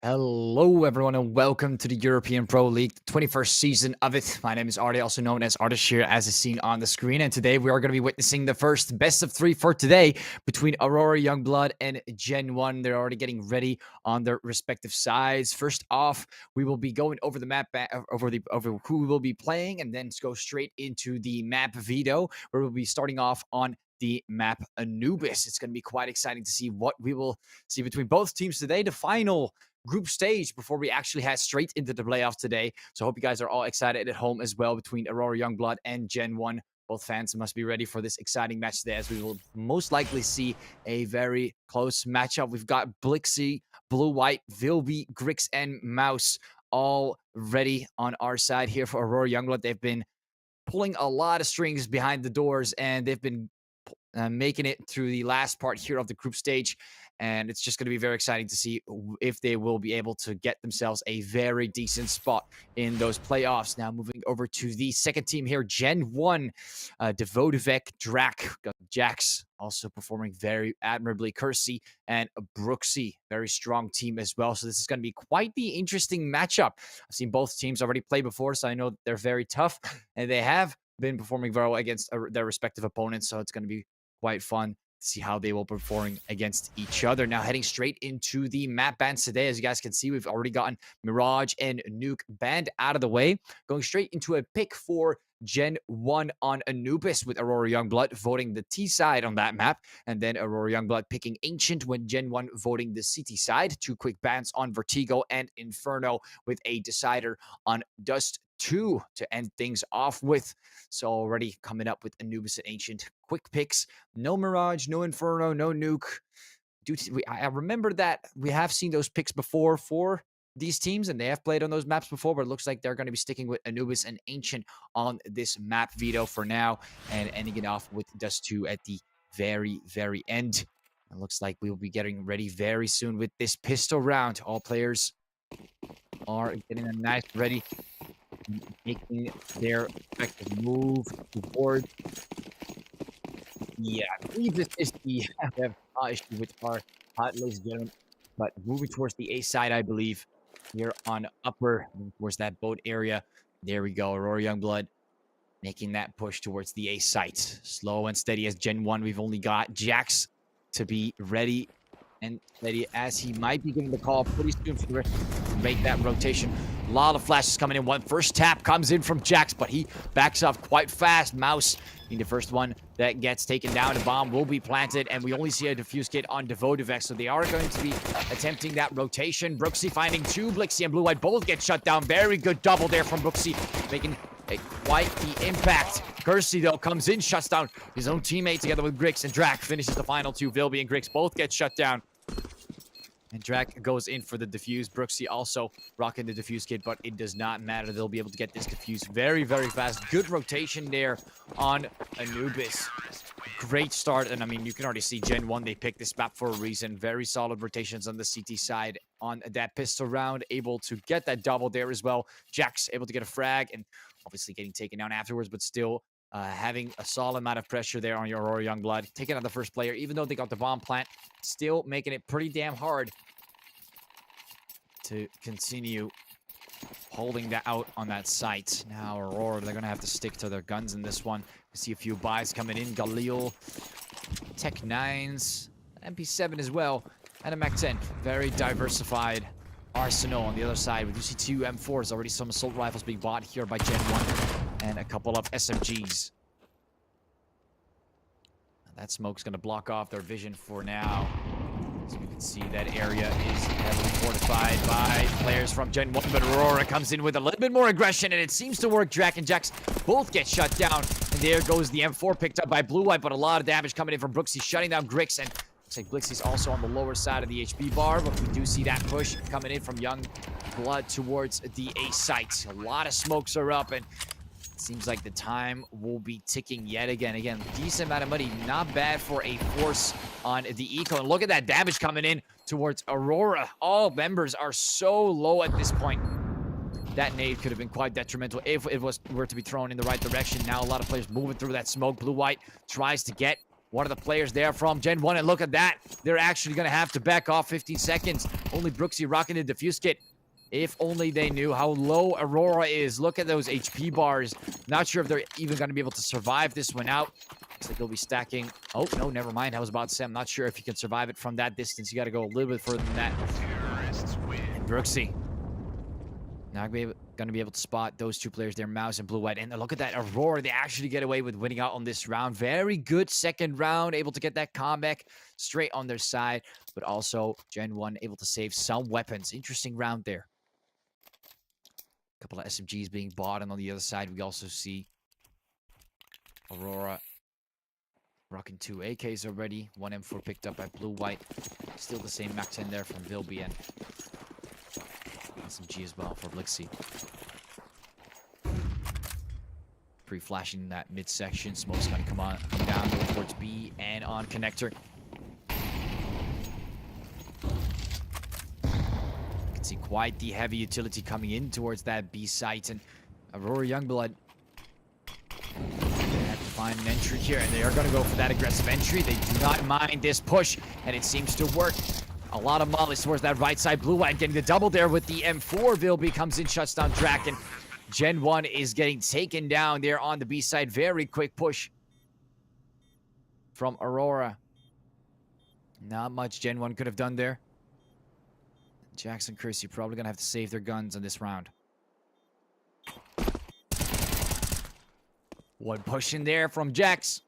Hello, everyone, and welcome to the European Pro League, the 21st season of it. My name is Artie, also known as Artist here, as is seen on the screen. And today we are going to be witnessing the first best of three for today between Aurora Youngblood and GenOne. They're already getting ready on their respective sides. First off, we will be going over the map, over who we will be playing, and then go straight into the map veto, where we'll be starting off on the map Anubis. It's going to be quite exciting to see what we will see between both teams today. The final group stage before we actually head straight into the playoffs today. So I hope you guys are all excited at home as well between Aurora Youngblood and GenOne. Both fans must be ready for this exciting match today, as we will most likely see a very close matchup. We've got Blixie, Blue White, Vilby, Grix, and Mouse all ready on our side here for Aurora Youngblood. They've been pulling a lot of strings behind the doors, and they've been making it through the last part here of the group stage. And it's just going to be very exciting to see if they will be able to get themselves a very decent spot in those playoffs. Now, moving over to the second team here, GenOne, Devodivek, Drac, Jax also performing very admirably, Kersey, and Brooksy, very strong team as well. So this is going to be quite the interesting matchup. I've seen both teams already play before, so I know they're very tough, and they have been performing very well against their respective opponents. So it's going to be quite fun to see how they will perform against each other. Now, heading straight into the map bans today. As you guys can see, we've already gotten Mirage and Nuke banned out of the way. Going straight into a pick for GenOne on Anubis, with Aurora Youngblood voting the T side on that map, and then Aurora Youngblood picking Ancient, when GenOne voting the City side. Two quick bans on Vertigo and Inferno, with a decider on Dust 2 to end things off with. So already coming up with Anubis and Ancient. Quick picks. No Mirage, no Inferno, no Nuke. I remember that we have seen those picks before for these teams, and they have played on those maps before, but it looks like they're going to be sticking with Anubis and Ancient on this map veto for now, and ending it off with Dust 2 at the very, very end. It looks like we will be getting ready very soon with this pistol round. All players are getting a nice ready, making their effective move towards. Yeah, I believe this is the issue with our ladies and gentlemen, but moving towards the A side, I believe, here on upper, towards that boat area. There we go, Aurora Youngblood making that push towards the A site. Slow and steady as GenOne. We've only got Jax to be ready and steady, as he might be getting the call pretty soon for to make that rotation. A lot of flashes coming in. One first tap comes in from Jax, but he backs off quite fast. Mouse being the first one that gets taken down. The bomb will be planted, and we only see a defuse kit on Devodivek, so they are going to be attempting that rotation. Brooksy finding two. Blixie and Blue White both get shut down. Very good double there from Brooksy, making quite the impact. Kersey, though, comes in, shuts down his own teammate together with Grix, and Drac finishes the final two. Vilby and Grix both get shut down. And Drac goes in for the defuse. Brooksy also rocking the defuse kit, but it does not matter. They'll be able to get this defuse very, very fast. Good rotation there on Anubis. Great start. And I mean, you can already see GenOne, they picked this map for a reason. Very solid rotations on the CT side on that pistol round. Able to get that double there as well. Jax able to get a frag, and obviously getting taken down afterwards, but still having a solid amount of pressure there on your Aurora Youngblood. Taking out the first player, even though they got the bomb plant, still making it pretty damn hard to continue holding that out on that site. Now Aurora, they're going to have to stick to their guns in this one. We see a few buys coming in. Galil, Tech 9s, MP7 as well, and a Mac 10. Very diversified arsenal on the other side. We do see two M4s, already some assault rifles being bought here by GenOne, and a couple of SMGs. That smoke's going to block off their vision for now. As you can see, that area is heavily fortified by players from GenOne, but Aurora comes in with a little bit more aggression, and it seems to work. Drac and Jax both get shut down, and there goes the M4 picked up by Blue White, but a lot of damage coming in from Brooksy, shutting down Grix, and looks like Blixie's also on the lower side of the HP bar, but we do see that push coming in from Youngblood towards the A site. A lot of smokes are up, and seems like the time will be ticking yet again. Again, decent amount of money. Not bad for a force on the eco. And look at that damage coming in towards Aurora. All members are so low at this point. That nade could have been quite detrimental if it were to be thrown in the right direction. Now a lot of players moving through that smoke. Blue White tries to get one of the players there from GenOne, and look at that. They're actually going to have to back off 15 seconds. Only Brooksy rocking the defuse kit. If only they knew how low Aurora is. Look at those HP bars. Not sure if they're even going to be able to survive this one out. Looks like they'll be stacking. Oh, no, never mind. I was about to say, I'm not sure if you can survive it from that distance. You got to go a little bit further than that. And Brooksy not going to be able to spot those two players there, Mouse and Blue White. And look at that, Aurora. They actually get away with winning out on this round. Very good second round, able to get that comeback straight on their side. But also, GenOne able to save some weapons. Interesting round there. A couple of SMGs being bought, and on the other side, we also see Aurora rocking 2 AKs already. 1 M4 picked up by Blue White. Still the same Mac 10 there from Vilby, and SMG as well for Blixie. Pre-flashing that midsection. Smoke's going to come down, go towards B and on connector. You can see quite the heavy utility coming in towards that B site, and Aurora Youngblood have to find an entry here, and they are going to go for that aggressive entry. They do not mind this push, and it seems to work. A lot of mollies towards that right side. Blue White getting the double there with the M4. Vilby comes in, shuts down Draken. GenOne is getting taken down there on the B side. Very quick push from Aurora. Not much GenOne could have done there. Jackson Kersey probably going to have to save their guns on this round. One push in there from Jax.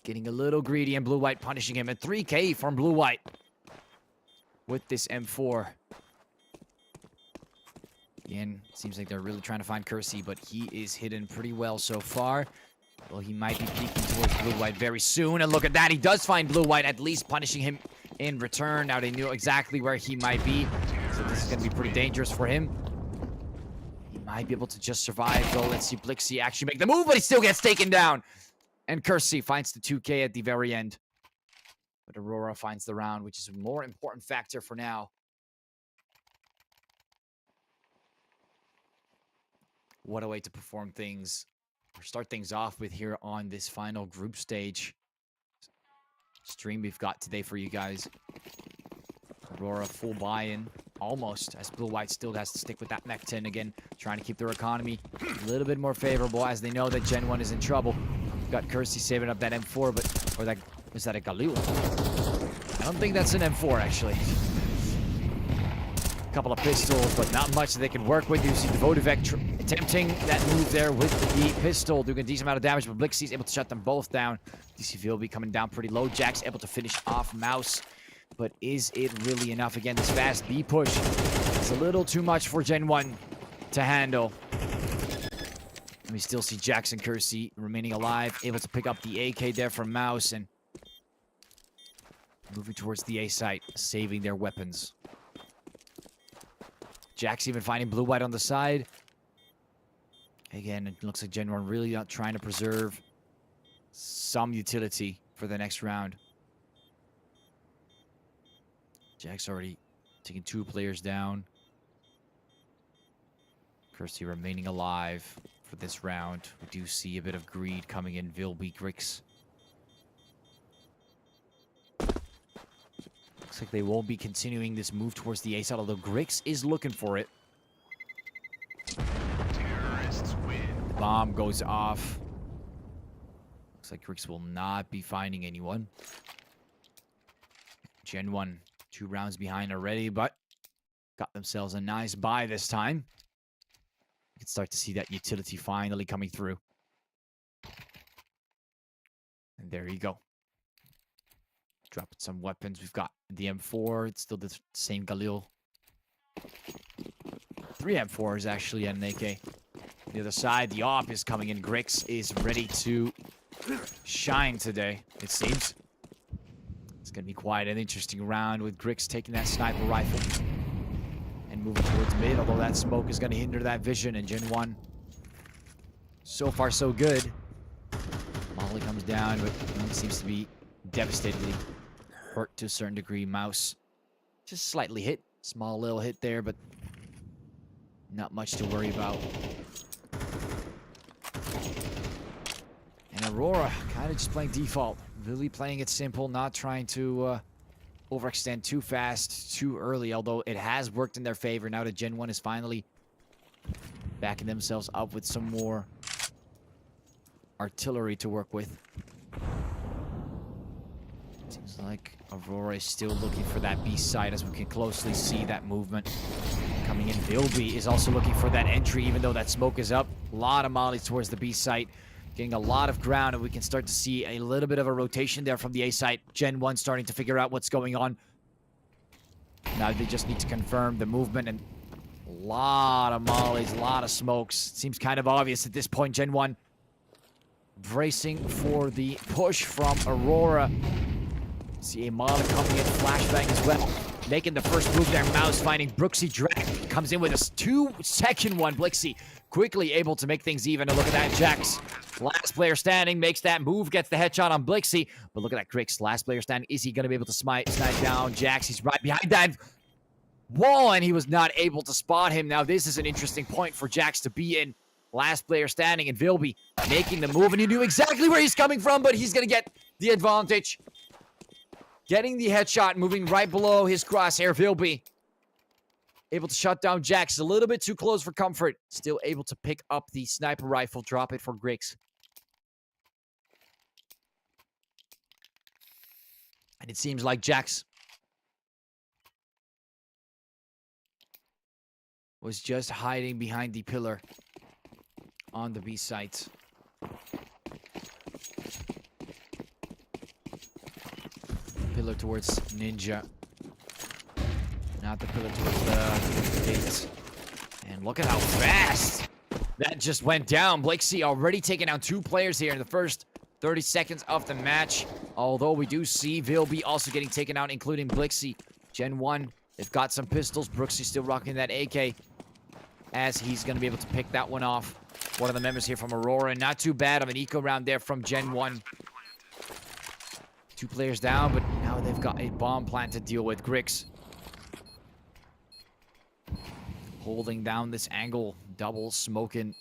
Getting a little greedy, and Blue White punishing him. A 3K from Blue White with this M4. Again, seems like they're really trying to find Kersey, but he is hidden pretty well so far. Well, he might be peeking towards Blue White very soon. And look at that, he does find Blue White, at least punishing him in return. Now they knew exactly where he might be, so this is going to be pretty dangerous for him. He might be able to just survive, though. Let's see Blixie actually make the move, but he still gets taken down. And Kersey finds the 2K at the very end. But Aurora finds the round, which is a more important factor for now. What a way to perform things, or start things off with here on this final group stage stream we've got today for you guys. Aurora full buy-in, almost, as Blue White still has to stick with that Mech 10 again, trying to keep their economy a little bit more favorable as they know that GenOne is in trouble. Got Kersey saving up that M4, but, or that, was that a Galil? I don't think that's an M4, actually. A couple of pistols, but not much that they can work with. You see Devotivec attempting that move there with the pistol, doing a decent amount of damage, but Blixie's able to shut them both down. DC Vilby coming down pretty low. Jax able to finish off Mouse, but is it really enough? Again, this fast B push is a little too much for GenOne to handle. And we still see Jackson Kersey remaining alive, able to pick up the AK there from Mouse, and moving towards the A site, saving their weapons. Jax even finding Blue White on the side. Again, it looks like GenOne really not trying to preserve some utility for the next round. Jax already taking 2 players down. Kersey remaining alive for this round. We do see a bit of greed coming in. Vilby, Grix. Looks like they won't be continuing this move towards the A side, although Grix is looking for it. Terrorists win. The bomb goes off. Looks like Grix will not be finding anyone. GenOne 2 rounds behind already, but got themselves a nice buy this time. You can start to see that utility finally coming through. And there you go. Dropping some weapons. We've got the M4. It's still the same Galil. 3 M4s actually and an AK. The other side, the AWP is coming in. Grix is ready to shine today, it seems. It's going to be quite an interesting round with Grix taking that sniper rifle and moving towards mid, although that smoke is going to hinder that vision. And GenOne, so far so good. Molly comes down, but it seems to be devastatingly hurt to a certain degree. Mouse just slightly hit. Small little hit there, but not much to worry about. And Aurora kind of just playing default. Really playing it simple, not trying to overextend too fast, too early, although it has worked in their favor. Now that GenOne is finally backing themselves up with some more artillery to work with. Seems like Aurora is still looking for that B side, as we can closely see that movement coming in. Vilby is also looking for that entry, even though that smoke is up. A lot of mollies towards the B site, getting a lot of ground, and we can start to see a little bit of a rotation there from the A site. GenOne starting to figure out what's going on. Now they just need to confirm the movement, and a lot of mollies, a lot of smokes. Seems kind of obvious at this point. GenOne bracing for the push from Aurora. See a molly coming in, flashbang as well. Making the first move there. Mouse finding Brooksy. Drag comes in with a 2-second one. Blixie quickly able to make things even. And look at that. Jax, last player standing, makes that move, gets the headshot on Blixie. But look at that. Grix, last player standing. Is he going to be able to snipe down Jax? He's right behind that wall, and he was not able to spot him. Now, this is an interesting point for Jax to be in. Last player standing, and Vilby making the move, and he knew exactly where he's coming from, but he's going to get the advantage. Getting the headshot, moving right below his crosshair. Vilby able to shut down Jax. A little bit too close for comfort. Still able to pick up the sniper rifle, drop it for Grix. And it seems like Jax was just hiding behind the pillar on the B site. Pillar towards Ninja. Not the pillar towards the gate. And look at how fast that just went down. Blixie already taking out 2 players here in the first 30 seconds of the match. Although we do see Vilby also getting taken out, including Blixie. GenOne, they've got some pistols. Brooksy still rocking that AK, as he's going to be able to pick that one off. One of the members here from Aurora. Not too bad of an eco round there from GenOne. 2 players down, but now they've got a bomb plant to deal with. Grix holding down this angle, double smoking,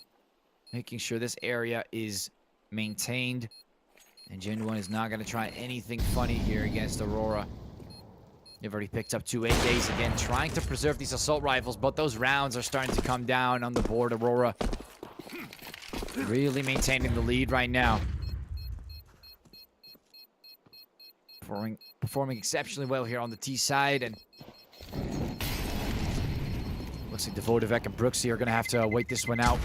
making sure this area is maintained. And GenOne is not going to try anything funny here against Aurora. They've already picked up 2 AKs again, trying to preserve these assault rifles, but those rounds are starting to come down on the board. Aurora really maintaining the lead right now. Performing exceptionally well here on the T side, and looks like Devotivek and Brooksy are going to have to wait this one out.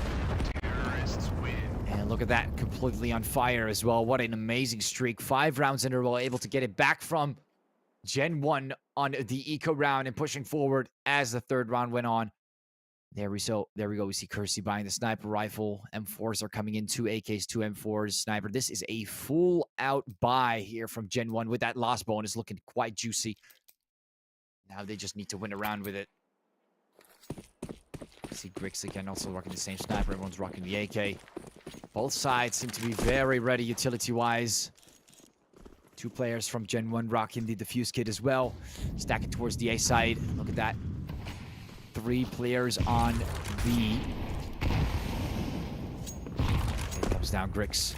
And look at that, completely on fire as well. What an amazing streak. 5 rounds in a row, able to get it back from GenOne on the eco round and pushing forward as the 3rd round went on. There we go. We see Kersey buying the sniper rifle. M4s are coming in, 2 AKs, 2 M4s, sniper. This is a full-out buy here from GenOne with that loss bonus looking quite juicy. Now they just need to win around with it. See Grix again also rocking the same sniper. Everyone's rocking the AK. Both sides seem to be very ready utility-wise. 2 players from GenOne rocking the defuse kit as well. Stacking towards the A side. Look at that. 3 players on B. Here comes down Grix.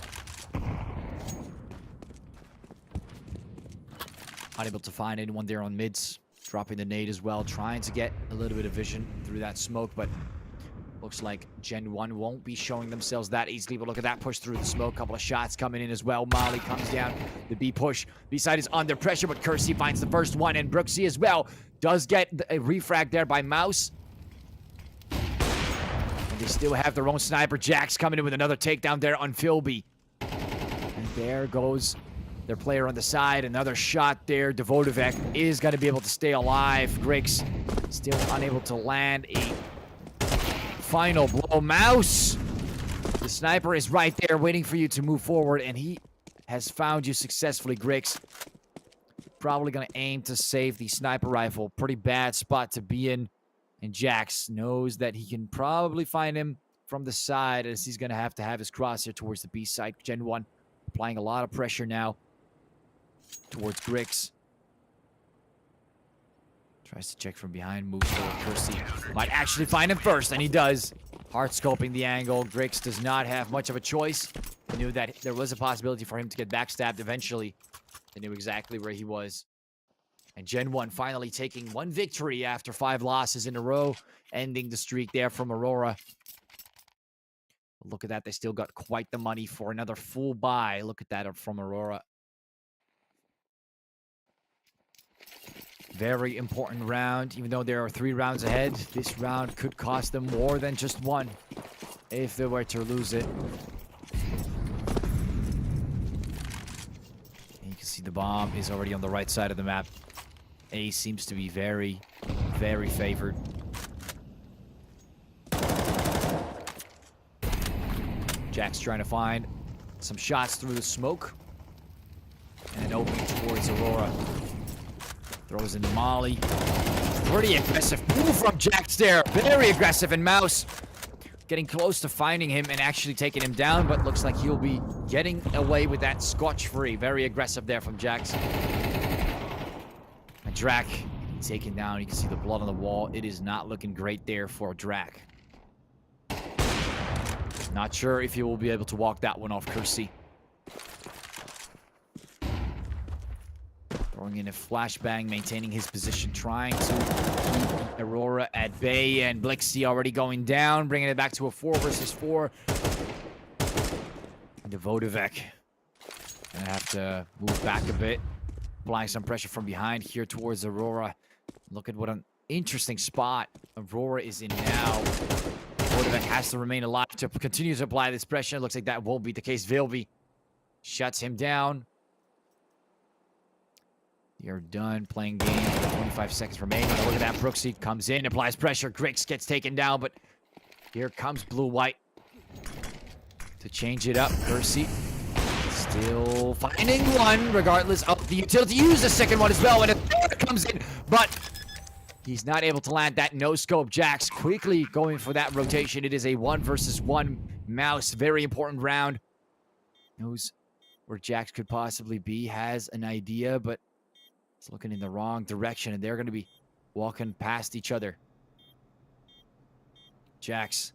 Unable to find anyone there on mids. Dropping the nade as well. Trying to get a little bit of vision through that smoke, but looks like GenOne won't be showing themselves that easily. But look at that push through the smoke. Couple of shots coming in as well. Molly comes down. The B push. B side is under pressure, but Kersey finds the first one. And Brooksy as well does get a refrag there by Mouse. And they still have their own sniper. Jax coming in with another takedown there on Vilby. And there goes their player on the side. Another shot there. Devotivek is going to be able to stay alive. Grix still unable to land a final blow. Mouse, the sniper is right there waiting for you to move forward, and he has found you successfully. Grix probably going to aim to save the sniper rifle. Pretty bad spot to be in, and Jax knows that he can probably find him from the side, as he's going to have his crosshair towards the B side. GenOne applying a lot of pressure now towards Grix. Tries to check from behind, moves forward. Kersey might actually find him first, and he does. Hard scoping the angle. Grix does not have much of a choice. They knew that there was a possibility for him to get backstabbed eventually. They knew exactly where he was. And GenOne finally taking one victory after 5 losses in a row, ending the streak there from Aurora. Look at that. They still got quite the money for another full buy. Look at that from Aurora. Very important round. Even though there are 3 rounds ahead, this round could cost them more than just one if they were to lose it. And you can see the bomb is already on the right side of the map. A seems to be very, very favored. Jack's trying to find some shots through the smoke. And opening towards Aurora. Throws in the molly. Pretty aggressive move from Jax there. Very aggressive, and Mouse getting close to finding him and actually taking him down, but looks like he'll be getting away with that scotch-free. Very aggressive there from Jax. And Drac taken down. You can see the blood on the wall. It is not looking great there for Drac. Not sure if he will be able to walk that one off, Kersey. Throwing in a flashbang, maintaining his position, trying to keep Aurora at bay, and Blixie already going down, bringing it back to a 4 versus 4. And Devotivec gonna have to move back a bit, applying some pressure from behind here towards Aurora. Look at what an interesting spot Aurora is in now. Devotivec has to remain alive to continue to apply this pressure. Looks like that won't be the case. Vilby shuts him down. You're done playing game. 25 seconds remaining. Look at that. Brooksy comes in, applies pressure. Grix gets taken down, but here comes Blue-White to change it up. Kersey still finding one, regardless of the utility. Use the second one as well, and a third comes in, but he's not able to land that no-scope. Jax quickly going for that rotation. It is a 1 versus 1 Mouse. Very important round. Knows where Jax could possibly be. Has an idea, but it's looking in the wrong direction, and they're going to be walking past each other. Jax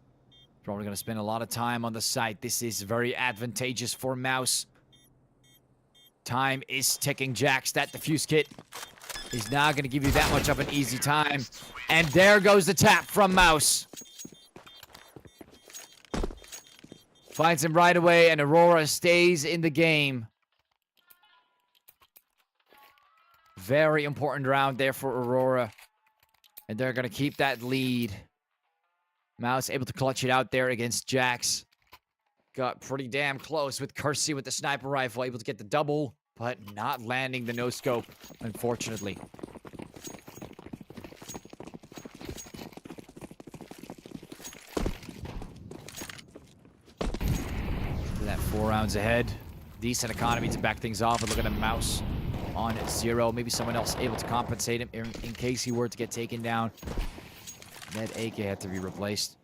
probably going to spend a lot of time on the site. This is very advantageous for Mouse. Time is ticking. Jax, that defuse kit is not going to give you that much of an easy time. And there goes the tap from Mouse. Finds him right away, and Aurora stays in the game. Very important round there for Aurora. And they're going to keep that lead. Mouse able to clutch it out there against Jax. Got pretty damn close with Kersey with the sniper rifle. Able to get the double, but not landing the no-scope, unfortunately. That 4 rounds ahead. Decent economy to back things off. But look at the Mouse on 0. Maybe someone else able to compensate him in case he were to get taken down. That AK had to be replaced.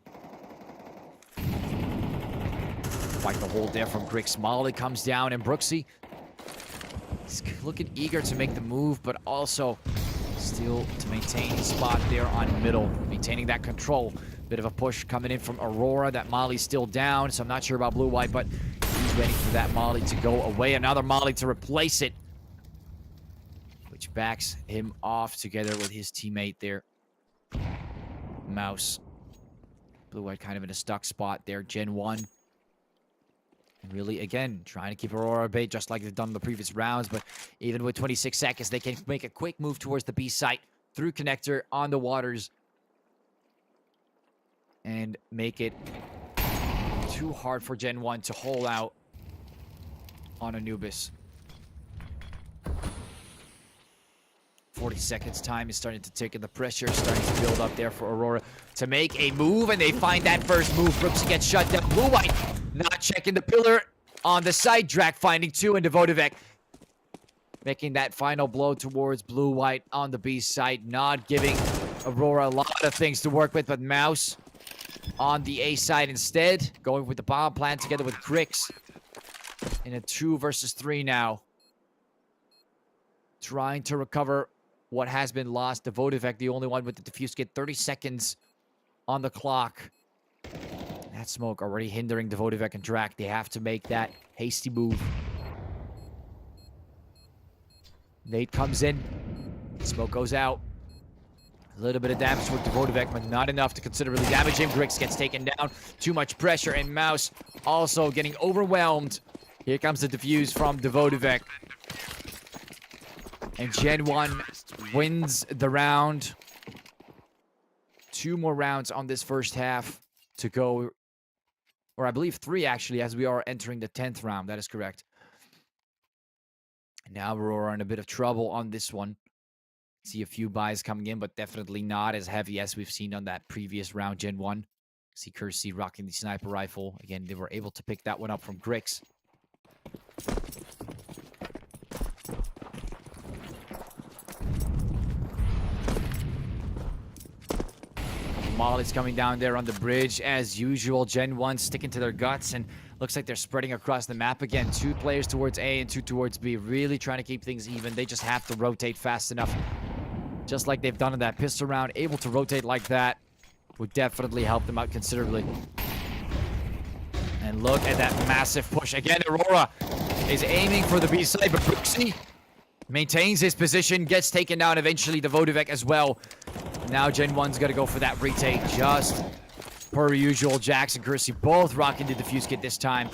Fight the hold there from Grix. Molly comes down, and Brooksy is looking eager to make the move, but also still to maintain his spot there on middle. Maintaining that control. Bit of a push coming in from Aurora. That Molly's still down, so I'm not sure about Blue-White, but he's waiting for that Molly to go away. Another Molly to replace it, which backs him off together with his teammate there. Mouse. Blue-White kind of in a stuck spot there. GenOne. Really, again, trying to keep Aurora at bay just like they've done in the previous rounds, but even with 26 seconds, they can make a quick move towards the B site through connector on the waters and make it too hard for GenOne to hold out on Anubis. 40 seconds time is starting to tick, and the pressure is starting to build up there for Aurora to make a move, and they find that first move. Brooksy gets shut down. Blue-White not checking the pillar on the side. Drac finding 2, and Devotivec making that final blow towards Blue-White on the B side, not giving Aurora a lot of things to work with, but Mouse on the A side instead, going with the bomb plan together with Grix in a 2 versus 3 now. Trying to recover what has been lost. Devotivec, the only one with the defuse kit. 30 seconds on the clock. That smoke already hindering the Vodivek and Drac. They have to make that hasty move. Nate comes in. Smoke goes out. A little bit of damage with the Vodivek, but not enough to considerably damage him. Grix gets taken down. Too much pressure, and Mouse also getting overwhelmed. Here comes the defuse from the Vodivek. And GenOne wins the round. 2 more rounds on this first half to go. Or I believe 3, actually, as we are entering the 10th round. That is correct. Now Aurora in a bit of trouble on this one. See a few buys coming in, but definitely not as heavy as we've seen on that previous round, GenOne. See Kersey rocking the sniper rifle. Again, they were able to pick that one up from Grix. Molly's coming down there on the bridge as usual. GenOne sticking to their guts, and looks like they're spreading across the map again. 2 players towards A and 2 towards B. Really trying to keep things even. They just have to rotate fast enough. Just like they've done in that pistol round. Able to rotate like that would definitely help them out considerably. And look at that massive push. Again, Aurora is aiming for the B side, but Brooksy maintains his position, gets taken down eventually. The Vodivek as well. Now GenOne's got to go for that retake. Just per usual, Jax and Kersey both rocking the defuse kit this time.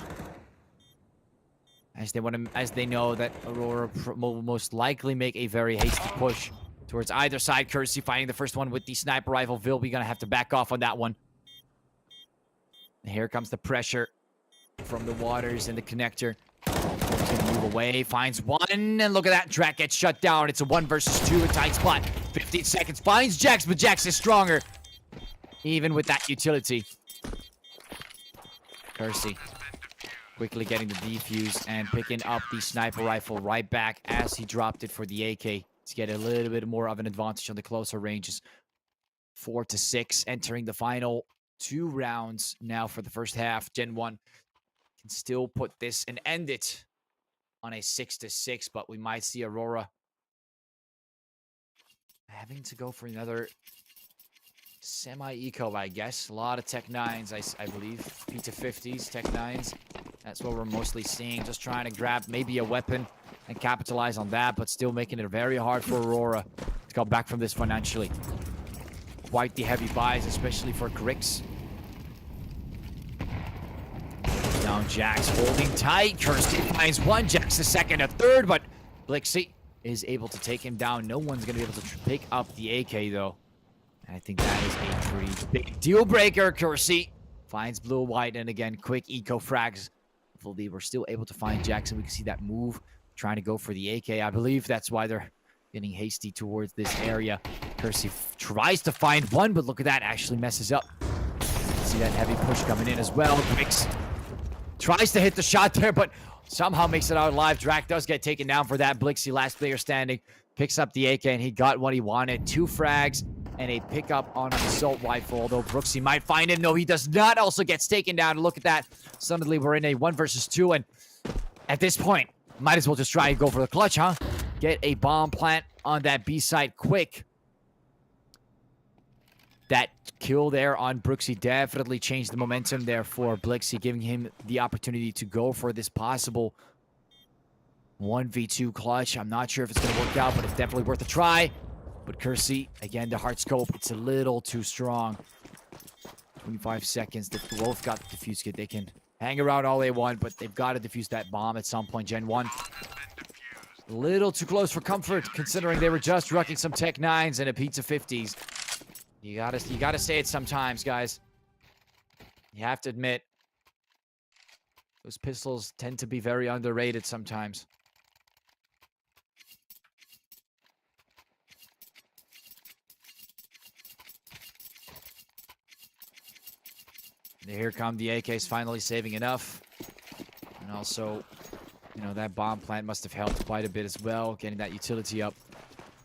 As they know that Aurora will most likely make a very hasty push towards either side. Kersey finding the first one with the sniper rifle. Vilby gonna have to back off on that one. And here comes the pressure from the waters and the connector. He's gonna move away, finds one, and look at that. Drac gets shut down. It's a 1 versus 2, a tight spot. 15 seconds, finds Jax, but Jax is stronger. Even with that utility. Kersey quickly getting the defuse and picking up the sniper rifle right back as he dropped it for the AK. To get a little bit more of an advantage on the closer ranges. 4 to 6, entering the final 2 rounds now for the first half. GenOne can still put this and end it on a 6 to 6, but we might see Aurora having to go for another semi-eco, I guess. A lot of Tech 9s, I believe. P250s, Tech 9s. That's what we're mostly seeing. Just trying to grab maybe a weapon and capitalize on that, but still making it very hard for Aurora to come back from this financially. Quite the heavy buys, especially for Grix. Down Jax, holding tight. Kersey finds one, Jax a second, a third, but Blixie is able to take him down. No one's going to be able to pick up the AK, though. And I think that is a pretty big deal breaker. Kersey finds blue, white, and again, quick eco frags. Hopefully, we're still able to find Jackson. We can see that move, trying to go for the AK. I believe that's why they're getting hasty towards this area. Kersey tries to find one, but look at that, actually messes up. See that heavy push coming in as well. Grix tries to hit the shot there, but somehow makes it out alive. Drac does get taken down for that. Blixie, last player standing, picks up the AK, and he got what he wanted. 2 frags and a pickup on an assault rifle, although Brooksy might find him. No, he does not. Also gets taken down. Look at that. Suddenly, we're in a 1 versus 2, and at this point, might as well just try and go for the clutch, huh? Get a bomb plant on that B side quick. That kill there on Brooksy definitely changed the momentum there for Blixie, giving him the opportunity to go for this possible 1v2 clutch. I'm not sure if it's going to work out, but it's definitely worth a try. But Kersey, again, the hard scope, it's a little too strong. 25 seconds. They've both got the defuse kit. They can hang around all they want, but they've got to defuse that bomb at some point. GenOne, a little too close for comfort, considering they were just rucking some Tech 9s and a Pizza 50s. You gotta say it sometimes, guys. You have to admit, those pistols tend to be very underrated sometimes. And here come the AKs, finally saving enough. And also, you know, that bomb plant must have helped quite a bit as well, getting that utility up.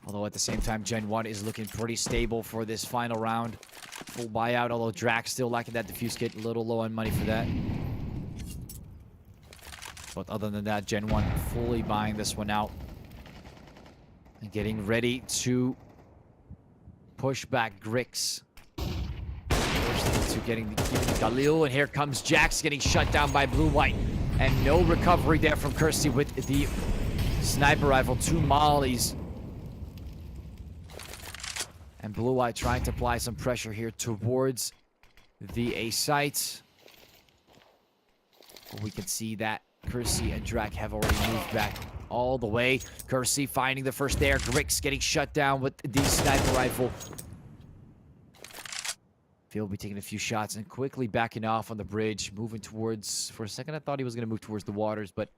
Although at the same time, GenOne is looking pretty stable for this final round. Full buyout, although Drax still lacking that defuse kit. A little low on money for that. But other than that, GenOne fully buying this one out. And getting ready to push back Grix. Forced into giving Galil, and here comes Jax getting shut down by Blue-White. And no recovery there from Kersey with the sniper rifle. 2 mollies. And Blue-White trying to apply some pressure here towards the A site. We can see that Kersey and Drac have already moved back all the way. Kersey finding the first there. Grix getting shut down with the sniper rifle. Phil will be taking a few shots and quickly backing off on the bridge. Moving towards... For a second, I thought he was going to move towards the waters, but...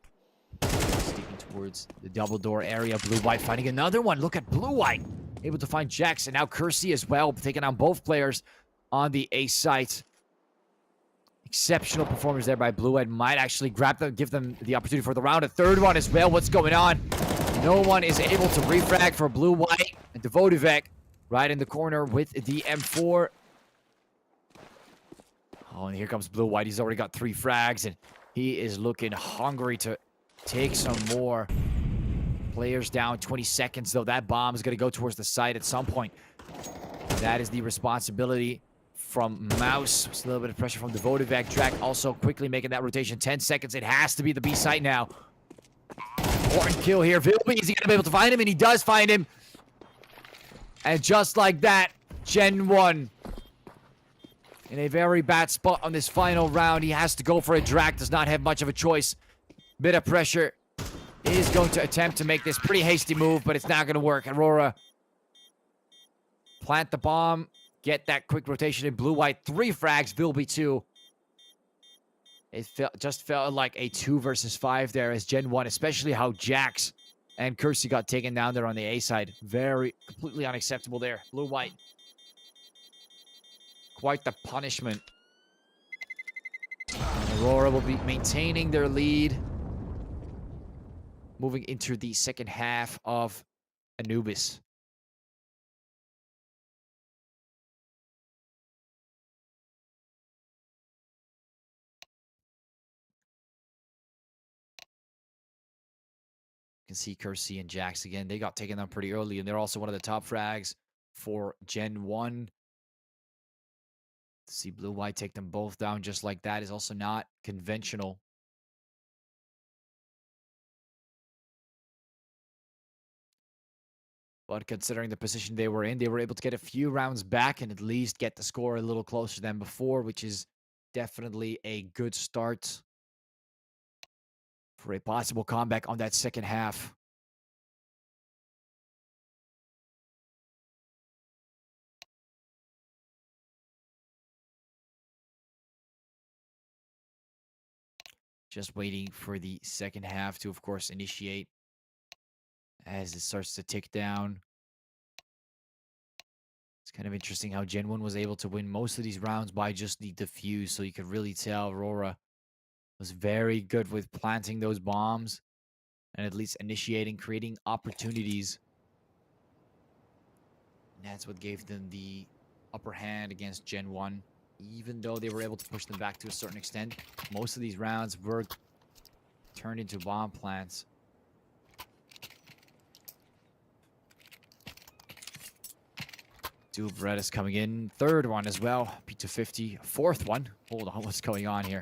Sticking towards the double door area. Blue-White finding another one. Look at Blue-White. Able to find Jax, and now Kersey as well. Taking on both players on the A site. Exceptional performance there by Blue-White. Might actually grab them, give them the opportunity for the round. A third one as well. What's going on? No one is able to refrag for Blue-White. And Devotivec right in the corner with the M4. Oh, and here comes Blue-White. He's already got 3 frags, and he is looking hungry to take some more. Players down 20 seconds, though. That bomb is going to go towards the site at some point. That is the responsibility from Mouse. Just a little bit of pressure from Devotivec. Drac also quickly making that rotation. 10 seconds. It has to be the B site now. Important kill here. Vilby, is he going to be able to find him? And he does find him. And just like that, GenOne in a very bad spot on this final round. He has to go for it. Drac does not have much of a choice. Bit of pressure. Is going to attempt to make this pretty hasty move, but it's not going to work. Aurora. Plant the bomb. Get that quick rotation in. Blue-White. 3 frags. Vilby 2. It just felt like a 2 versus 5 there as GenOne, especially how Jax and Kersey got taken down there on the A side. Completely unacceptable there. Blue-White. Quite the punishment. And Aurora will be maintaining their lead. Moving into the second half of Anubis. You can see Kersey and Jax again. They got taken down pretty early, and they're also one of the top frags for GenOne. To see Blue-White take them both down just like that is also not conventional. But considering the position they were in, they were able to get a few rounds back and at least get the score a little closer than before, which is definitely a good start for a possible comeback on that second half. Just waiting for the second half to, of course, initiate as it starts to tick down. It's kind of interesting how GenOne was able to win most of these rounds by just the defuse, so you could really tell Aurora was very good with planting those bombs and at least initiating, creating opportunities. And that's what gave them the upper hand against GenOne. Even though they were able to push them back to a certain extent, most of these rounds were turned into bomb plants. 2 Berettas coming in. 3rd one as well. P250. 4th one. Hold on, what's going on here?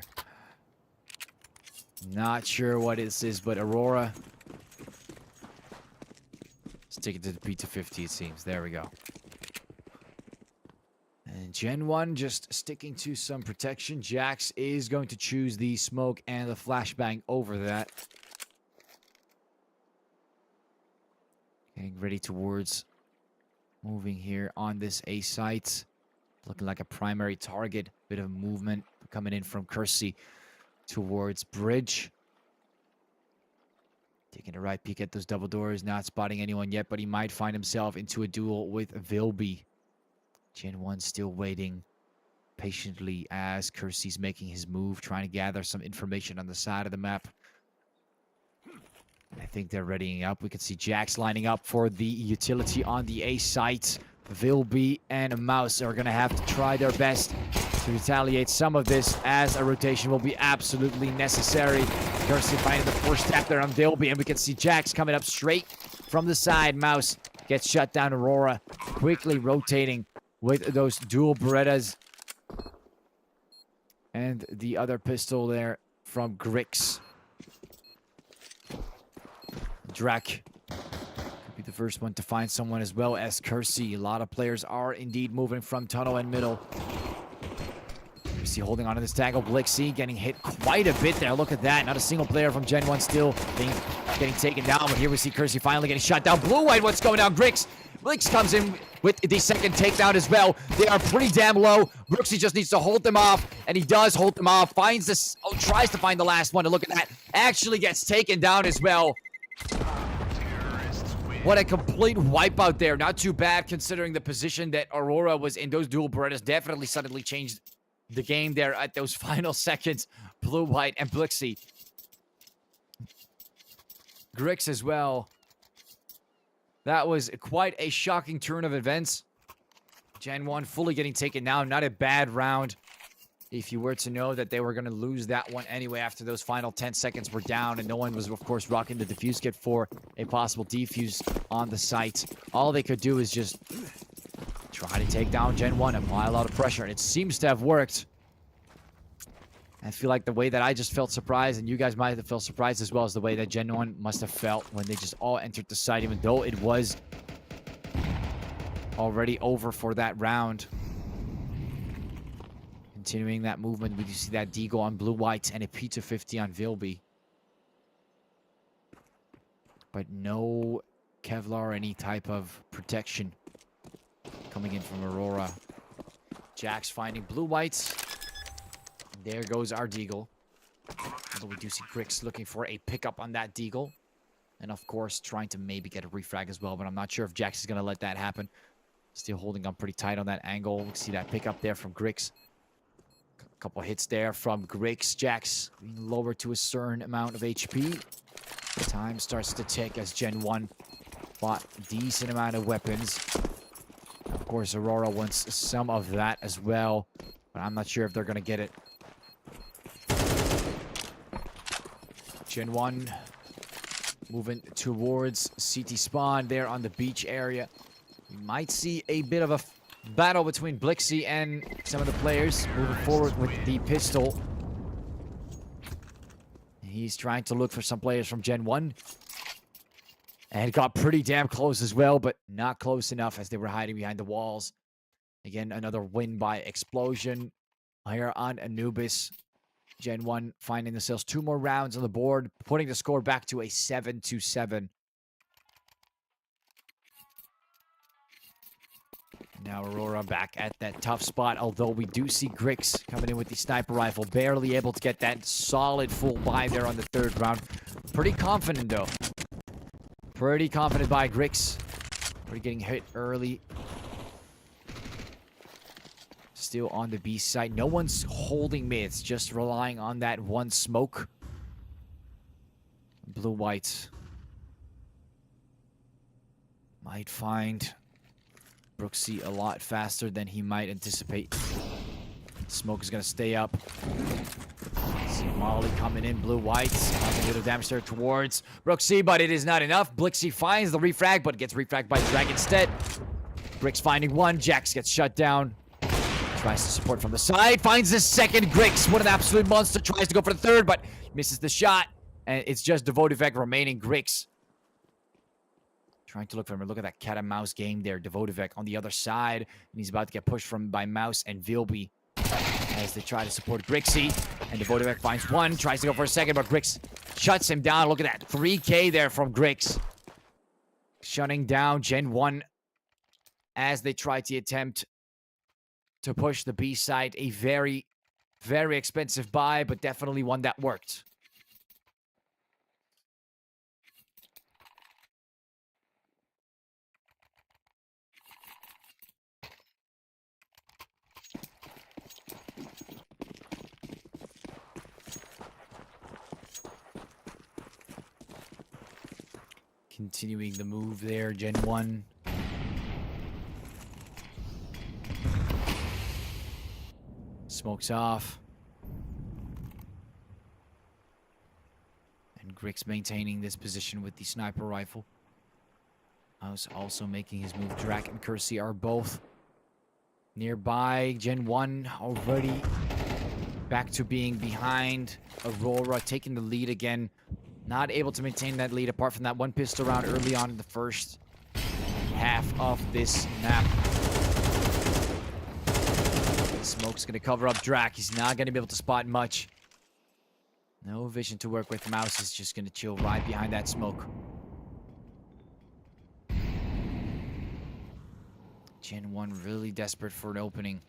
Not sure what this is, but Aurora. Let's take it to the P250, it seems. There we go. And GenOne just sticking to some protection. Jax is going to choose the smoke and the flashbang over that. Getting ready towards moving here on this A site. Looking like a primary target. Bit of movement coming in from Kersey towards bridge. Taking a right peek at those double doors. Not spotting anyone yet, but he might find himself into a duel with Vilby. GenOne still waiting patiently as Kersey's making his move, trying to gather some information on the side of the map. I think they're readying up. We can see Jax lining up for the utility on the A site. Vilby and Mouse are going to have to try their best to retaliate some of this, as a rotation will be absolutely necessary. Kersey finding the first step there on Vilby, and we can see Jax coming up straight from the side. Mouse gets shut down. Aurora quickly rotating with those dual Berettas. And the other pistol there from Grix. Drak could be the first one to find someone, as well as Kersey. A lot of players are indeed moving from tunnel and middle. Kersey holding onto this tackle. Blixie getting hit quite a bit there. Look at that. Not a single player from GenOne still getting taken down. But here we see Kersey finally getting shot down. Blue-White, what's going on? Grix comes in with the second takedown as well. They are pretty damn low. Brooksy just needs to hold them off, and he does hold them off. Finds this, tries to find the last one, and look at that. Actually gets taken down as well. What a complete wipeout there. Not too bad considering the position that Aurora was in. Those dual Berettas definitely suddenly changed the game there at those final seconds. Blue, White, and Blixie. Grix as well. That was quite a shocking turn of events. GenOne fully getting taken down. Not a bad round. If you were to know that they were going to lose that one anyway after those final 10 seconds were down, and no one was, of course, rocking the defuse kit for a possible defuse on the site. All they could do is just try to take down GenOne, apply a lot of pressure, and it seems to have worked. I feel like the way that I just felt surprised, and you guys might have felt surprised as well, as the way that GenOne must have felt when they just all entered the site, even though it was already over for that round. Continuing that movement, we do see that Deagle on Blue White and a P250 on Vilby. But no Kevlar or any type of protection coming in from Aurora. Jax finding Blue Whites. There goes our Deagle. Although we do see Grix looking for a pickup on that Deagle. And of course, trying to maybe get a refrag as well, but I'm not sure if Jax is going to let that happen. Still holding on pretty tight on that angle. We see that pickup there from Grix. Couple hits there from Grix. Jax being lowered to a certain amount of HP. Time starts to tick as GenOne bought a decent amount of weapons. Of course, Aurora wants some of that as well, but I'm not sure if they're going to get it. GenOne moving towards CT spawn there on the beach area. We might see a bit of a battle between Blixie and some of the players moving forward with the pistol. He's trying to look for some players from GenOne. And got pretty damn close as well, but not close enough as they were hiding behind the walls. Again, another win by explosion here on Anubis. GenOne finding themselves 2 more rounds on the board, putting the score back to a 7-7. Now Aurora back at that tough spot, although we do see Grix coming in with the sniper rifle. Barely able to get that solid full buy there on the 3rd round. Pretty confident, though. Pretty confident by Grix. We're getting hit early. Still on the B side. No one's holding mids, just relying on that one smoke. Blue-White might find Brooksy a lot faster than he might anticipate. Smoke is going to stay up. See Molly coming in. Blue-White. A bit of damage there towards Brooksy, but it is not enough. Blixie finds the refrag, but gets refragged by Drag instead. Grix finding one. Jax gets shut down. Tries to support from the side. Finds the second. Grix, what an absolute monster. Tries to go for the 3rd, but misses the shot. And it's just Devotivek remaining. Grix trying to look for him. Look at that cat and mouse game there. Devotivek on the other side. And he's about to get pushed from by Mouse and Vilby as they try to support Grixie. And Devotivek finds one. Tries to go for a second, but Grix shuts him down. Look at that. 3K there from Grix. Shutting down GenOne as they try to attempt to push the B side. A very, very expensive buy, but definitely one that worked. Continuing the move there, GenOne. Smokes off. And Grix maintaining this position with the sniper rifle. Mouse also making his move. Drak and Kersey are both nearby. GenOne already Back to being behind Aurora, taking the lead again. Not able to maintain that lead apart from that one pistol round early on in the first half of this map. Smoke's going to cover up Drac. He's not going to be able to spot much. No vision to work with. Mouse is just going to chill right behind that smoke. GenOne really desperate for an opening.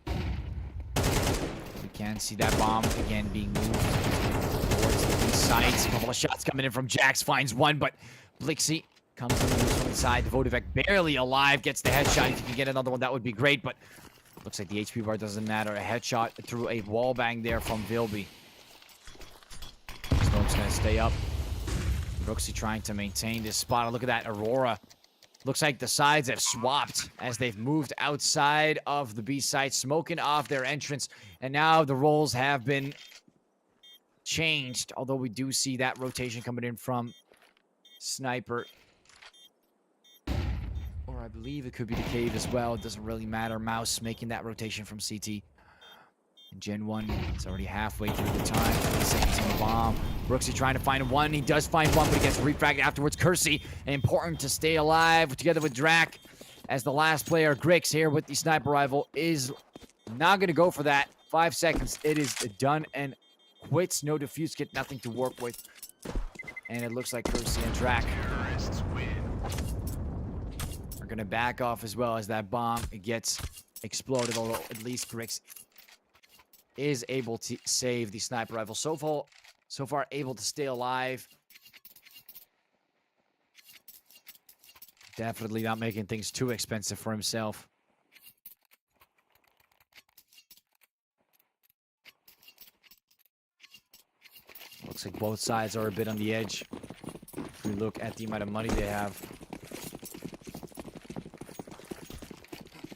We can see that bomb again being moved towards the east side. A couple of shots coming in from Jax. Finds one, but Blixie comes in from the side. Vodovec barely alive. Gets the headshot. If you can get another one, that would be great, but looks like the HP bar doesn't matter. A headshot through a wall bang there from Vilby. Smoke's going to stay up. Brooksy trying to maintain this spot. Look at that Aurora. Looks like the sides have swapped as they've moved outside of the B side, smoking off their entrance. And now the roles have been changed, although we do see that rotation coming in from Sniper. Or I believe it could be the cave as well. It doesn't really matter. Mouse making that rotation from CT. And GenOne, it's already halfway through the time. 20 seconds on the bomb. Brooksy trying to find one. He does find one, but he gets refragged afterwards. Kersey, important to stay alive together with Drac. As the last player, Grix here with the sniper rifle, is not going to go for that. 5 seconds. It is done and quits. No defuse kit, nothing to work with. And it looks like Kersey and Drac are going to back off as well as that bomb gets exploded, although at least Grix is able to save the sniper rifle. So far able to stay alive. Definitely not making things too expensive for himself. Looks like both sides are a bit on the edge. If we look at the amount of money they have.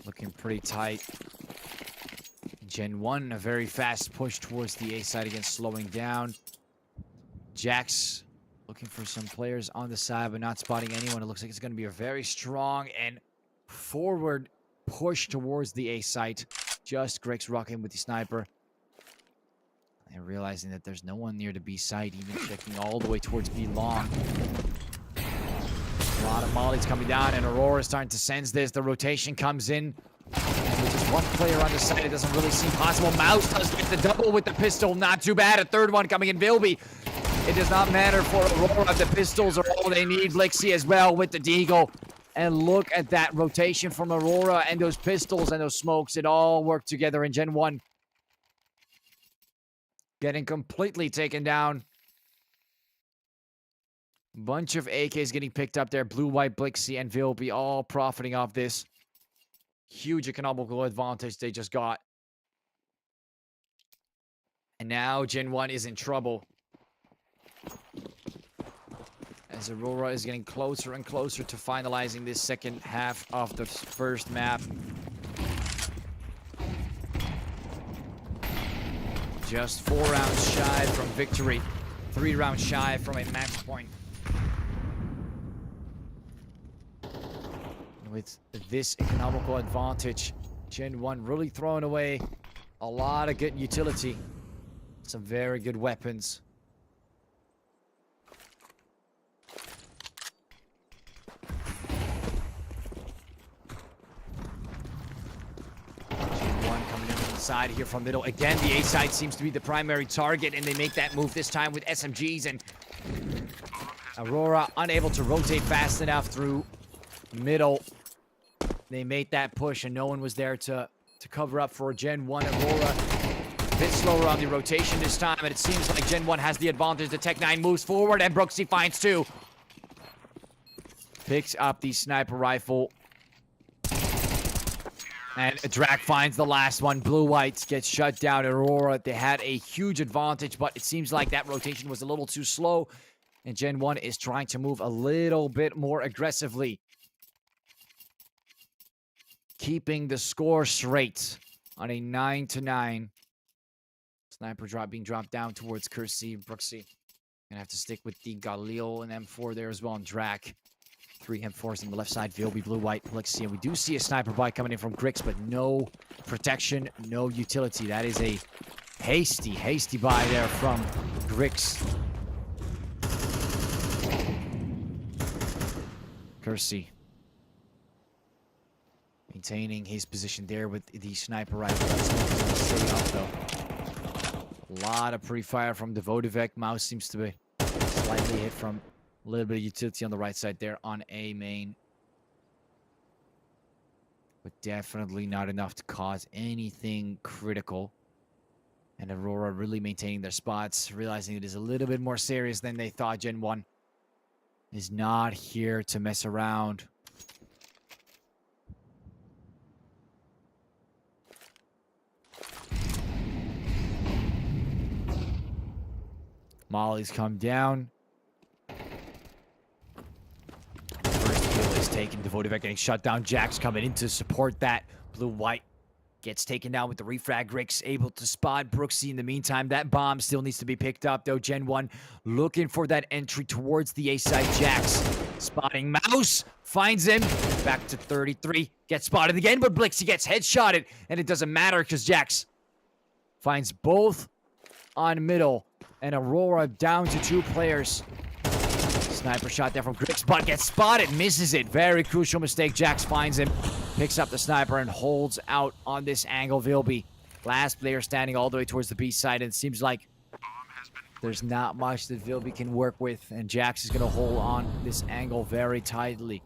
Looking pretty tight. GenOne, a very fast push towards the A side again, slowing down. Jax looking for some players on the side, but not spotting anyone. It looks like it's going to be a very strong and forward push towards the A site. Just Grix rocking with the sniper. And realizing that there's no one near the B site, even checking all the way towards B long. A lot of mollies coming down, and Aurora is starting to sense this. The rotation comes in. And with just one player on the side, it doesn't really seem possible. Mouse does get the double with the pistol. Not too bad. A third one coming in. Vilby. It does not matter for Aurora. The pistols are all they need. Blixie as well with the deagle. And look at that rotation from Aurora and those pistols and those smokes. It all worked together in GenOne. Getting completely taken down. Bunch of AKs getting picked up there. Blue, white, Blixie, and Vilby all profiting off this. Huge economical advantage they just got. And now GenOne is in trouble. As Aurora is getting closer and closer to finalizing this second half of the first map. Just 4 rounds shy from victory. 3 rounds shy from a match point. With this economical advantage, GenOne really throwing away a lot of good utility. Some very good weapons. GenOne coming in from the side here from middle. Again, the A side seems to be the primary target, and they make that move this time with SMGs, and Aurora unable to rotate fast enough through middle. They made that push, and no one was there to cover up for GenOne. Aurora a bit slower on the rotation this time, and it seems like GenOne has the advantage. The Tech-9 moves forward, and Brooksy finds 2. Picks up the sniper rifle. And Drac finds the last one. Blue-Whites gets shut down. Aurora, they had a huge advantage, but it seems like that rotation was a little too slow. And GenOne is trying to move a little bit more aggressively. Keeping the score straight on a 9-9. Sniper being dropped down towards Kersey. Brooksy gonna have to stick with the Galil and M4 there as well, and Drac Three M4s on the left side. Vilby, blue, white, Plexi. And we do see a sniper buy coming in from Grix, but no protection, no utility. That is a hasty buy there from Grix. Kersey maintaining his position there with the sniper rifle. That's straight up though. A lot of pre-fire from the Vodivek. Mouse seems to be slightly hit from a little bit of utility on the right side there on A main. But definitely not enough to cause anything critical. And Aurora really maintaining their spots, realizing it is a little bit more serious than they thought. GenOne is not here to mess around. Molly's come down. First kill is taken. Devotivek getting shut down. Jack's coming in to support that. Blue-white gets taken down with the refrag. Grix able to spot Brooksy in the meantime. That bomb still needs to be picked up, though. GenOne looking for that entry towards the A side. Jax spotting Mouse. Finds him. Back to 33. Gets spotted again, but Blixie gets headshotted. And it doesn't matter because Jax finds both on middle. And Aurora down to 2 players. Sniper shot there from Grix, but gets spotted. Misses it. Very crucial mistake. Jax finds him. Picks up the sniper and holds out on this angle. Vilby, last player standing all the way towards the B side. And it seems like there's not much that Vilby can work with. And Jax is going to hold on this angle very tightly.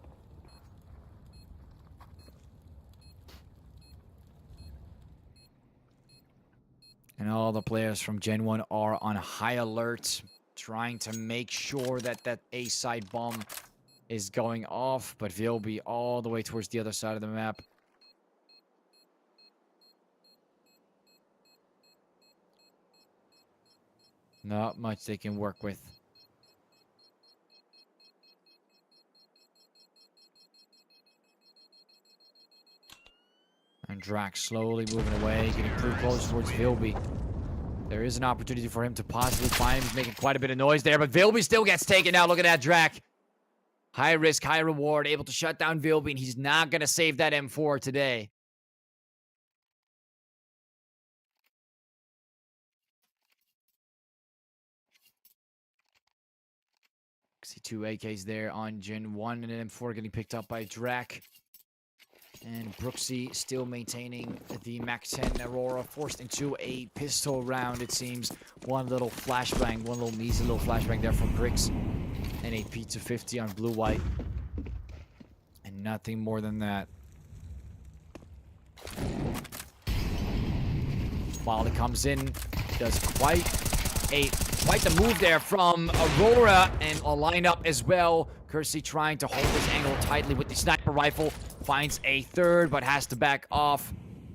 And all the players from GenOne are on high alert, trying to make sure that that A side bomb is going off. But Vilby all the way towards the other side of the map. Not much they can work with. And Drax slowly moving away, getting pretty close towards Vilby. There is an opportunity for him to possibly find him. He's making quite a bit of noise there, but Vilby still gets taken out. Look at that, Drac. High risk, high reward, able to shut down Vilby, and he's not going to save that M4 today. See 2 AKs there on GenOne, and an M4 getting picked up by Drac. And Brooksy still maintaining the MAC-10. Aurora forced into a pistol round, it seems. One little flashbang, one little measly little flashbang there from Grix. And a P250 on blue-white. And nothing more than that. Molly comes in, does quite the move there from Aurora, and a lineup as well. Kersey trying to hold this angle tightly with the sniper rifle. Finds a third, but has to back off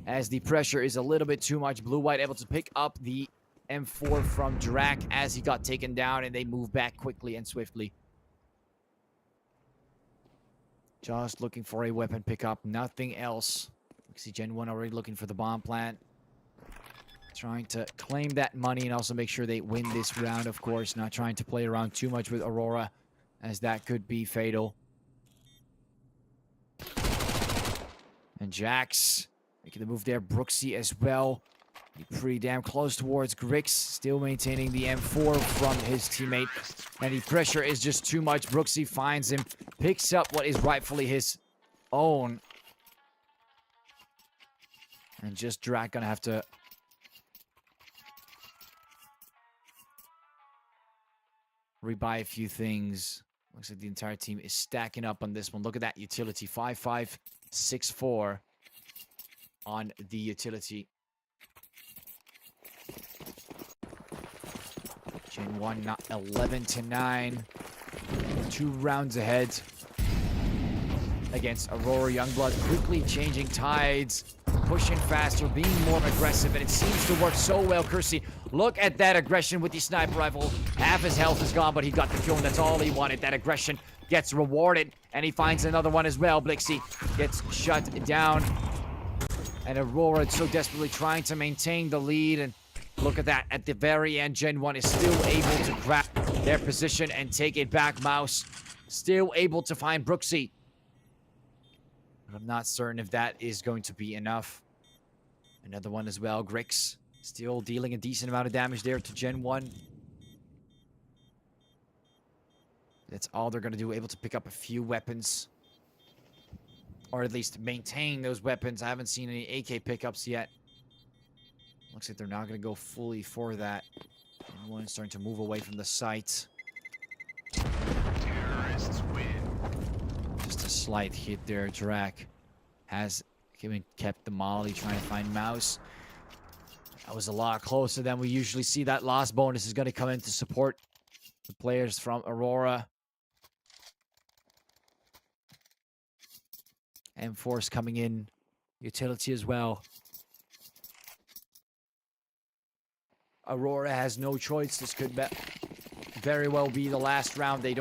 as the pressure is a little bit too much. Blue-white able to pick up the M4 from Drac as he got taken down, and they move back quickly and swiftly. Just looking for a weapon pickup, nothing else. You see GenOne already looking for the bomb plant. Trying to claim that money and also make sure they win this round, of course. Not trying to play around too much with Aurora, as that could be fatal. And Jax making the move there. Brooksy as well. Pretty damn close towards Grix. Still maintaining the M4 from his teammate. And the pressure is just too much. Brooksy finds him. Picks up what is rightfully his own. And just Drac gonna have to rebuy a few things. Looks like the entire team is stacking up on this one. Look at that utility. 5-5-6-4 on the utility. GenOne not 11-9. 2 rounds ahead against Aurora Youngblood. Quickly changing tides. Pushing faster, being more aggressive, and it seems to work so well. Kersey, look at that aggression with the sniper rifle. Half his health is gone, but he got the kill, and that's all he wanted. That aggression gets rewarded, and he finds another one as well. Blixie gets shut down, and Aurora so desperately trying to maintain the lead, and look at that. At the very end, GenOne is still able to grab their position and take it back. Mouse still able to find Brooksy. But I'm not certain if that is going to be enough. Another one as well. Grix still dealing a decent amount of damage there to GenOne. That's all they're going to do. Able to pick up a few weapons. Or at least maintain those weapons. I haven't seen any AK pickups yet. Looks like they're not going to go fully for that. GenOne's starting to move away from the site. Terrorists win. Just a slight hit there. Drac has kept the molly, trying to find Mouse. That was a lot closer than we usually see. That last bonus is going to come in to support the players from Aurora. M-Force coming in. Utility as well. Aurora has no choice. This could very well be the last round. They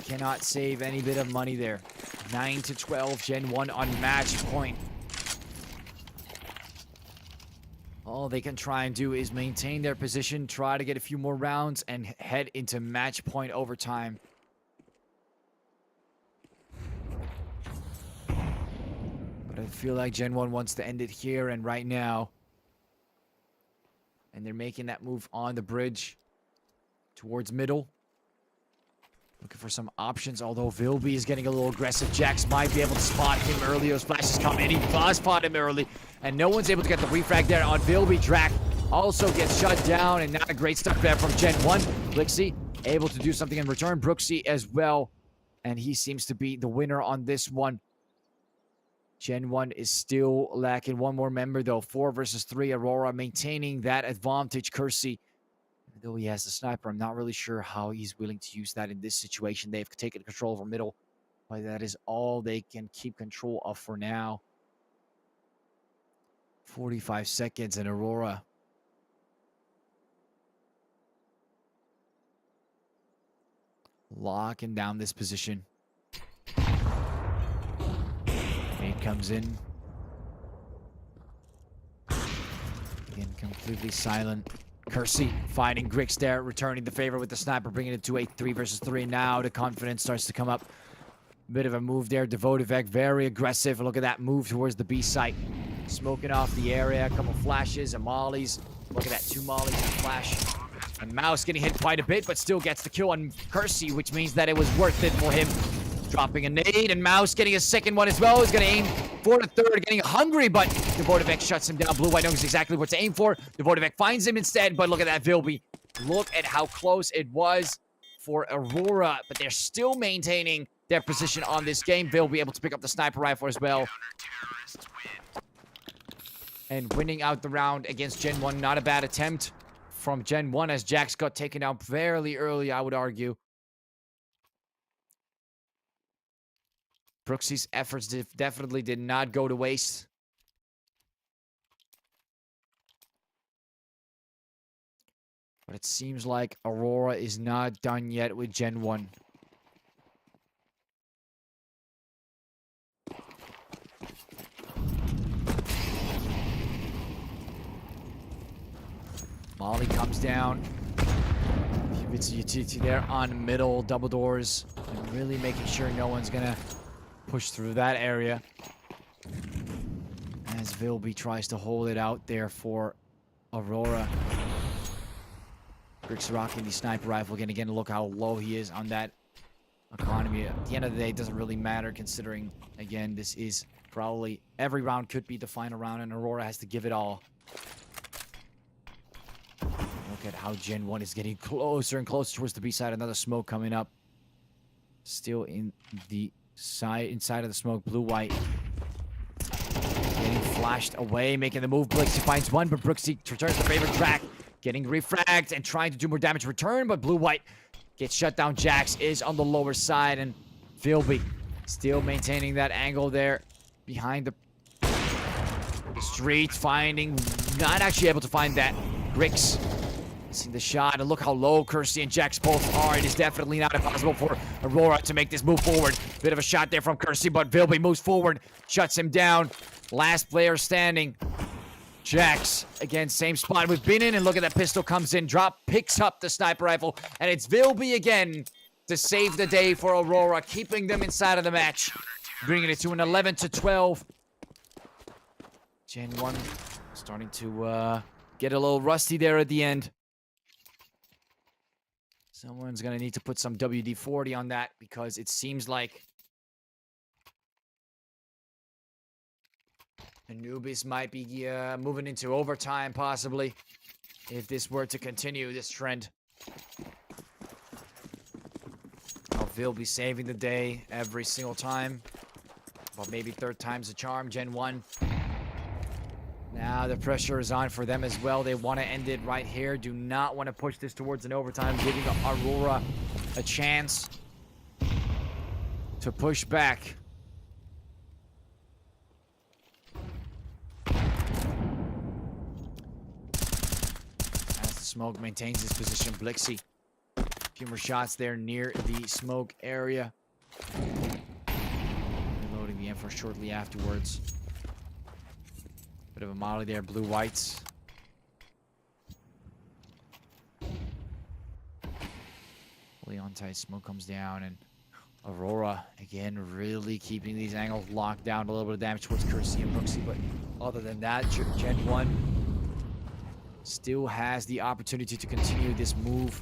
cannot save any bit of money there. 9-12, GenOne on match point. All they can try and do is maintain their position, try to get a few more rounds, and head into match point overtime. But I feel like GenOne wants to end it here and right now. And they're making that move on the bridge towards middle. Looking for some options, although Vilby is getting a little aggressive. Jax might be able to spot him early. Those flashes come in. He does spot him early. And no one's able to get the refrag there on Vilby. Drac also gets shut down, and not a great stuff there from GenOne. Blixie able to do something in return. Brooksy as well. And he seems to be the winner on this one. GenOne is still lacking one more member, though. 4 versus 3. Aurora maintaining that advantage. Kersey, though he has the sniper, I'm not really sure how he's willing to use that in this situation. They've taken control over middle, but that is all they can keep control of for now. 45 seconds, and Aurora locking down this position. Nate comes in. Again, completely silent. Kersey finding Grix there, returning the favor with the sniper, bringing it to a 3 versus 3. Now the confidence starts to come up. Bit of a move there. Devotivek, very aggressive. Look at that move towards the B site. Smoking off the area. A couple flashes and mollies. Look at that, 2 mollies and flash. And Mouse getting hit quite a bit, but still gets the kill on Kersey, which means that it was worth it for him. Dropping a nade, and Mouse getting a second one as well. He's going to aim for the third, getting hungry, but Devotivek shuts him down. Blue White knows exactly what to aim for. Devotivek finds him instead, but look at that Vilby. Look at how close it was for Aurora, but they're still maintaining their position on this game. Vilby able to pick up the sniper rifle as well. And winning out the round against GenOne. Not a bad attempt from GenOne, as Jax got taken out fairly early, I would argue. Brooksy's efforts definitely did not go to waste. But it seems like Aurora is not done yet with GenOne. Molly comes down. Few bits of utility there on middle, double doors. And really making sure no one's gonna push through that area. As Vilby tries to hold it out there for Aurora. Grix rocking the sniper rifle again. Look how low he is on that economy. At the end of the day, it doesn't really matter, considering, again, this is probably every round could be the final round, and Aurora has to give it all. Look at how GenOne is getting closer and closer towards the B side. Another smoke coming up. Still in the inside of the smoke. Blue White getting flashed away, making the move. Blixie finds one, but Brooksy returns the favorite track, getting refragged and trying to do more damage return, but Blue White gets shut down. Jax is on the lower side, and Vilby still maintaining that angle there behind the street, finding, not actually able to find that. Grix missing the shot, and look how low Kersey and Jax both are. It is definitely not impossible for Aurora to make this move forward. Bit of a shot there from Kersey, but Vilby moves forward, shuts him down. Last player standing. Jax, again, same spot we've been in, and look at that pistol comes in, drop, picks up the sniper rifle, and it's Vilby again to save the day for Aurora, keeping them inside of the match, bringing it to an 11-12. GenOne starting to get a little rusty there at the end. Someone's going to need to put some WD-40 on that because it seems like Anubis might be moving into overtime, possibly, if this were to continue, this trend. They'll be saving the day every single time. Well, maybe third time's a charm. GenOne. Now the pressure is on for them as well. They want to end it right here. Do not want to push this towards an overtime, giving Aurora a chance to push back. As the smoke maintains his position, Blixie. A few more shots there near the smoke area. Reloading the M4 shortly afterwards. Bit of a molly there, blue-whites. Fully on tight, smoke comes down, and Aurora, again, really keeping these angles locked down. A little bit of damage towards Kersey and Brooksy, but other than that, GenOne still has the opportunity to continue this move.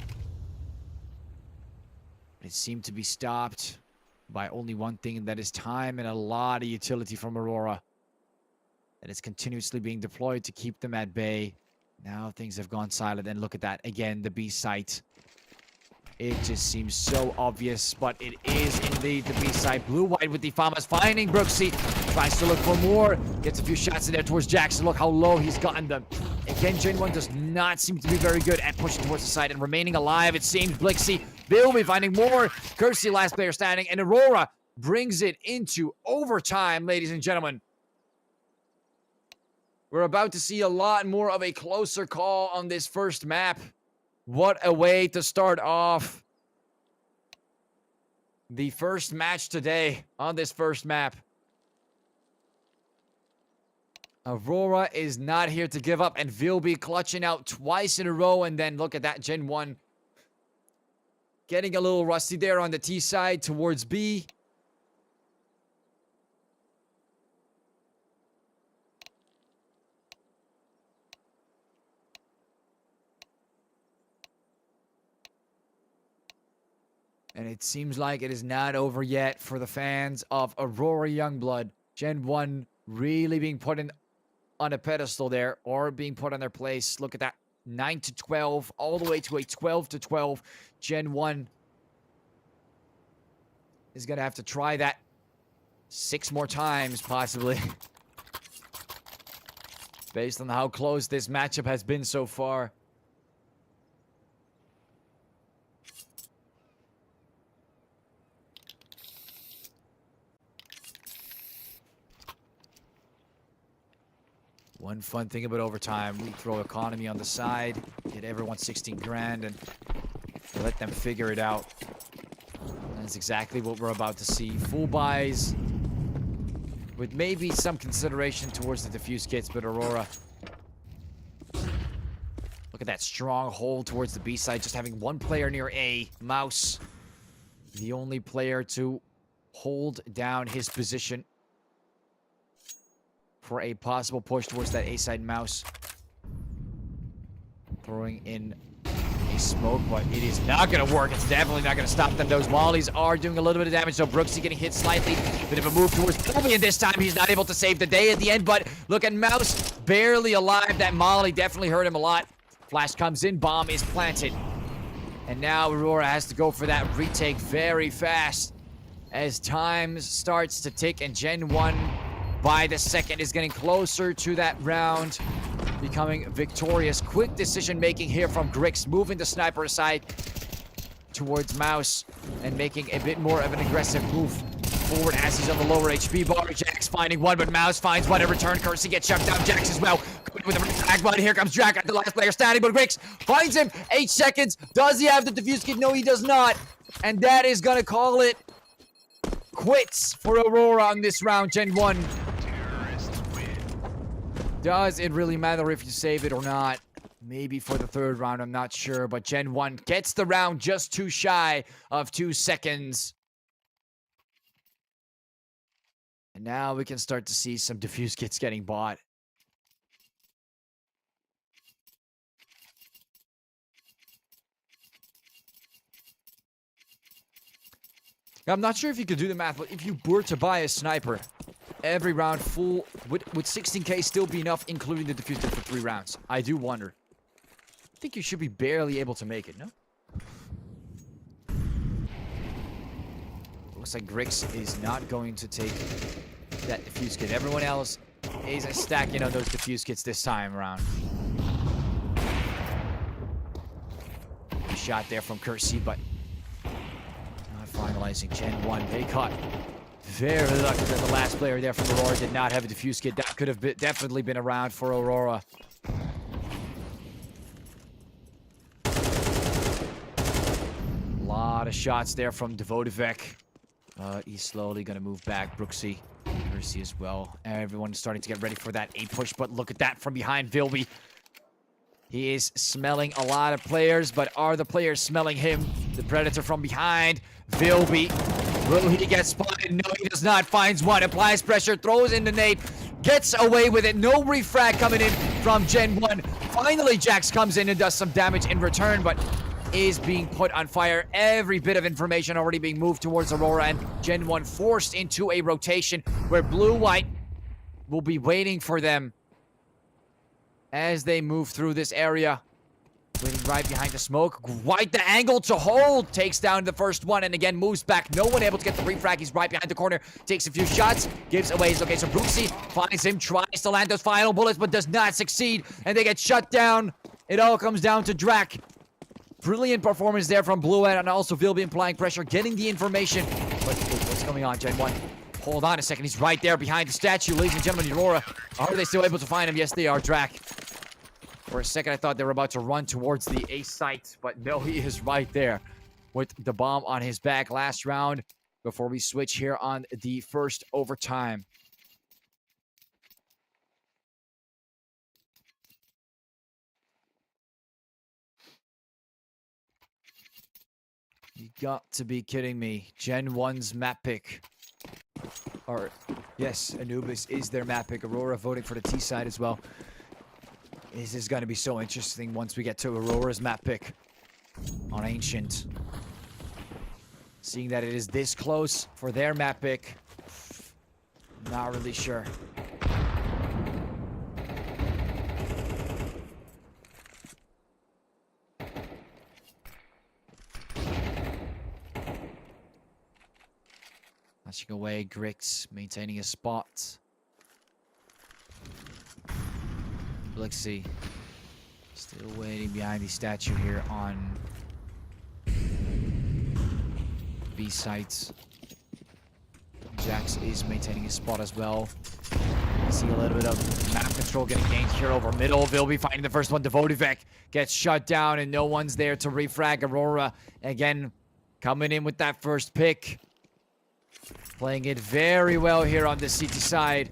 It seemed to be stopped by only one thing, and that is time and a lot of utility from Aurora. That is continuously being deployed to keep them at bay. Now things have gone silent, and look at that. Again, the B site. It just seems so obvious, but it is indeed the B site. Blue-white with the Famas finding Brooksy. Tries to look for more. Gets a few shots in there towards Jackson. Look how low he's gotten them. Again, GenOne does not seem to be very good at pushing towards the side and remaining alive. It seems Blixie will be finding more. Kersey, last player standing, and Aurora brings it into overtime, ladies and gentlemen. We're about to see a lot more of a closer call on this first map. What a way to start off the first match today on this first map. Aurora is not here to give up, and will be clutching out twice in a row. And then look at that, GenOne getting a little rusty there on the T side towards B. And it seems like it is not over yet for the fans of Aurora Youngblood. GenOne really being put on a pedestal there, or being put on their place. Look at that. 9-12, all the way to a 12-12. GenOne is going to have to try that 6 more times, possibly. Based on how close this matchup has been so far. One fun thing about overtime, we throw economy on the side, get everyone 16 grand, and let them figure it out. That's exactly what we're about to see. Full buys, with maybe some consideration towards the diffuse kits, but Aurora. Look at that strong hold towards the B side, just having one player near A. Mouse, the only player to hold down his position for a possible push towards that A side. Mouse throwing in a smoke, but it is not going to work. It's definitely not going to stop them. Those mollies are doing a little bit of damage, so Brooksy getting hit slightly. Bit of a move towards Bobby, and this time he's not able to save the day at the end, but look at Mouse, barely alive. That molly definitely hurt him a lot. Flash comes in, bomb is planted. And now Aurora has to go for that retake very fast as time starts to tick, and GenOne by the second is getting closer to that round, becoming victorious. Quick decision making here from Grix, moving the sniper aside towards Mouse and making a bit more of an aggressive move forward as he's on the lower HP bar. Jax finding one, but Mouse finds one in return. Kersey gets shut down. Jax as well. Coming with a tag, but here comes Jack, the last player standing, but Grix finds him. 8 seconds. Does he have the defuse kit? No, he does not. And that is gonna call it quits for Aurora on this round. GenOne. Does it really matter if you save it or not? Maybe for the third round, I'm not sure. But GenOne gets the round just too shy of 2 seconds. And now we can start to see some defuse kits getting bought. I'm not sure if you could do the math, but if you were to buy a sniper, every round full, would 16k still be enough, including the defuse kit for 3 rounds? I do wonder. I think you should be barely able to make it, no? Looks like Grix is not going to take that defuse kit. Everyone else is stacking on those defuse kits this time around. Good shot there from Kersey, but not finalizing. GenOne, they caught. Very lucky that the last player there from Aurora did not have a defuse kit. That could have definitely been around for Aurora. A lot of shots there from Devotivek. He's slowly going to move back. Brooksy, Kersey as well. Everyone's starting to get ready for that A push, but look at that from behind Vilby. He is smelling a lot of players, but are the players smelling him? The Predator from behind. Vilby. Will he get spotted? No, he does not. Finds one. Applies pressure. Throws in the nade. Gets away with it. No refrag coming in from GenOne. Finally, Jax comes in and does some damage in return, but is being put on fire. Every bit of information already being moved towards Aurora, and GenOne forced into a rotation where Blue-White will be waiting for them as they move through this area. Waiting right behind the smoke. White the angle to hold. Takes down the first one and again moves back. No one able to get the refrag. He's right behind the corner. Takes a few shots. Gives away. Okay, so Brooksy finds him. Tries to land those final bullets but does not succeed. And they get shut down. It all comes down to Drak. Brilliant performance there from Blue-White and also Vilby applying pressure. Getting the information. But what's going on, GenOne? Hold on a second. He's right there behind the statue. Ladies and gentlemen, Aurora. Are they still able to find him? Yes, they are. Drak. For a second, I thought they were about to run towards the A site, but no, he is right there with the bomb on his back. Last round before we switch here on the first overtime. You got to be kidding me. GenOne's map pick. Or, yes, Anubis is their map pick. Aurora voting for the T side as well. This is going to be so interesting once we get to Aurora's map pick on Ancient. Seeing that it is this close for their map pick, not really sure. Flashing away, Grix maintaining his spot. Blixie still waiting behind the statue here on B sites. Jax is maintaining his spot as well. You see a little bit of map control getting gained here over middle. Vilby finding the first one. Devotivek gets shut down and no one's there to refrag. Aurora again coming in with that first pick. Playing it very well here on the CT side.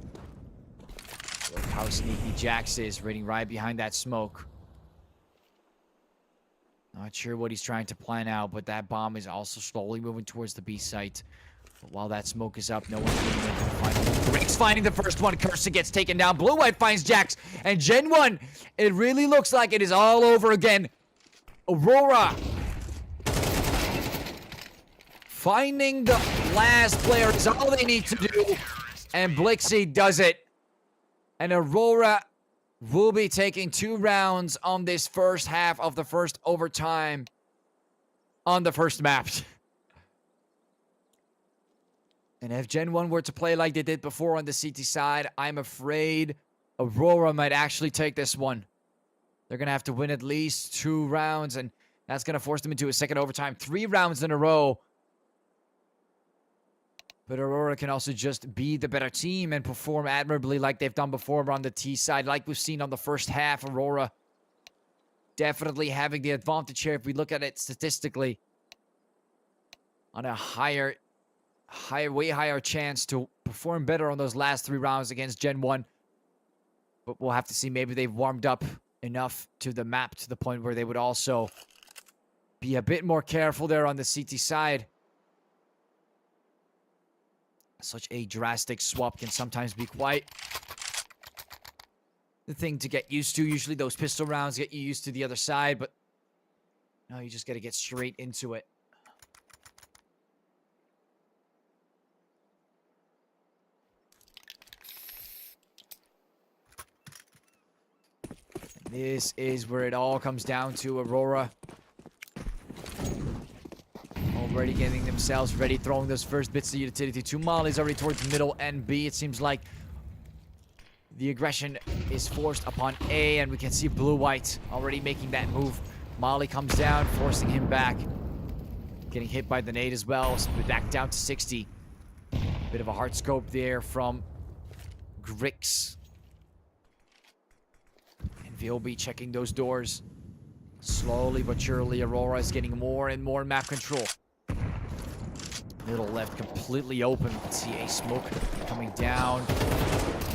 Look how sneaky Jax is, waiting right behind that smoke. Not sure what he's trying to plan out, but that bomb is also slowly moving towards the B site. But while that smoke is up, no one's being able to find him. Grix finding the first one. Cursor gets taken down. Blue-White finds Jax. And GenOne, it really looks like it is all over again. Aurora finding the last player is all they need to do. And Blixie does it. And Aurora will be taking 2 rounds on this first half of the first overtime on the first map. And if GenOne were to play like they did before on the CT side, I'm afraid Aurora might actually take this one. They're going to have to win at least 2 rounds, and that's going to force them into a second overtime. 3 rounds in a row. But Aurora can also just be the better team and perform admirably like they've done before on the T side. Like we've seen on the first half, Aurora definitely having the advantage here if we look at it statistically. On a way higher chance to perform better on those last 3 rounds against GenOne. But we'll have to see. Maybe they've warmed up enough to the map to the point where they would also be a bit more careful there on the CT side. Such a drastic swap can sometimes be quite the thing to get used to. Usually those pistol rounds get you used to the other side, but no, you just got to get straight into it. This is where it all comes down to. Aurora already getting themselves ready, throwing those first bits of utility. 2 mollies already towards middle and B. It seems like the aggression is forced upon A, and we can see blue-white already making that move. Molly comes down, forcing him back. Getting hit by the nade as well, so back down to 60. Bit of a hard scope there from Grix. He'll be checking those doors. Slowly but surely, Aurora is getting more and more map control. Middle left completely open. We can see a smoke coming down.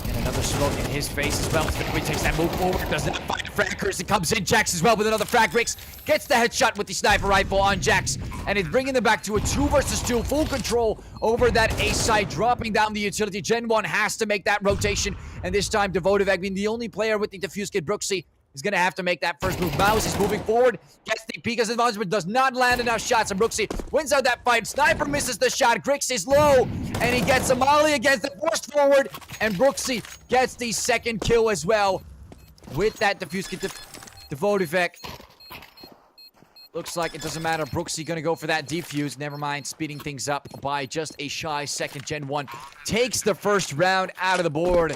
And another smoke in his face as well. He takes that move forward. Does not find a frag. Curse. It comes in. Jax as well with another frag. Grix gets the headshot with the sniper rifle on Jax. And it's bringing them back to a 2 versus 2. Full control over that A side. Dropping down the utility. GenOne has to make that rotation. And this time, Devotive, being the only player with the defuse kit, Brooksy, is going to have to make that first move. Mouse is moving forward. Gets the Pika's advantage, but does not land enough shots. And Brooksy wins out that fight. Sniper misses the shot. Grix is low. And he gets a molly against the forced forward. And Brooksy gets the second kill as well. With that defuse kit, Devotive. Looks like it doesn't matter. Brooksy going to go for that defuse. Never mind. Speeding things up by just a shy second. GenOne takes the first round out of the board.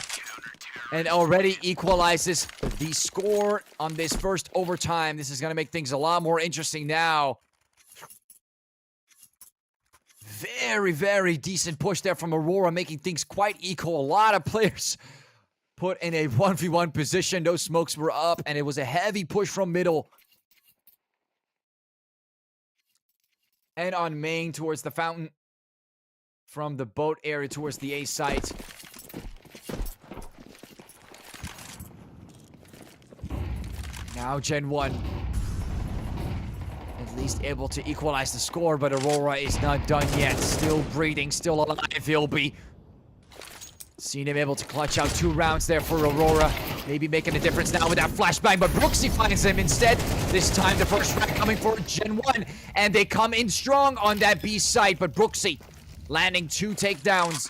And already equalizes the score on this first overtime. This is going to make things a lot more interesting now. Very, very decent push there from Aurora, making things quite equal. A lot of players put in a 1v1 position. Those smokes were up, and it was a heavy push from middle. And on main towards the fountain. From the boat area towards the A site. Now GenOne at least able to equalize the score, but Aurora is not done yet. Still breathing, still alive. He'll be seen him able to clutch out 2 rounds there for Aurora. Maybe making a difference now with that flashbang, but Brooksy finds him instead. This time the first round coming for GenOne, and they come in strong on that B site, but Brooksy landing 2 takedowns.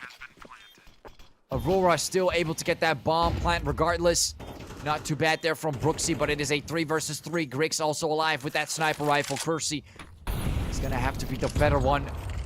Aurora still able to get that bomb plant regardless. Not too bad there from Brooksy, but it is a 3 versus 3. Grix also alive with that sniper rifle. Kersey is going to have to be the better one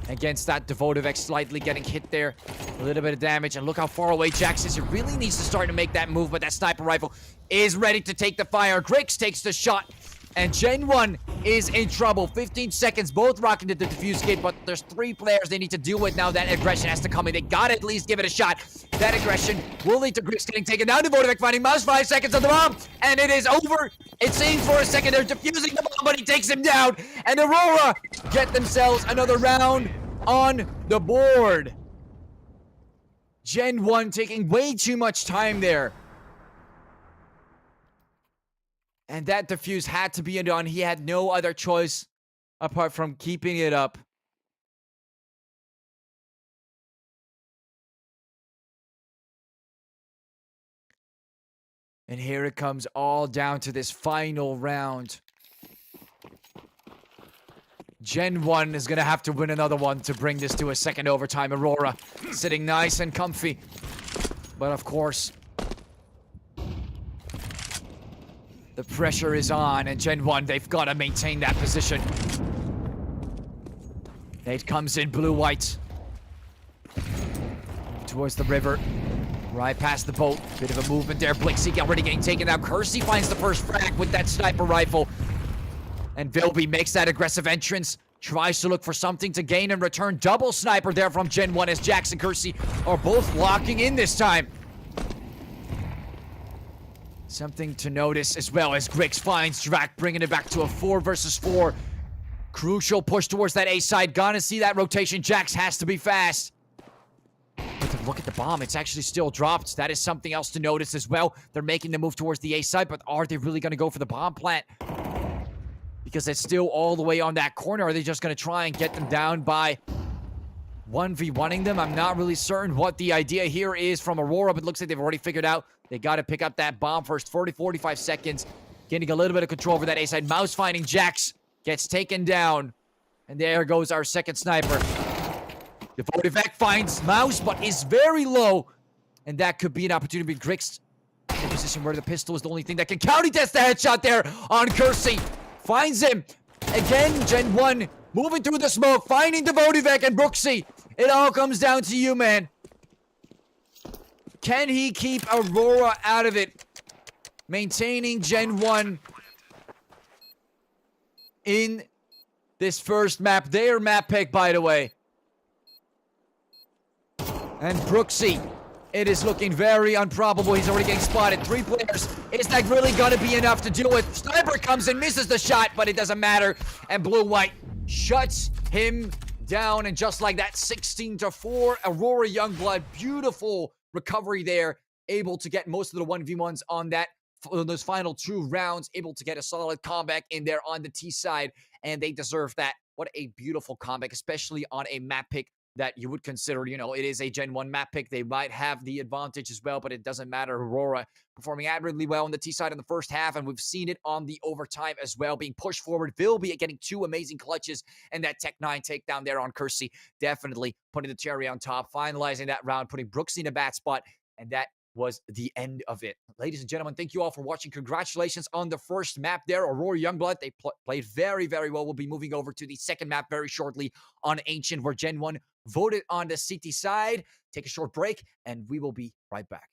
against that Devotive. Slightly getting hit there. A little bit of damage, and look how far away Jax is. He really needs to start to make that move, but that sniper rifle is ready to take the fire. Grix takes the shot, and GenOne is in trouble. 15 seconds, both rocking to the defuse kit, but there's 3 players they need to deal with now. That aggression has to come in. They gotta at least give it a shot. That aggression will lead to Grix getting taken down. Devotive finding Mouse. 5 seconds on the bomb, and it is over. It seems for a second they're defusing the bomb, but he takes him down, and Aurora get themselves another round on the board. GenOne taking way too much time there. And that defuse had to be done. He had no other choice apart from keeping it up. And here it comes all down to this final round. GenOne is going to have to win another one to bring this to a second overtime. Aurora sitting nice and comfy. But of course, the pressure is on, and GenOne, they've got to maintain that position. Nate comes in blue-white. Towards the river. Right past the boat. Bit of a movement there. Blixie already getting taken out. Kersey finds the first frag with that sniper rifle. And Vilby makes that aggressive entrance. Tries to look for something to gain and return. Double sniper there from GenOne as Jax and Kersey are both locking in this time. Something to notice as well as Grix finds Drak, bringing it back to a 4 versus 4. Crucial push towards that A side. Gonna see that rotation. Jax has to be fast. But the look at the bomb. It's actually still dropped. That is something else to notice as well. They're making the move towards the A side, but are they really going to go for the bomb plant? Because it's still all the way on that corner. Are they just going to try and get them down by 1v1ing them? I'm not really certain what the idea here is from Aurora, but it looks like they've already figured out they got to pick up that bomb first. 45 seconds. Getting a little bit of control over that A side. Mouse finding Jax. Gets taken down. And there goes our second sniper. The Vodivec finds Mouse, but is very low. And that could be an opportunity. Grix in a position where the pistol is the only thing that can county test the headshot there on Kersey. Finds him. Again, GenOne moving through the smoke, finding the Vodivec and Brooksy. It all comes down to you, man. Can he keep Aurora out of it? Maintaining GenOne in this first map. Their map pick, by the way. And Brooksy, it is looking very improbable. He's already getting spotted. 3 players. Is that really gonna be enough to deal with? Sniper comes and misses the shot, but it doesn't matter. And Blue-White shuts him down. And just like that, 16-4. Aurora Youngblood, beautiful recovery there. Able to get most of the 1v1s on those final 2 rounds. Able to get a solid comeback in there on the T side. And they deserve that. What a beautiful comeback, especially on a map pick that you would consider, you know, it is a GenOne map pick. They might have the advantage as well, but it doesn't matter. Aurora performing admirably well on the T side in the first half, and we've seen it on the overtime as well, being pushed forward. Vilby getting 2 amazing clutches, and that Tech-9 takedown there on Kersey, definitely putting the cherry on top, finalizing that round, putting Brooksy in a bad spot, and that was the end of it. Ladies and gentlemen, thank you all for watching. Congratulations on the first map there, Aurora Youngblood. They played very, very well. We'll be moving over to the second map very shortly on Ancient, where GenOne voted on the City side. Take a short break, and we will be right back.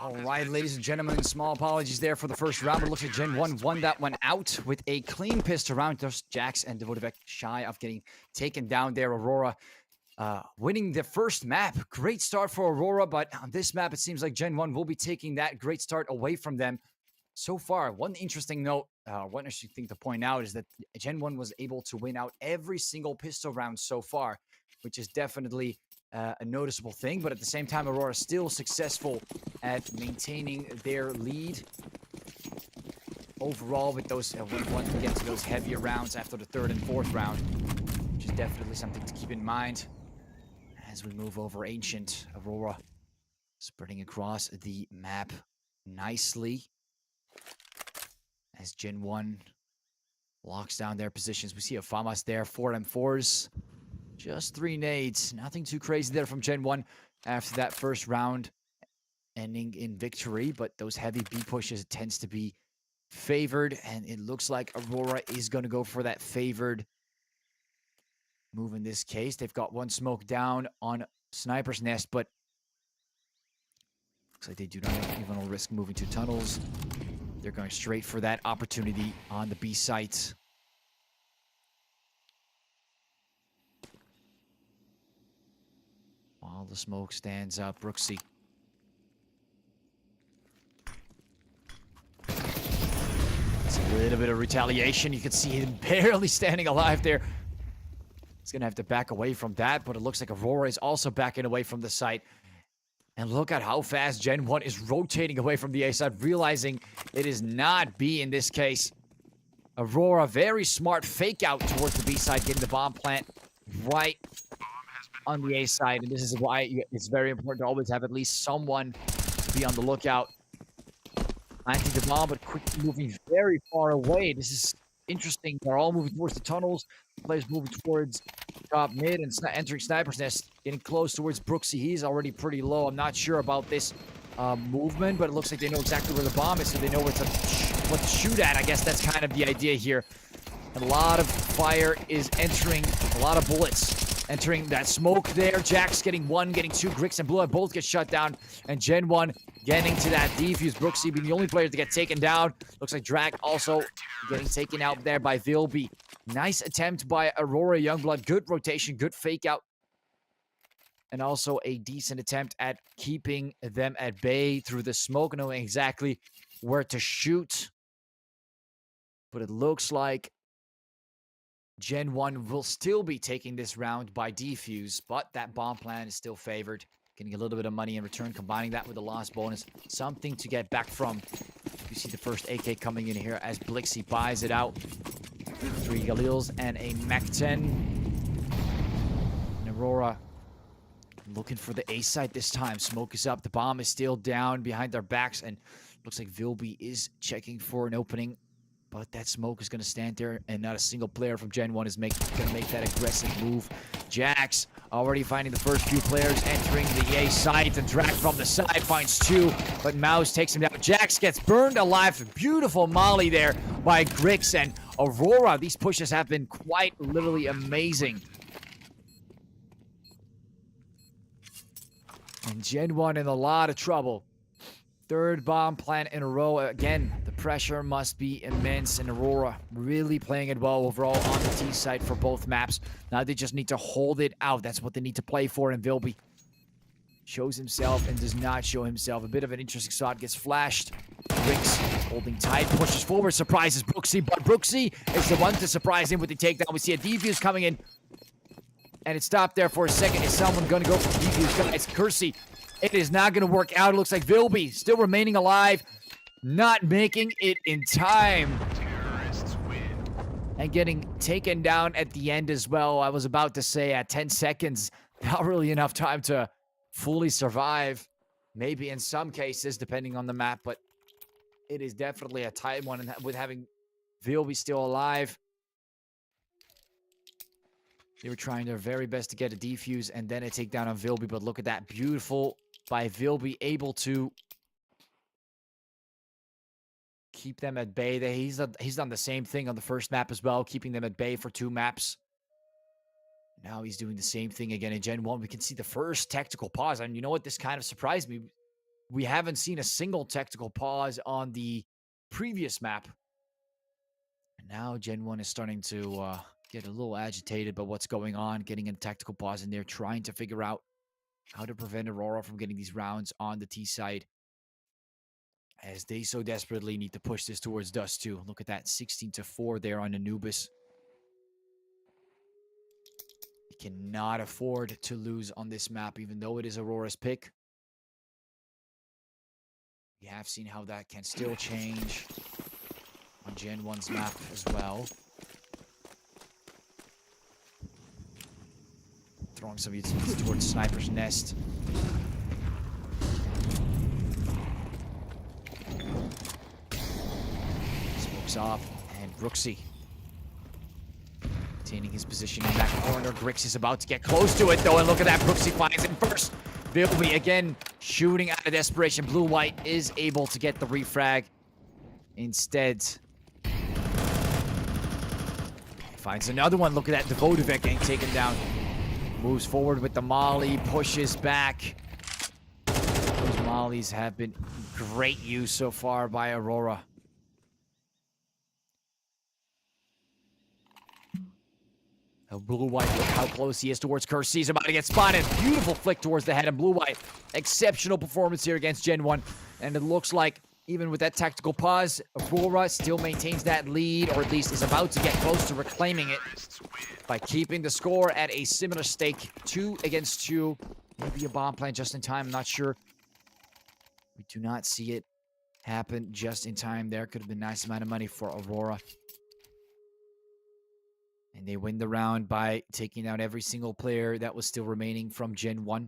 All right, ladies and gentlemen, small apologies there for the first round. It looks like GenOne won that one out with a clean pistol round. Just Jax and Devotivek shy of getting taken down there. Aurora winning the first map. Great start for Aurora, but on this map, it seems like GenOne will be taking that great start away from them. So far, one interesting note, one interesting thing to point out is that GenOne was able to win out every single pistol round so far, which is definitely a noticeable thing. But at the same time, Aurora is still successful at maintaining their lead overall with those, once we get to those heavier rounds after the third and fourth round, which is definitely something to keep in mind as we move over Ancient. Aurora spreading across the map nicely as GenOne locks down their positions. We see a FAMAS there, 4 M4s, just 3 nades. Nothing too crazy there from GenOne after that first round ending in victory, but those heavy B pushes tends to be favored, and it looks like Aurora is going to go for that favored move in this case. They've got one smoke down on Sniper's Nest, but looks like they do not even risk moving to tunnels. They're going straight for that opportunity on the B site. While the smoke stands up, Brooksy. It's a little bit of retaliation. You can see him barely standing alive there. He's going to have to back away from that, but it looks like Aurora is also backing away from the site. And look at how fast GenOne is rotating away from the A side, realizing it is not B in this case. Aurora, very smart fake out towards the B side, getting the bomb plant right on the A side. And this is why it's very important to always have at least someone to be on the lookout. Planting the bomb, but quickly moving very far away. This is interesting. They're all moving towards the tunnels. Players moving towards top mid and entering Sniper's Nest, getting close towards Brooksy. He's already pretty low. I'm not sure about this movement, but it looks like they know exactly where the bomb is, so they know what to shoot at. I guess that's kind of the idea here. A lot of fire is entering, a lot of bullets entering that smoke there. Jax getting 1, getting 2. Grix and Blue both get shut down, and GenOne getting to that defuse. Brooksy being the only player to get taken down. Looks like Drag also getting taken out there by Vilby. Nice attempt by Aurora Youngblood. Good rotation, good fake out. And also a decent attempt at keeping them at bay through the smoke, knowing exactly where to shoot. But it looks like GenOne will still be taking this round by defuse, but that bomb plan is still favored. Getting a little bit of money in return, combining that with the loss bonus. Something to get back from. You see the first AK coming in here as Blixie buys it out. 3 Galils and a Mac-10. And Aurora looking for the A site this time. Smoke is up. The bomb is still down behind their backs. And looks like Vilby is checking for an opening. But that smoke is going to stand there, and not a single player from GenOne is going to make that aggressive move. Jax already finding the first few players entering the A site, and Drac from the side finds 2, but Mouse takes him down. Jax gets burned alive. Beautiful molly there by Grix and Aurora. These pushes have been quite literally amazing. And GenOne in a lot of trouble. 3rd bomb plant in a row. Again, the pressure must be immense, and Aurora really playing it well overall on the T site for both maps. Now they just need to hold it out. That's what they need to play for, and Vilby shows himself and does not show himself. A bit of an interesting shot gets flashed. Grix holding tight, pushes forward, surprises Brooksy, but Brooksy is the one to surprise him with the takedown. We see a defuse coming in, and it stopped there for a second. Is someone going to go for the defuse? Guys, Kersey. It is not going to work out. It looks like Vilby still remaining alive, not making it in time. And getting taken down at the end as well. I was about to say at 10 seconds, not really enough time to fully survive. Maybe in some cases, depending on the map, but it is definitely a tight one. And with having Vilby still alive, they were trying their very best to get a defuse and then a takedown on Vilby, but look at that. Beautiful by Vilby, able to keep them at bay. He's done the same thing on the first map as well, keeping them at bay for 2 maps. Now he's doing the same thing again in GenOne. We can see the first tactical pause. And you know what? This kind of surprised me. we haven't seen a single tactical pause on the previous map. And now GenOne is starting to get a little agitated about what's going on, getting a tactical pause in there, trying to figure out how to prevent Aurora from getting these rounds on the T side, as they so desperately need to push this towards Dust too. Look at that, 16-4 there on Anubis. You cannot afford to lose on this map, even though it is Aurora's pick. We have seen how that can still change on GenOne's map as well. Throwing some utilities towards Sniper's Nest. Smokes off, and Brooksy retaining his position in that corner. Grix is about to get close to it though, and look at that, Brooksy finds it first. Vilby again shooting out of desperation. Blue-White is able to get the refrag. Instead, finds another one. Look at that, Devotivec getting taken down. Moves forward with the molly, pushes back. Those mollies have been great use so far by Aurora. Blue-White, look how close he is towards Curse. He's about to get spotted. Beautiful flick towards the head of Blue-White. Exceptional performance here against GenOne. And it looks like, even with that tactical pause, Aurora still maintains that lead, or at least is about to get close to reclaiming it by keeping the score at a similar stake. 2-2. Maybe a bomb plant just in time. I'm not sure. We do not see it happen just in time there. Could have been a nice amount of money for Aurora. And they win the round by taking out every single player that was still remaining from GenOne.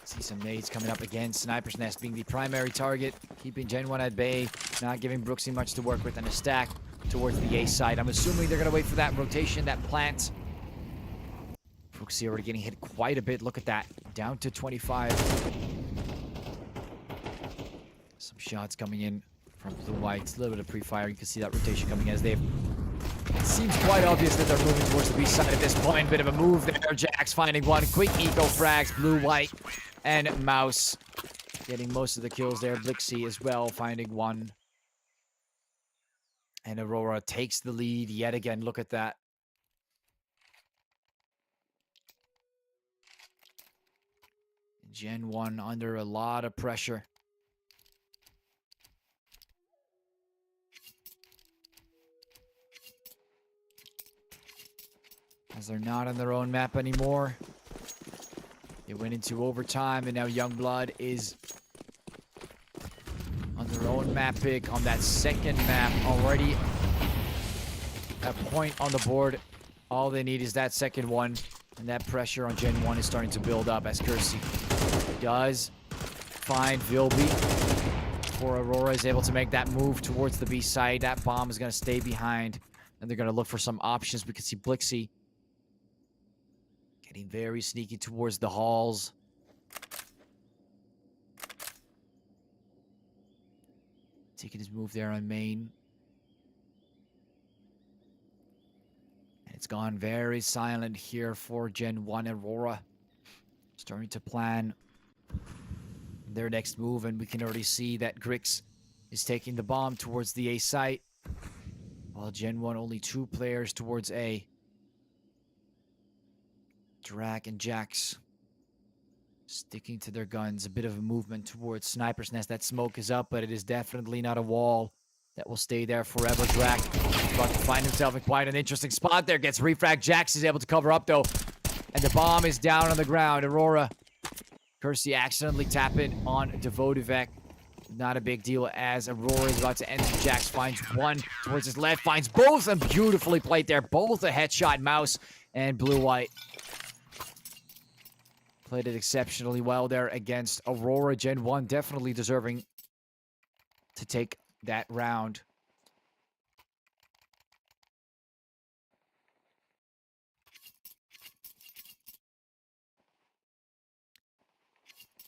See some nades coming up again. Sniper's Nest being the primary target, keeping GenOne at bay, not giving Brooksy much to work with, and a stack towards the A side. I'm assuming they're going to wait for that rotation, that plant. Brooksy already getting hit quite a bit. Look at that. Down to 25. Some shots coming in from Blue-White. It's a little bit of pre-fire. You can see that rotation coming as they've... It seems quite obvious that they're moving towards the B side at this point. Bit of a move there. Jax finding one. Quick eco frags. Blue-White and Mouse getting most of the kills there. Blixie as well finding one. And Aurora takes the lead yet again. Look at that. GenOne under a lot of pressure. As they're not on their own map anymore. They went into overtime, and now Youngblood is on their own map pick on that second map. Already a point on the board. All they need is that second one. And that pressure on GenOne is starting to build up as Kersey does find Vilby. Before Aurora is able to make that move towards the B side. That bomb is going to stay behind. And they're going to look for some options. We can see Blixie getting very sneaky towards the halls. Taking his move there on main. And it's gone very silent here for GenOne. Aurora starting to plan their next move, and we can already see that Grix is taking the bomb towards the A site. While GenOne only 2 players towards A. Drac and Jax sticking to their guns. A bit of a movement towards Sniper's Nest. That smoke is up, but it is definitely not a wall that will stay there forever. Drac about to find himself in quite an interesting spot there. Gets refrag. Jax is able to cover up though. And the bomb is down on the ground. Aurora. Kersey accidentally tapping on Devotivec. Not a big deal as Aurora is about to enter. Jax finds one towards his left. Finds both, and beautifully played there. Both a headshot. Mouse and Blue-White played it exceptionally well there against Aurora. GenOne definitely deserving to take that round.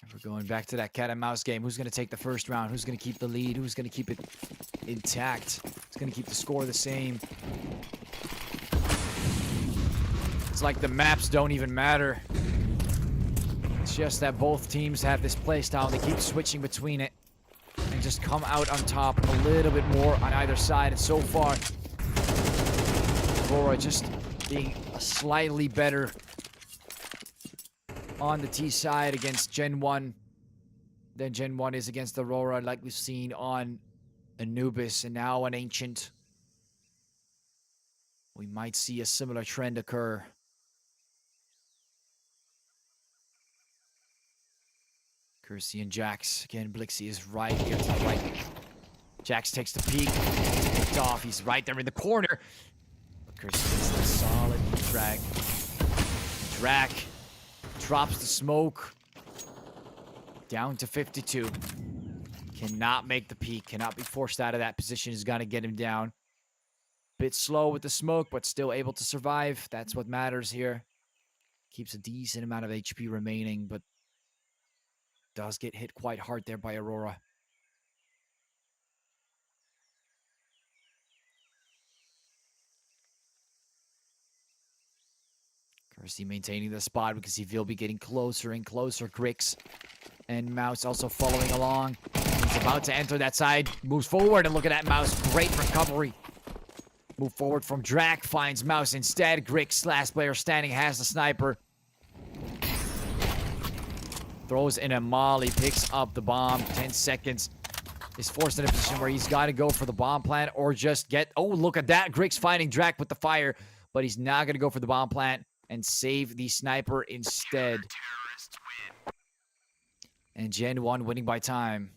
And we're going back to that cat and mouse game. Who's going to take the first round? Who's going to keep the lead? Who's going to keep it intact? Who's going to keep the score the same? It's like the maps don't even matter. It's just that both teams have this playstyle. They keep switching between it and just come out on top a little bit more on either side. And so far, Aurora just being slightly better on the T side against GenOne than GenOne is against Aurora, like we've seen on Anubis and now on Ancient. We might see a similar trend occur. Kersey and Jax. Again, Blixie is right here to the right. Jax takes the peek. Picked off. He's right there in the corner. But Kersey gets a solid drag. Drac drops the smoke. Down to 52. Cannot make the peek. Cannot be forced out of that position. Is going to get him down. Bit slow with the smoke, but still able to survive. That's what matters here. Keeps a decent amount of HP remaining, but does get hit quite hard there by Aurora. Kersey maintaining the spot because he will be getting closer and closer. Grix and Mouse also following along. He's about to enter that side. Moves forward and look at that Mouse. Great recovery. Move forward from Drac. Finds Mouse instead. Grix, last player standing, has the sniper. Throws in a molly. Picks up the bomb. 10 seconds. Is forced in a position where he's got to go for the bomb plant or just get... Oh, look at that. Grix finding Drac with the fire. But he's not going to go for the bomb plant and save the sniper instead. And GenOne winning by time.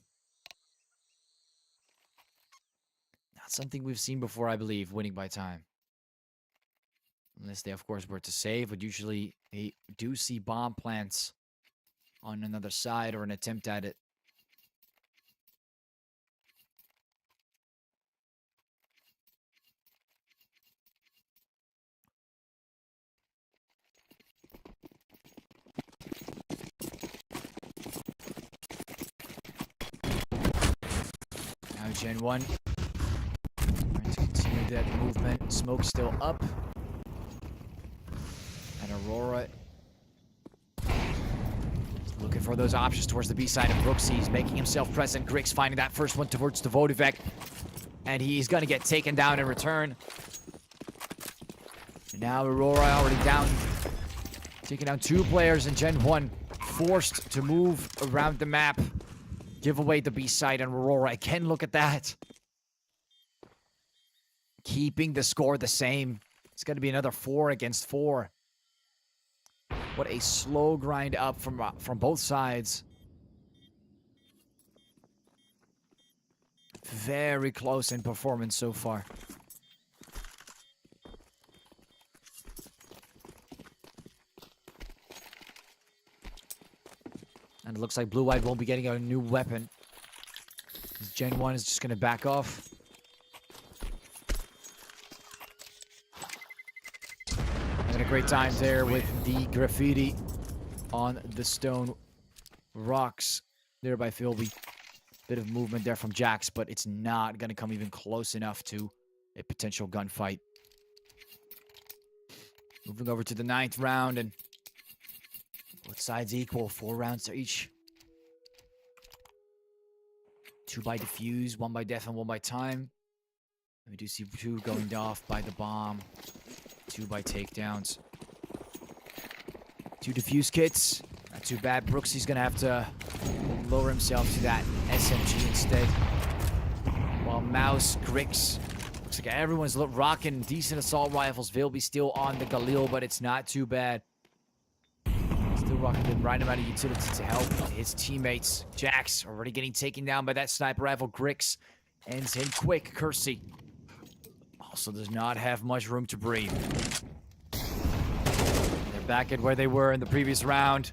Not something we've seen before, I believe, winning by time. Unless they, of course, were to save. But usually they do see bomb plants on another side or an attempt at it. Now GenOne trying to continue that movement. Smoke still up. And Aurora looking for those options towards the B side of Brooksy. He's making himself present. Grix finding that first one towards the Vodivek. And he's going to get taken down in return. And now Aurora already down. Taking down 2 players and GenOne forced to move around the map. Give away the B side and Aurora. Again, look at that. Keeping the score the same. It's going to be another 4 against 4. What a slow grind up from both sides. Very close in performance so far. And it looks like Blue White won't be getting a new weapon. GenOne is just going to back off. Having a great time there with the graffiti on the stone rocks there by Philby. Bit of movement there from Jax, but it's not going to come even close enough to a potential gunfight. Moving over to the 9th round, and both sides equal. 4 rounds to each. 2 by defuse, 1 by def, and 1 by time. And we do see 2 going off by the bomb. 2 by takedowns. 2 defuse kits. Not too bad. Brooksy's gonna have to lower himself to that SMG instead. While Mouse, Grix, looks like everyone's rocking decent assault rifles. Vilby still on the Galil, but it's not too bad. Still rocking the right amount of utility to help his teammates. Jax already getting taken down by that sniper rifle. Grix ends him quick. Kersey also does not have much room to breathe. They're back at where they were in the previous round.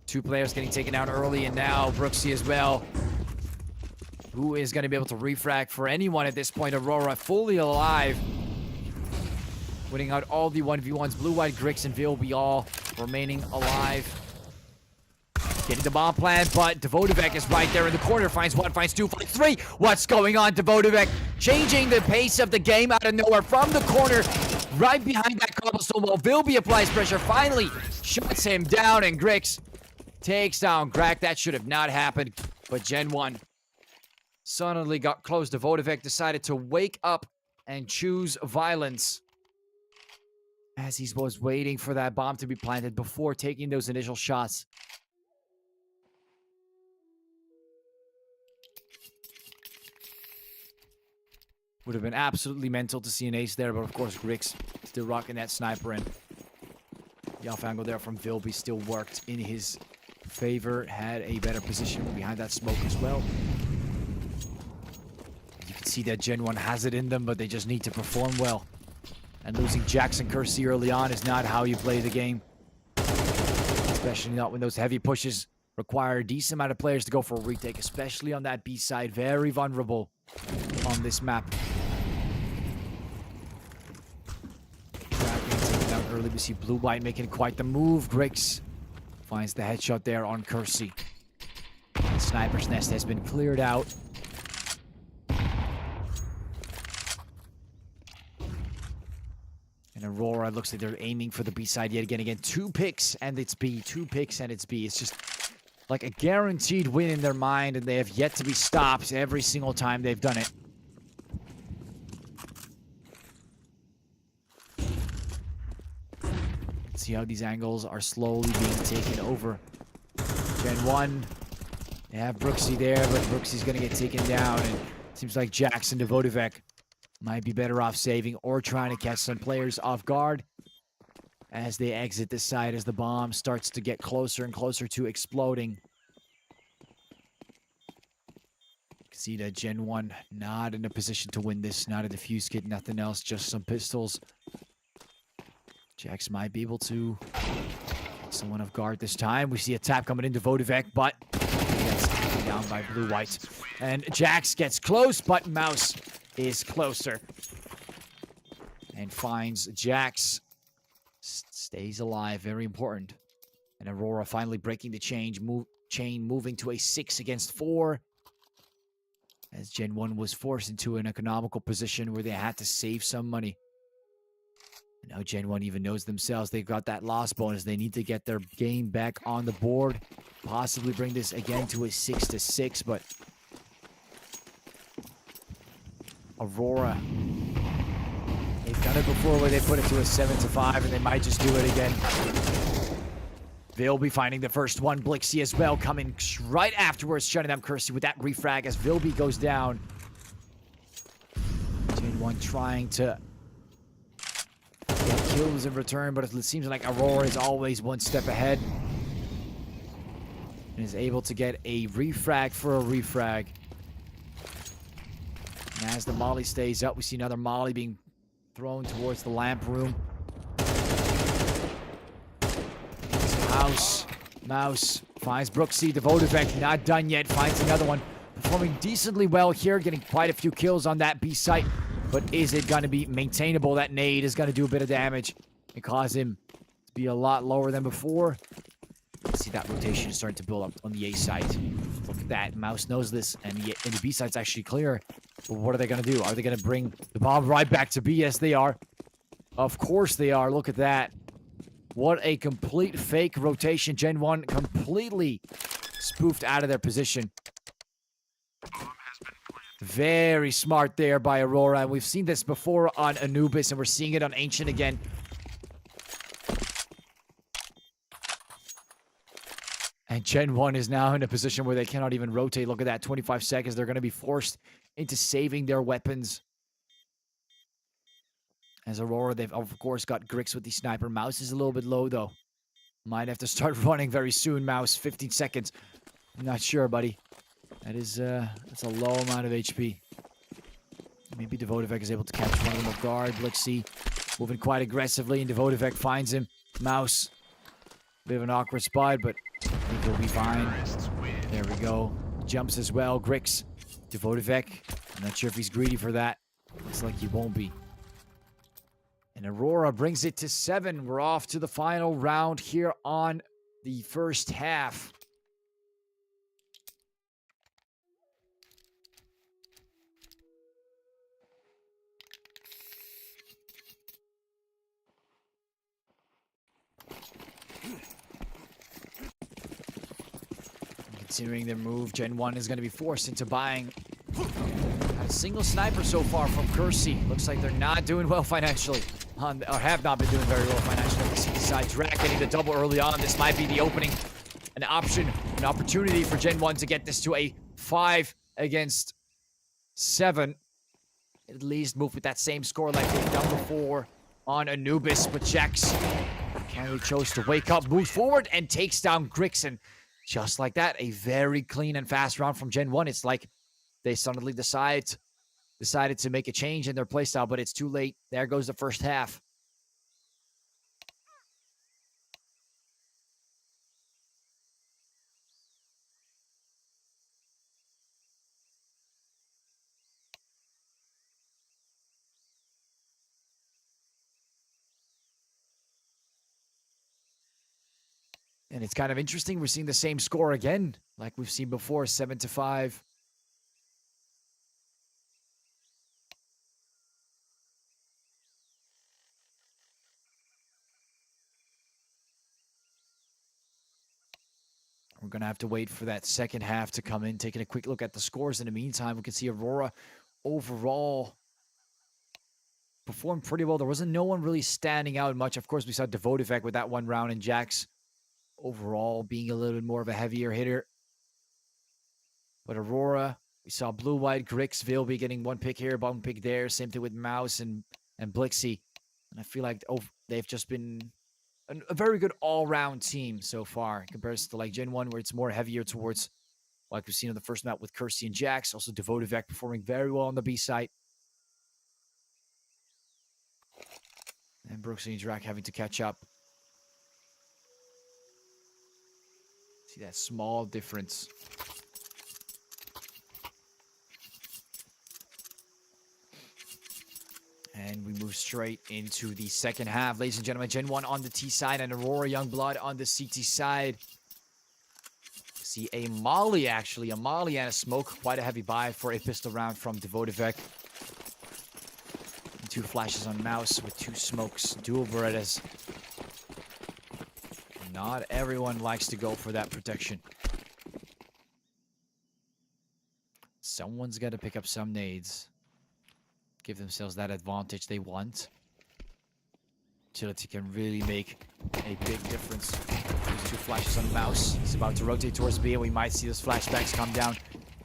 2 players getting taken out early, and now Brooksy as well. Who is going to be able to refrag for anyone at this point? Aurora fully alive. Winning out all the 1v1s. Blue, White, Grix, and Vilby all remaining alive. Getting the bomb plan, but Devotivek is right there in the corner. Finds 1, finds 2, finds 3. What's going on, Devotivek? Changing the pace of the game out of nowhere from the corner. Right behind that cobblestone wall. Vilby applies pressure. Finally shuts him down, and Grix takes down Grak. That should have not happened, but GenOne suddenly got close. Devotivek decided to wake up and choose violence as he was waiting for that bomb to be planted before taking those initial shots. Would have been absolutely mental to see an ace there, but of course Grix still rocking that sniper, and the off angle there from Vilby still worked in his favor. Had a better position behind that smoke as well. You can see that GenOne has it in them, but they just need to perform well. And losing Jackson Kersey early on is not how you play the game. Especially not when those heavy pushes require a decent amount of players to go for a retake, especially on that B side. Very vulnerable on this map. Taken out early. We see Blue-White making quite the move. Grix finds the headshot there on Kersey. The sniper's nest has been cleared out. And Aurora looks like they're aiming for the B side yet again. Again, 2 picks and it's B. 2 picks and it's B. It's just like a guaranteed win in their mind, and they have yet to be stopped every single time they've done it. See how these angles are slowly being taken over. GenOne, they have Brooksy there, but Brooksy's going to get taken down, and it seems like Jackson Devotivek might be better off saving or trying to catch some players off guard as they exit this side, as the bomb starts to get closer and closer to exploding. You can see that GenOne not in a position to win this, not a defuse kit, nothing else, just some pistols. Jax might be able to get someone off guard this time. We see a tap coming into Devotivek, but he gets taken down by Blue-White. And Jax gets close, but Mouse is closer and finds Jax. Stays alive, very important. And Aurora finally breaking the chain, moving to a 6 against 4. As GenOne was forced into an economical position where they had to save some money. And now GenOne even knows themselves they've got that loss bonus. They need to get their game back on the board. Possibly bring this again to a 6-6, but Aurora, they've done it before where they put it to a 7-5, and they might just do it again. Vilby finding the first one. Blixie as well coming right afterwards, shutting down Kersey with that refrag as Vilby goes down. GenOne trying to get kills in return, but it seems like Aurora is always one step ahead. And is able to get a refrag for a refrag. And as the molly stays up, we see another molly being thrown towards the lamp room. Mouse finds Brooksy. Devotivek not done yet. Finds another one. Performing decently well here. Getting quite a few kills on that B site. But is it going to be maintainable? That nade is going to do a bit of damage and cause him to be a lot lower than before. See that rotation is starting to build up on the A side. Look at that. Mouse knows this. And the B side's actually clear. But what are they going to do? Are they going to bring the bomb right back to B? Yes, they are. Of course they are. Look at that. What a complete fake rotation. GenOne completely spoofed out of their position. Very smart there by Aurora. And we've seen this before on Anubis, and we're seeing it on Ancient again. And GenOne is now in a position where they cannot even rotate. Look at that, 25 seconds. They're going to be forced into saving their weapons. As Aurora, they've of course got Grix with the sniper. Mouse is a little bit low, though. Might have to start running very soon, Mouse. 15 seconds. I'm not sure, buddy. That's a low amount of HP. Maybe Devotivek is able to catch one of them off guard. Blixie moving quite aggressively, and Devotivek finds him. Mouse. Bit of an awkward spot, but I think he'll be fine. There we go. Jumps as well. Grix. Devotivek. I'm not sure if he's greedy for that. Looks like he won't be. And Aurora brings it to 7. We're off to the final round here on the first half. Considering their move, GenOne is going to be forced into buying a single sniper so far from Kersey. Looks like they're not doing well financially, or have not been doing very well financially on the CT side. Drak getting the double early on. This might be the opening, an option, an opportunity for GenOne to get this to a 5 against 7. At least move with that same score like they've done before on Anubis. But Jax kindly chose to wake up, moves forward, and takes down Grix. And just like that, a very clean and fast round from GenOne. It's like they suddenly decided to make a change in their playstyle, but it's too late. There goes the first half. And it's kind of interesting. We're seeing the same score again, like we've seen before, 7-5. We're going to have to wait for that second half to come in. Taking a quick look at the scores in the meantime, we can see Aurora overall performed pretty well. There wasn't no one really standing out much. Of course, we saw Devotivec with that one round, and Jax overall being a little bit more of a heavier hitter. But Aurora, we saw Blue White, Grix, Vilby getting one pick here, one pick there. Same thing with Mouse and Blixie. And I feel like they've just been a very good all-round team so far in comparison to like GenOne, where it's more heavier towards, like we've seen in the first map with Kersey and Jax. Also Devotivec performing very well on the B site. And Brooksy and Drak having to catch up. See that small difference. And we move straight into the second half. Ladies and gentlemen, GenOne on the T side and Aurora Youngblood on the CT side. See a Molly, actually. A Molly and a smoke. Quite a heavy buy for a pistol round from Devotivec. 2 flashes on Mouse with 2 smokes. Dual Berettas. Not everyone likes to go for that protection. Someone's got to pick up some nades. Give themselves that advantage they want. Agility can really make a big difference. There's 2 flashes on Mouse. He's about to rotate towards B, and we might see those flashbacks come down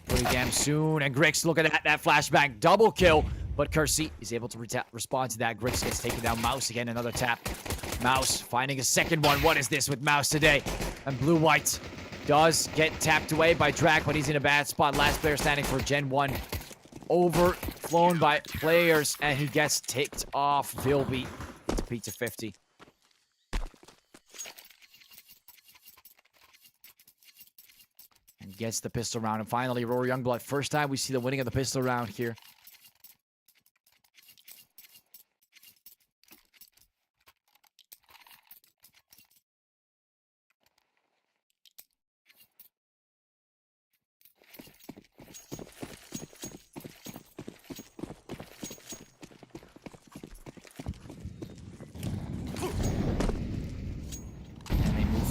pretty damn soon. And Grix, look at that flashback. Double kill. But Kersey is able to respond to that. Grix gets taken down. Mouse again, another tap. Mouse finding a second one. What is this with Mouse today? And Blue White does get tapped away by Drak, but he's in a bad spot. Last player standing for GenOne. Overflown by players, and he gets ticked off. Vilby to Pizza 50. And gets the pistol round. And finally, Aurora Youngblood. First time we see the winning of the pistol round here.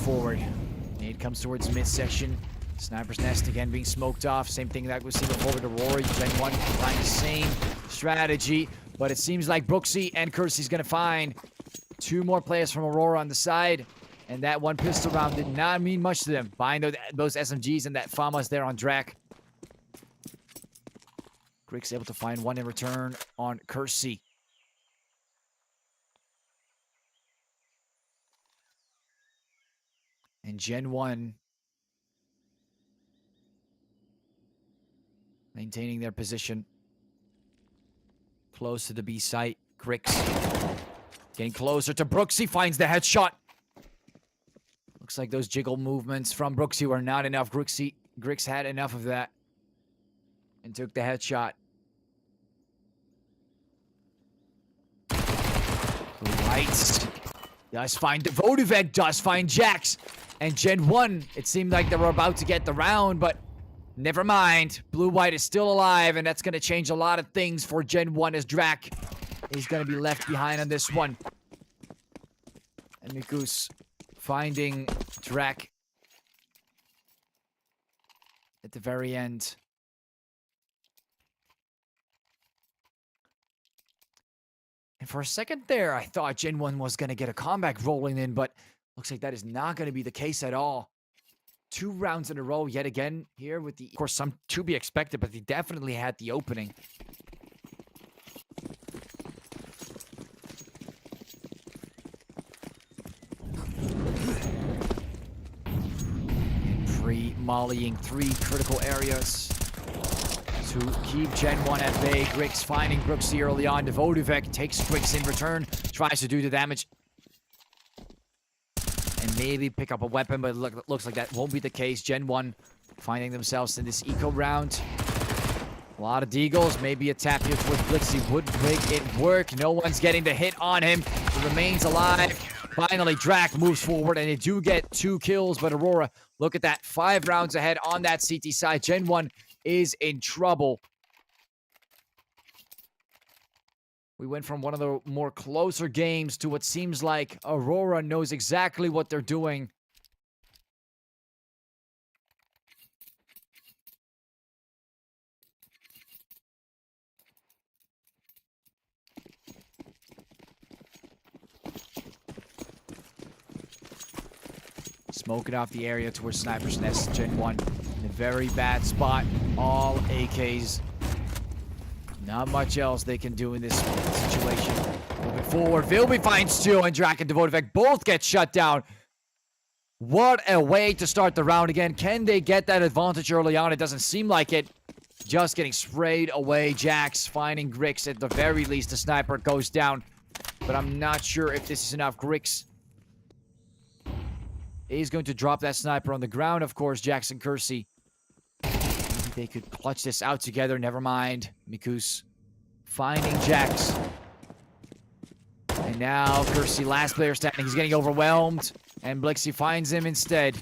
Forward. Nade comes towards midsection. Sniper's nest again being smoked off. Same thing that we see before with Aurora. GenOne applying the same strategy. But it seems like Brooksy and Kersey's going to find 2 more players from Aurora on the side. And that one pistol round did not mean much to them. Buying those SMGs and that FAMAS there on Drak. Grix able to find 1 in return on Kersey. And GenOne maintaining their position close to the B site. Grix getting closer to Brooksy, finds the headshot. Looks like those jiggle movements from Brooksy were not enough. Grix had enough of that and took the headshot. Right. Does find Devotivec, does find Jax. And GenOne, it seemed like they were about to get the round, but never mind. Blue White is still alive, and that's going to change a lot of things for GenOne as Drak is going to be left behind on this one. And Mikus finding Drak. at the very end. And for a second there, I thought GenOne was going to get a comeback rolling in, but looks like that is not going to be the case at all. 2 rounds in a row yet again here with the... Of course, some to be expected, but they definitely had the opening. And pre-mollying 3 critical areas to keep GenOne at bay. Grix finding Brooksy early on. Devotivek takes Grix in return, tries to do the damage. And maybe pick up a weapon, but it looks like that won't be the case. GenOne finding themselves in this eco round. A lot of deagles, maybe a tap here with Blixie would make it work. No one's getting the hit on him. He remains alive. Finally, Drac moves forward, and they do get 2 kills, but Aurora, look at that. 5 rounds ahead on that CT side. GenOne is in trouble. We went from one of the more closer games to what seems like Aurora knows exactly what they're doing. Smoking off the area towards Sniper's Nest. GenOne in a very bad spot. All AKs. Not much else they can do in this situation. Moving forward, Vilby finds 2, and Drac and Devotivek both get shut down. What a way to start the round again. Can they get that advantage early on? It doesn't seem like it. Just getting sprayed away. Jax finding Grix. At the very least, the sniper goes down. But I'm not sure if this is enough. Grix is going to drop that sniper on the ground, of course. Jax and Kersey. They could clutch this out together. Never mind. Mikus finding Jax. And now Kersey, last player standing. He's getting overwhelmed. And Blixie finds him instead.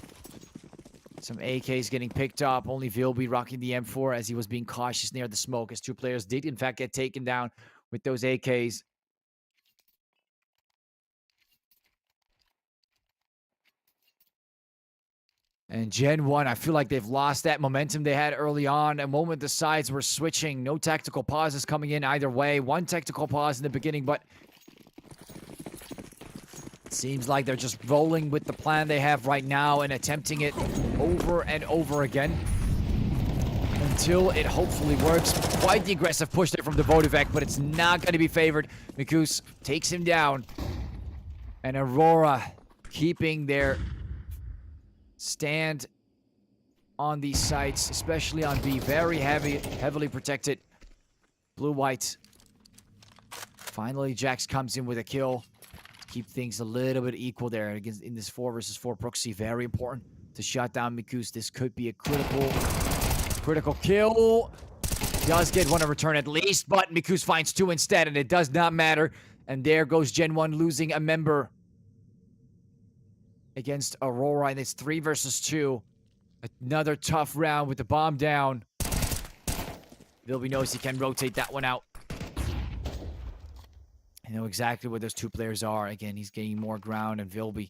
Some AKs getting picked up. Only Vilby rocking the M4 as he was being cautious near the smoke. As 2 players did, in fact, get taken down with those AKs. And GenOne, I feel like they've lost that momentum they had early on. A moment the sides were switching. No tactical pauses coming in either way. 1 tactical pause in the beginning, but it seems like they're just rolling with the plan they have right now and attempting it over and over again until it hopefully works. Quite the aggressive push there from Devotivek, but it's not going to be favored. Mikus takes him down. And Aurora keeping their stand on these sites, especially on B. Very heavily protected. Blue-white. Finally, Jax comes in with a kill to keep things a little bit equal there against in this 4 versus 4 proxy. Very important to shut down Mikus. This could be a critical kill. Does get 1 to return at least, but Mikus finds 2 instead, and it does not matter. And there goes GenOne losing a member against Aurora, and it's 3 versus 2. Another tough round with the bomb down. Vilby knows he can rotate that one out. I know exactly where those 2 players are. Again, he's getting more ground, and Vilby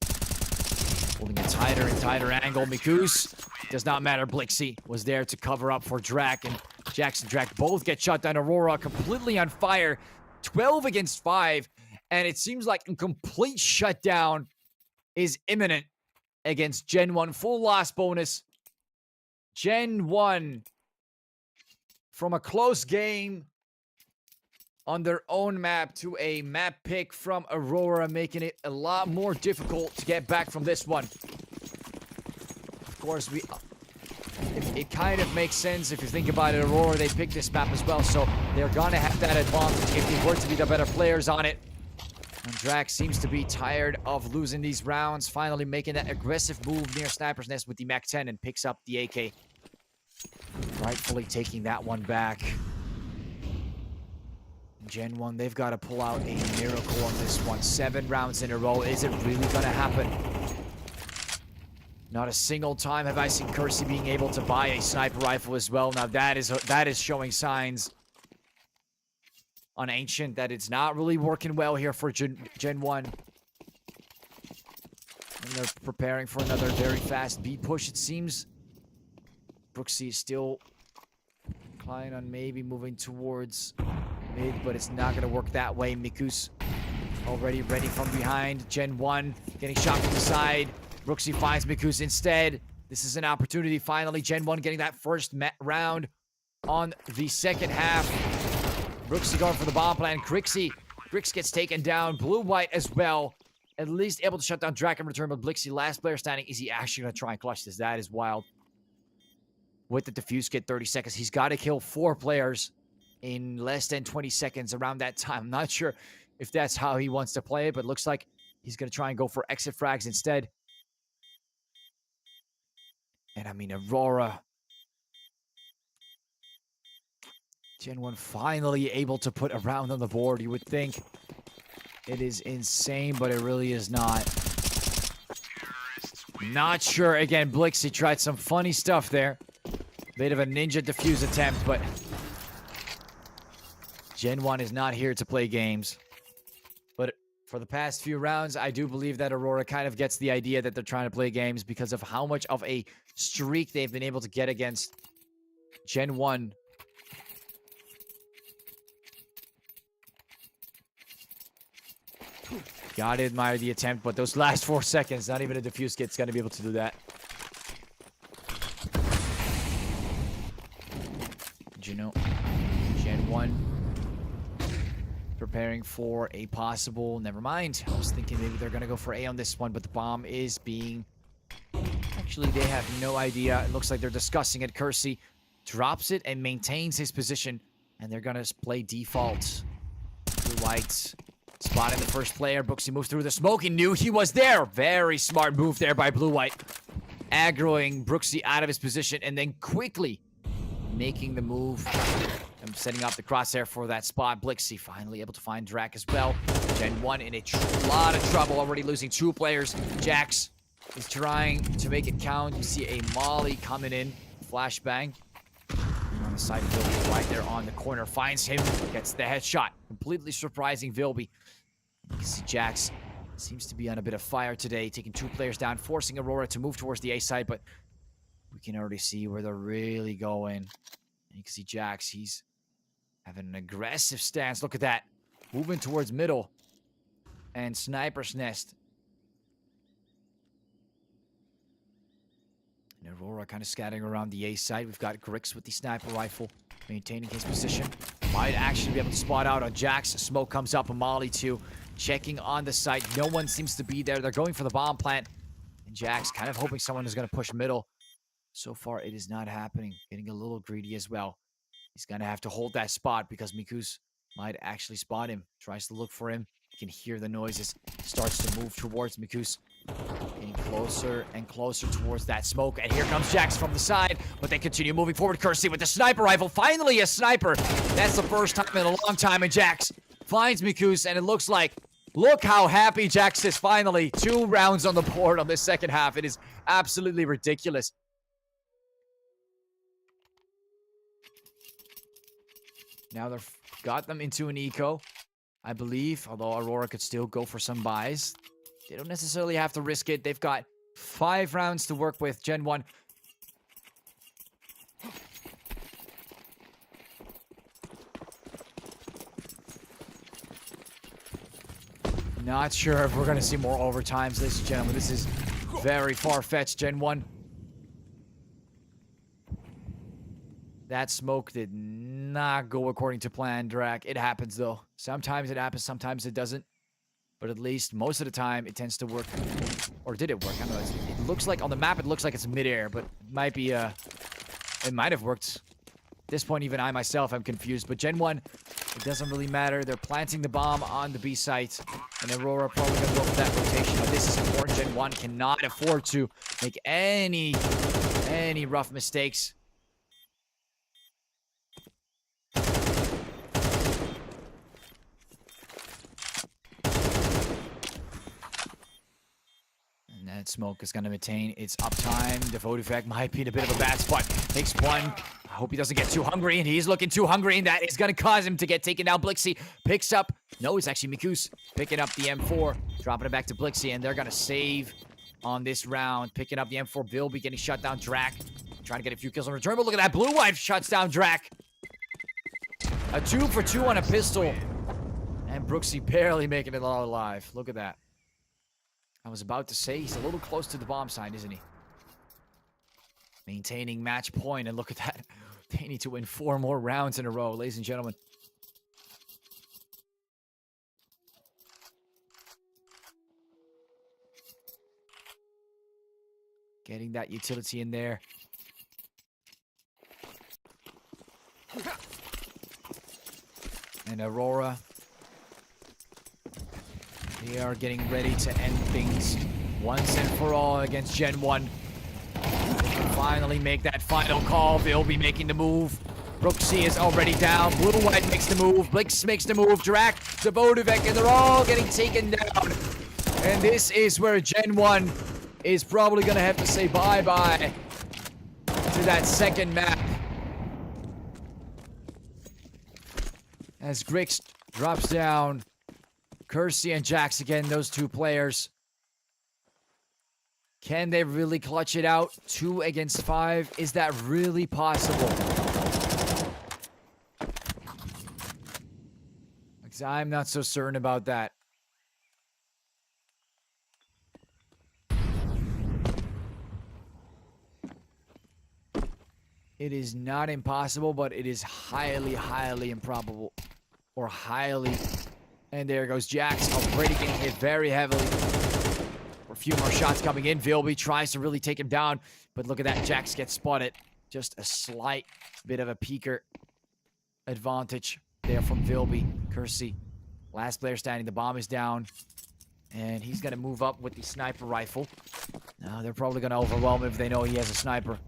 holding a tighter and tighter angle. Mikus, does not matter. Blixie was there to cover up for Drac, and Jax and Drac both get shot down. Aurora completely on fire. 12 against 5, and it seems like a complete shutdown is imminent against GenOne. Full loss bonus. GenOne, from a close game on their own map to a map pick from Aurora, making it a lot more difficult to get back from this one. Of course, it kind of makes sense if you think about it. Aurora, they picked this map as well, so they're gonna have that advantage if they were to be the better players on it. And Drac seems to be tired of losing these rounds, finally making that aggressive move near Sniper's Nest with the Mac-10 and picks up the AK. Rightfully taking that one back. GenOne, they've got to pull out a miracle on this one. 7 rounds in a row. Is it really going to happen? Not a single time have I seen Kersey being able to buy a sniper rifle as well. Now that is showing signs on Ancient that it's not really working well here for GenOne. And they're preparing for another very fast B push, it seems. Brooksy is still inclined on maybe moving towards mid, but it's not going to work that way. Mikus already ready from behind. GenOne getting shot from the side. Brooksy finds Mikus instead. This is an opportunity finally. GenOne getting that first round on the second half. Brooksy going for the bomb plan. Grix gets taken down. Blue-white as well. At least able to shut down Drac in return, but Blixie, last player standing. Is he actually going to try and clutch this? That is wild. With the defuse kit, 30 seconds. He's got to kill 4 players in less than 20 seconds around that time. I'm not sure if that's how he wants to play it, but looks like he's going to try and go for exit frags instead. And I mean, Aurora. GenOne finally able to put a round on the board. You would think it is insane, but it really is not. Not sure. Again, Blixie tried some funny stuff there. Bit of a ninja defuse attempt, but GenOne is not here to play games. But for the past few rounds, I do believe that Aurora kind of gets the idea that they're trying to play games because of how much of a streak they've been able to get against GenOne. Gotta admire the attempt, but those last 4 seconds, not even a defuse kit's gonna be able to do that. GenOne preparing for a possible... Never mind. I was thinking maybe they're gonna go for A on this one, but the bomb is being... Actually, they have no idea. It looks like they're discussing it. Kersey drops it and maintains his position, and they're gonna play default. Blue-white spotting the first player. Brooksy moves through the smoke. He knew he was there. Very smart move there by Blue-white. Aggroing Brooksy out of his position, and then quickly making the move. I'm setting up the crosshair for that spot. Blixie finally able to find Drac as well. GenOne in a lot of trouble, already losing 2 players. Jax is trying to make it count. You see a Molly coming in. Flashbang. On the side of Vilby, right there on the corner. Finds him. Gets the headshot. Completely surprising Vilby. You can see Jax seems to be on a bit of fire today. Taking 2 players down. Forcing Aurora to move towards the A side. But we can already see where they're really going. You can see Jax. He's having an aggressive stance. Look at that. Moving towards middle. And Sniper's Nest. And Aurora kind of scattering around the A side. We've got Grix with the sniper rifle. Maintaining his position. Might actually be able to spot out on Jax. Smoke comes up. Molly too. Checking on the site. No one seems to be there. They're going for the bomb plant. And Jax kind of hoping someone is going to push middle. So far, it is not happening. Getting a little greedy as well. He's going to have to hold that spot because Mikus might actually spot him. Tries to look for him. You can hear the noises. Starts to move towards Mikus. Getting closer and closer towards that smoke. And here comes Jax from the side. But they continue moving forward. Kersey with the sniper rifle. Finally a sniper. That's the first time in a long time. And Jax finds Mikus. And it looks like... Look how happy Jax is finally. 2 rounds on the board on this second half. It is absolutely ridiculous. Now they've got them into an eco, I believe. Although Aurora could still go for some buys. They don't necessarily have to risk it. They've got 5 rounds to work with. GenOne. Not sure if we're going to see more overtimes, ladies and gentlemen. This is very far-fetched. GenOne. That smoke did not go according to plan, Drac. It happens, though. Sometimes it happens, sometimes it doesn't. But at least most of the time, it tends to work. Or did it work? I don't know. It looks like, on the map, it looks like it's midair. But it might be, it might have worked. At this point, even I myself am confused. But GenOne, it doesn't really matter. They're planting the bomb on the B site. And Aurora probably going to go for that rotation. Now, this is important. GenOne cannot afford to make any rough mistakes. That smoke is going to maintain its uptime. Devote effect might be in a bit of a bad spot. Takes 1. I hope he doesn't get too hungry, and he's looking too hungry, and that is going to cause him to get taken down. Blixie picks up. No, it's actually Mikus picking up the M4, dropping it back to Blixie, and they're going to save on this round. Picking up the M4. Bill be getting shut down. Drac trying to get a few kills in return, but look at that. Blue White shuts down Drac. A 2 for 2 on a pistol. And Brooksy barely making it all alive. Look at that. I was about to say he's a little close to the bomb sign, isn't he? Maintaining match point, and look at that. They need to win 4 more rounds in a row, ladies and gentlemen. Getting that utility in there. And Aurora. They are getting ready to end things once and for all against GenOne. They can finally make that final call. They'll be making the move. Brooksy is already down. Blue White makes the move. Blix makes the move. Drac, Zabodovec, and they're all getting taken down. And this is where GenOne is probably going to have to say bye-bye to that second map. As Grix drops down. Kersey and Jax again, those 2 players. Can they really clutch it out? 2 against 5. Is that really possible? Because I'm not so certain about that. It is not impossible, but it is highly, highly improbable. Or highly... And there goes Jax, already getting hit very heavily. A few more shots coming in. Vilby tries to really take him down. But look at that, Jax gets spotted. Just a slight bit of a peeker advantage there from Vilby. Kersey, last player standing. The bomb is down. And he's going to move up with the sniper rifle. Now they're probably going to overwhelm him if they know he has a sniper.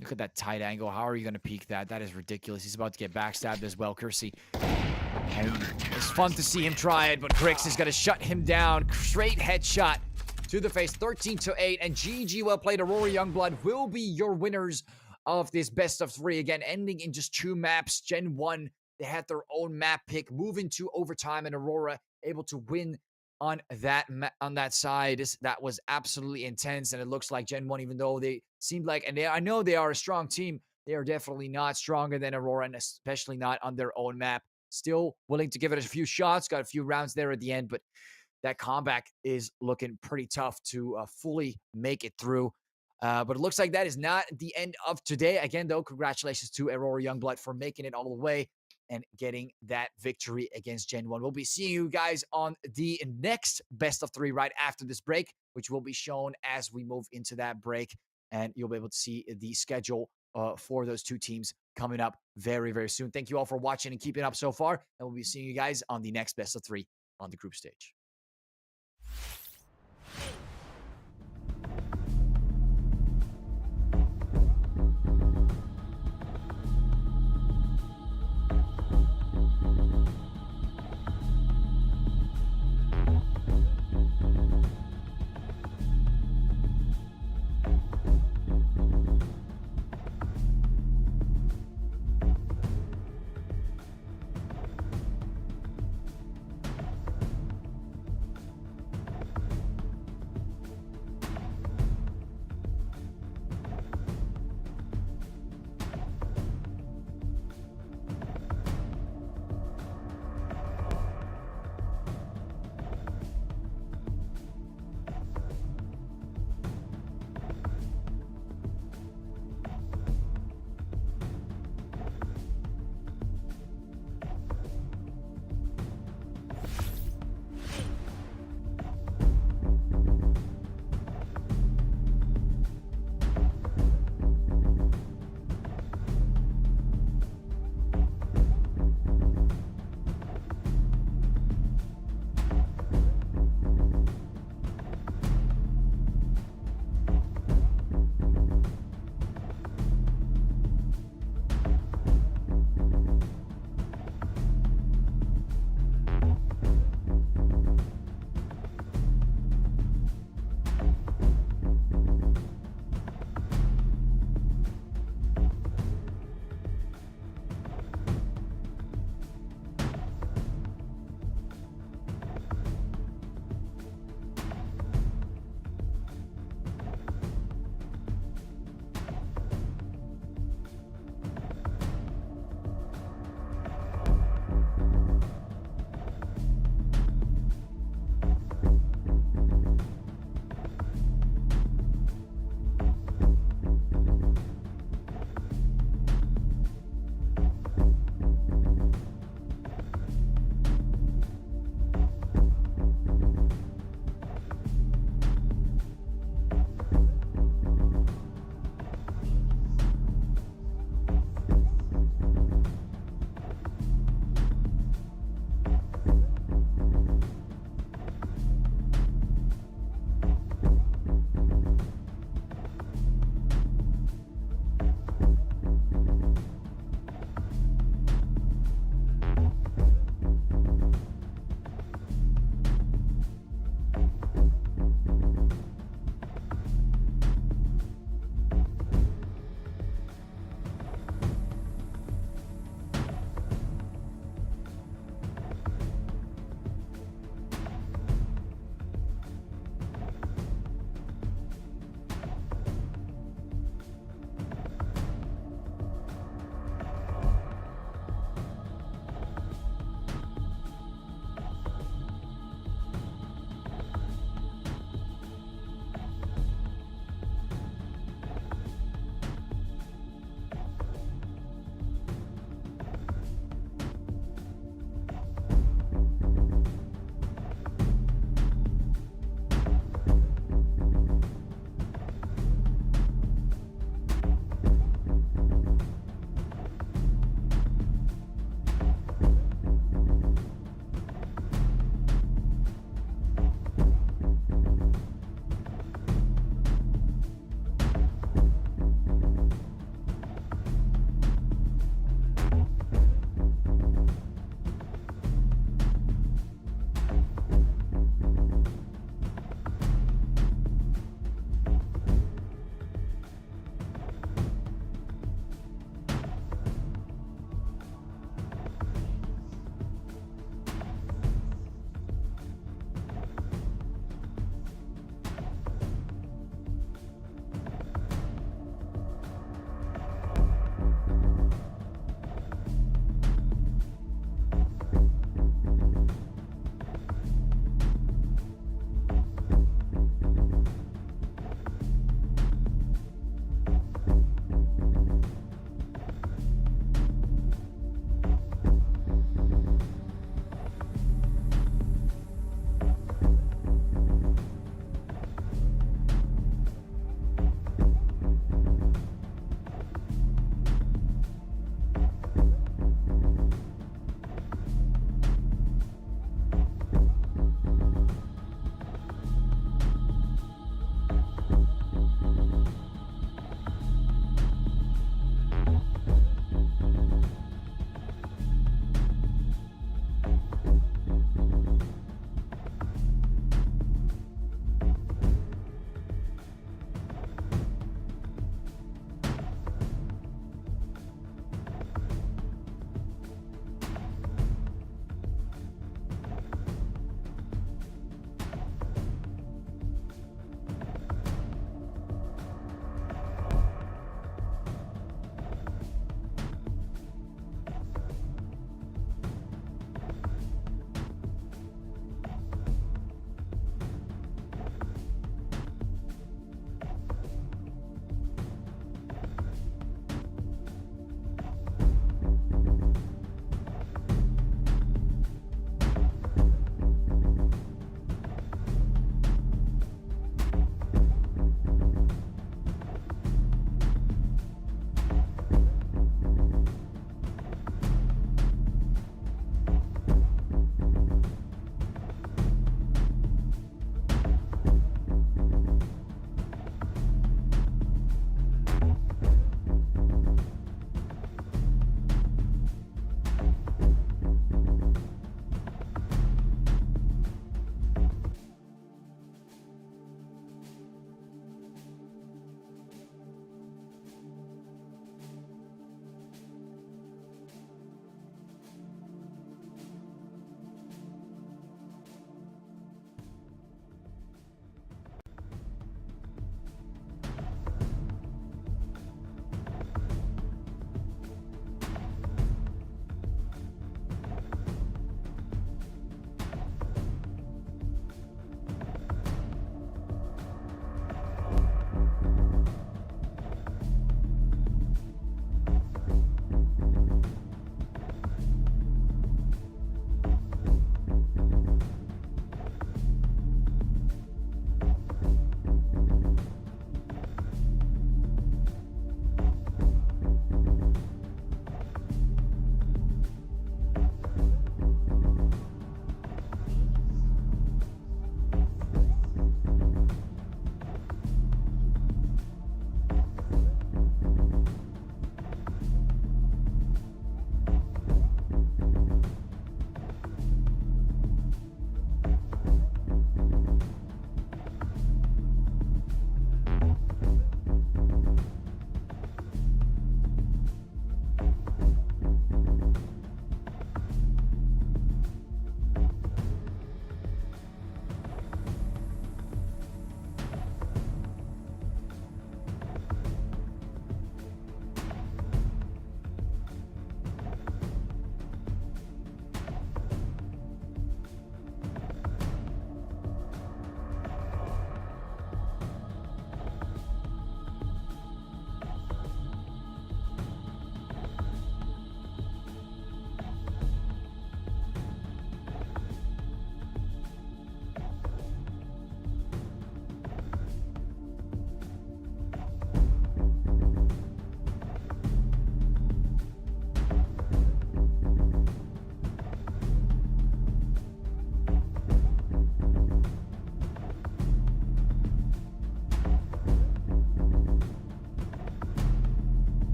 Look at that tight angle. How are you going to peek that? That is ridiculous. He's about to get backstabbed as well, Kersey. And it's fun to see him try it, but Grix is going to shut him down. Straight headshot to the face, 13-8. And GG, well played. Aurora Youngblood will be your winners of this best of 3. Again, ending in just 2 maps. GenOne, they had their own map pick, moving to overtime, and Aurora able to win on that side. That was absolutely intense, and it looks like GenOne, even though they seemed like, and I know they are a strong team, they are definitely not stronger than Aurora, and especially not on their own map. Still willing to give it a few shots, got a few rounds there at the end, but that comeback is looking pretty tough to fully make it through. But it looks like that is not the end of today. Again, though, congratulations to Aurora Youngblood for making it all the way and getting that victory against GenOne. We'll be seeing you guys on the next best of 3 right after this break, which will be shown as we move into that break. And you'll be able to see the schedule for those 2 teams coming up very, very soon. Thank you all for watching and keeping up so far. And we'll be seeing you guys on the next best of 3 on the group stage.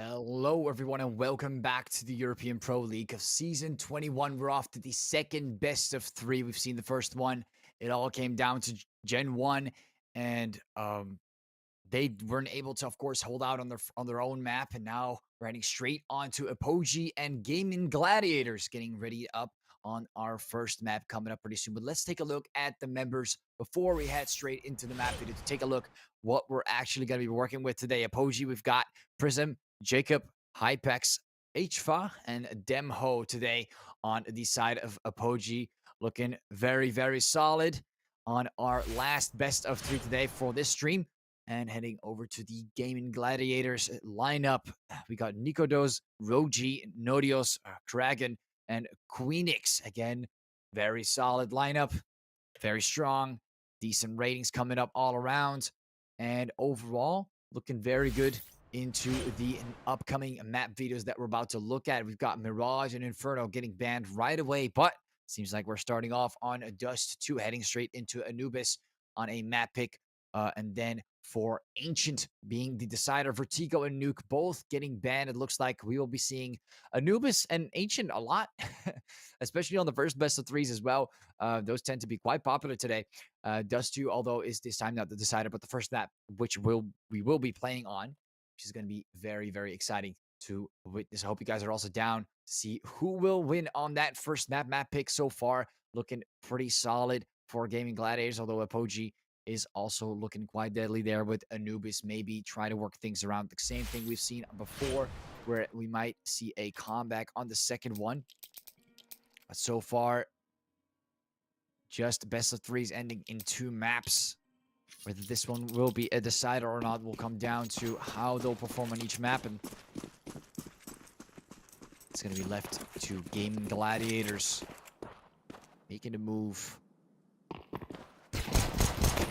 Hello, everyone, and welcome back to the European Pro League of Season 21. We're off to the second best of three. We've seen the first one. It all came down to Gen 1, and they weren't able to, of course, hold out on their own map. And now we're heading straight onto Apogee and Gaimin Gladiators, getting ready up on our first map coming up pretty soon. But let's take a look at the members before we head straight into the map video to take a look what we're actually going to be working with today. Apogee, we've got Prism, Jacob, Hypex, HFA, and Demho today on the side of Apogee. Looking very, very solid on our last best of three today for this stream. And heading over to the Gaimin Gladiators lineup, we got Nikodos, Roji, Nodios, Kragan, and Queenix. Again, very solid lineup, very strong, decent ratings coming up all around. And overall, looking very good into the upcoming map videos that we're about to look at. We've got Mirage and Inferno getting banned right away, but seems like we're starting off on Dust 2, heading straight into Anubis on a map pick. And then for Ancient being the decider, Vertigo and Nuke both getting banned. It looks like we will be seeing Anubis and Ancient a lot, especially on the first best of threes as well. Those tend to be quite popular today. Dust 2, although, is this time not the decider, but the first map, which we will be playing on, which is going to be very, very exciting to witness. I hope you guys are also down to see who will win on that first map pick so far. Looking pretty solid for Gaimin Gladiators, although Apogee is also looking quite deadly there with Anubis. Maybe try to work things around. The same thing we've seen before, where we might see a comeback on the second one. But so far, just best of threes ending in 2 maps. Whether this one will be a decider or not will come down to how they'll perform on each map. And it's going to be left to Gaimin Gladiators making a move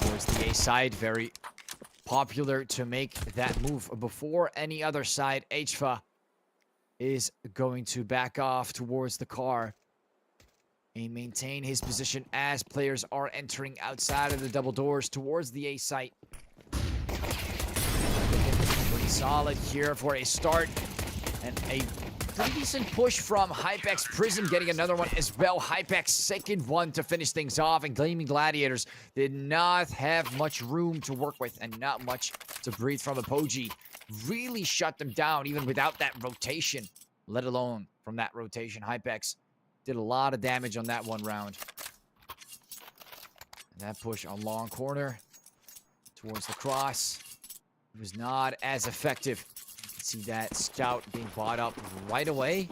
towards the A side. Very popular to make that move before any other side. HFA is going to back off towards the car and maintain his position as players are entering outside of the double doors towards the A site. Pretty solid here for a start, and a pretty decent push from Hypex. Prism getting another one as well. Hypex second one to finish things off, and Gaimin Gladiators did not have much room to work with and not much to breathe from. Apogee really shut them down even without that rotation, let alone from that rotation. Hypex did a lot of damage on that one round. And that push on long corner towards the cross was not as effective. You can see that scout being bought up right away.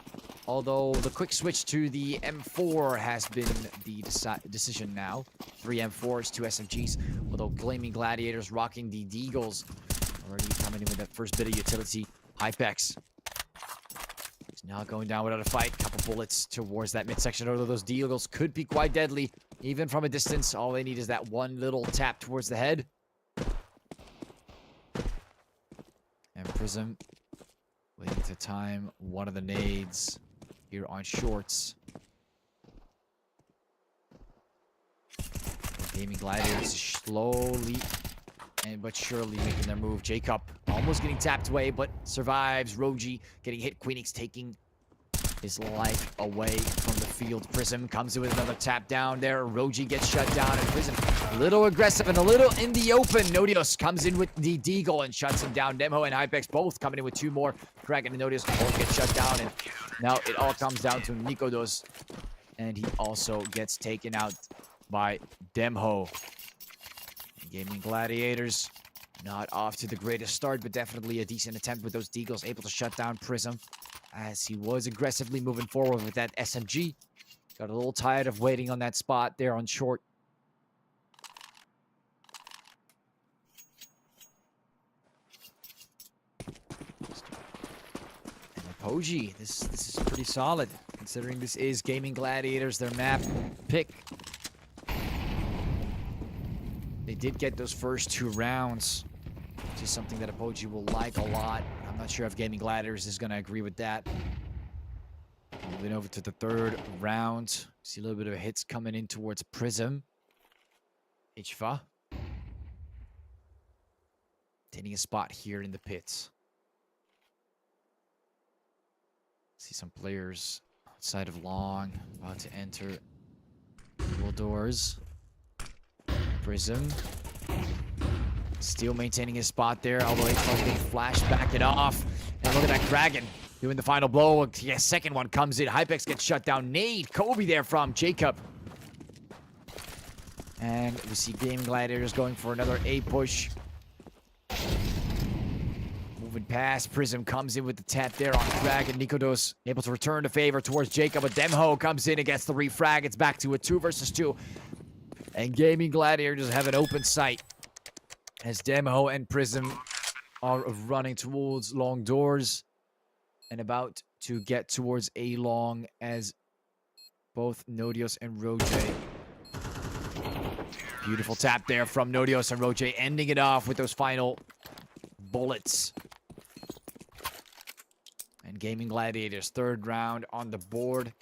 Although the quick switch to the M4 has been the decision now. 3 M4s, 2 SMGs. Although Gaimin Gladiators rocking the Deagles. Already coming in with that first bit of utility. Hypex is now going down without a fight. Couple bullets towards that midsection. Although those Deagles could be quite deadly. Even from a distance, all they need is that one little tap towards the head. And Prism waiting to time one of the nades here on shorts. Gaimin Gladiators slowly but surely making their move. Jacob almost getting tapped away, but survives. Roji getting hit. Queenix taking his life away from the field. Prism comes in with another tap down there. Roji gets shut down, and Prism a little aggressive and a little in the open. Nodios comes in with the Deagle and shuts him down. Demho and Hypex both coming in with 2 more. Kragan and Nodios both get shut down, and now it all comes down to Nikodos, and he also gets taken out by Demho. Gaimin Gladiators not off to the greatest start, but definitely a decent attempt with those Deagles, able to shut down Prism as he was aggressively moving forward with that SMG. Got a little tired of waiting on that spot there on short. And Apogee, this is pretty solid, considering this is Gaimin Gladiators, their map pick. They did get those first 2 rounds, which is something that Apogee will like a lot. I'm not sure if Gaimin Gladiators is going to agree with that. Moving over to the 3rd round. See a little bit of hits coming in towards Prism. HFA taking a spot here in the pits. some players outside of long, about to enter dual doors. Prism. Still maintaining his spot there, although H-Fog being flashed back it off. And look at that Kraken doing the final blow. Yeah, second one comes in. Hypex gets shut down. Nade, Kobe there from Jacob. And we see Gaimin Gladiators going for another A push. Moving past, Prism comes in with the tap there on Kraken. Nikodos able to return the favor towards Jacob, but Demho comes in against the refrag. It's back to a 2 versus 2. And Gaimin Gladiators have an open sight as Demho and Prism are running towards long doors and about to get towards A long as both Nodios and Roje. Beautiful tap there from Nodios and Roje, ending it off with those final bullets. And Gaimin Gladiators, third round on the board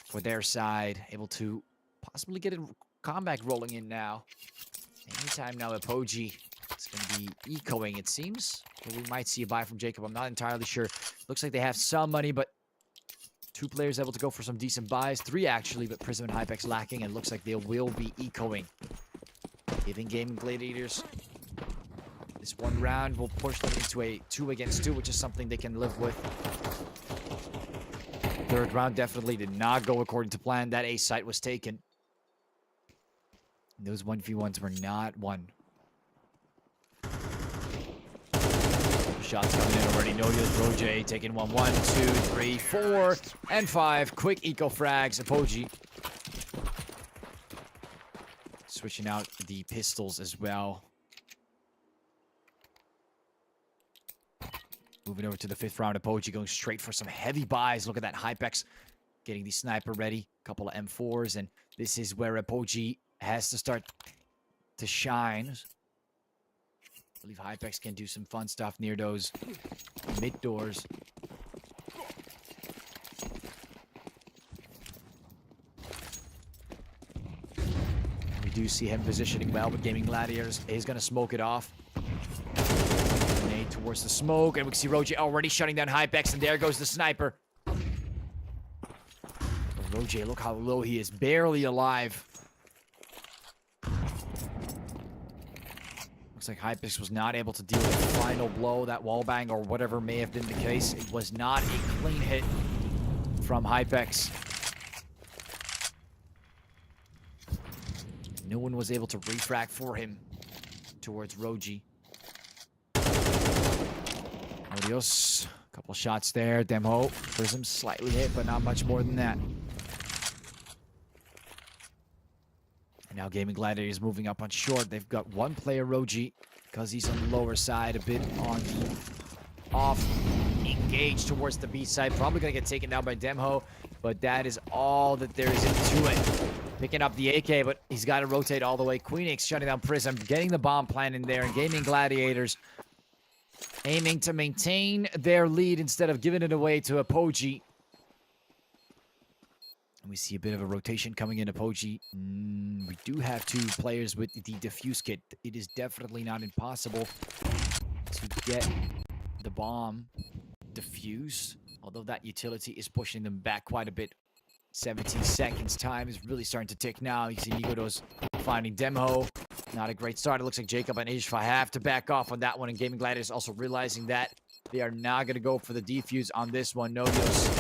for their side, able to possibly get a comeback rolling in now. Anytime now, Apogee is going to be ecoing, it seems. Or we might see a buy from Jacob. I'm not entirely sure. Looks like they have some money, but 2 players able to go for some decent buys. 3 actually, but Prism and Hypex lacking, and looks like they will be ecoing. Giving Gaimin Gladiators this 1 round will push them into a 2 against 2, which is something they can live with. Third round definitely did not go according to plan. That A site was taken. Those 1v1s were not won. Shots coming in already. Nodios, Roje taking 1, 1, 2, 3, 4, and 5. Quick eco frags. Apogee switching out the pistols as well. Moving over to the 5th round. Apogee going straight for some heavy buys. Look at that Hypex getting the sniper ready. A couple of M4s, and this is where Apogee has to start to shine. I believe Hypex can do some fun stuff near those mid doors. We do see him positioning well, but Gaimin Gladiators is going to smoke it off. Nade towards the smoke, and we can see Roje already shutting down Hypex, and there goes the sniper. Roje, look how low he is, barely alive. Looks like Hypex was not able to deal with the final blow, that wallbang, or whatever may have been the case. It was not a clean hit from Hypex. No one was able to refract for him towards Roje. Nodios, a couple shots there. Demho, Prism slightly hit, but not much more than that. Now Gaimin Gladiators moving up on short. They've got 1 player, Roje, because he's on the lower side, a bit on the off. Engaged towards the B side. Probably going to get taken down by Demho, but that is all that there is into it. Picking up the AK, but he's got to rotate all the way. Queenix shutting down Prism, getting the bomb plant in there, and Gaimin Gladiators aiming to maintain their lead instead of giving it away to Apogee. We see a bit of a rotation coming in. Apogee. We do have 2 players with the defuse kit. It is definitely not impossible to get the bomb defused, although that utility is pushing them back quite a bit. 17 seconds. Time is really starting to tick now. You see Nikodos finding Demho. Not a great start. It looks like Jacob and Ishfa have to back off on that one, and Gaimin Gladiators also realizing that they are not going to go for the defuse on this one. Nodios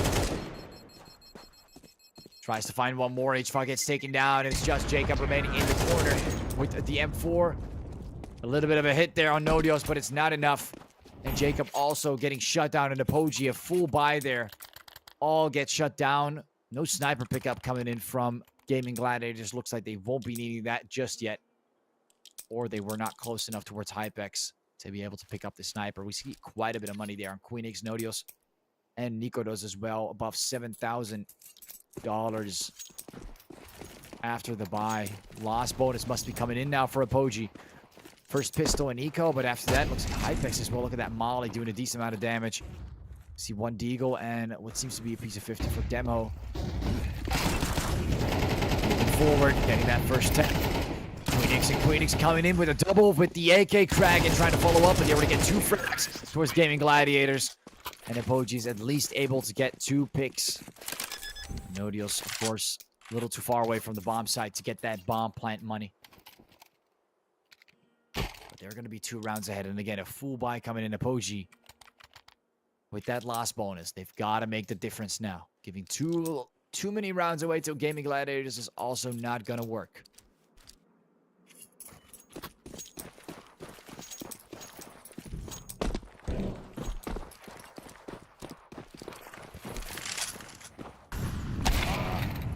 tries to find 1 more. H5 gets taken down, and it's just Jacob remaining in the corner with the M4. A little bit of a hit there on Nodios, but it's not enough. And Jacob also getting shut down, and Apogee, a full buy there. All get shut down. No sniper pickup coming in from Gaimin Gladiators. Looks like they won't be needing that just yet. Or they were not close enough towards Hypex to be able to pick up the sniper. We see quite a bit of money there on Queenix, Nodios, and Nikodos as well. Above $7,000 after the buy. Lost bonus must be coming in now for Apogee. First pistol and eco, but after that, looks like Hypex as well. Look at that Molly doing a decent amount of damage. See 1 deagle and what seems to be a piece of 50 for Demho. Moving forward, getting that first tap. Queenix coming in with a double with the AK. Kraken trying to follow up, and they were to get 2 frags towards Gaimin Gladiators. And Apogee's at least able to get 2 picks. Nodios, of course, a little too far away from the bomb site to get that bomb plant money. But they're going to be 2 rounds ahead. And again, a full buy coming in Apogee. With that last bonus, they've got to make the difference now. Giving too many rounds away to Gaming Gladiators is also not going to work.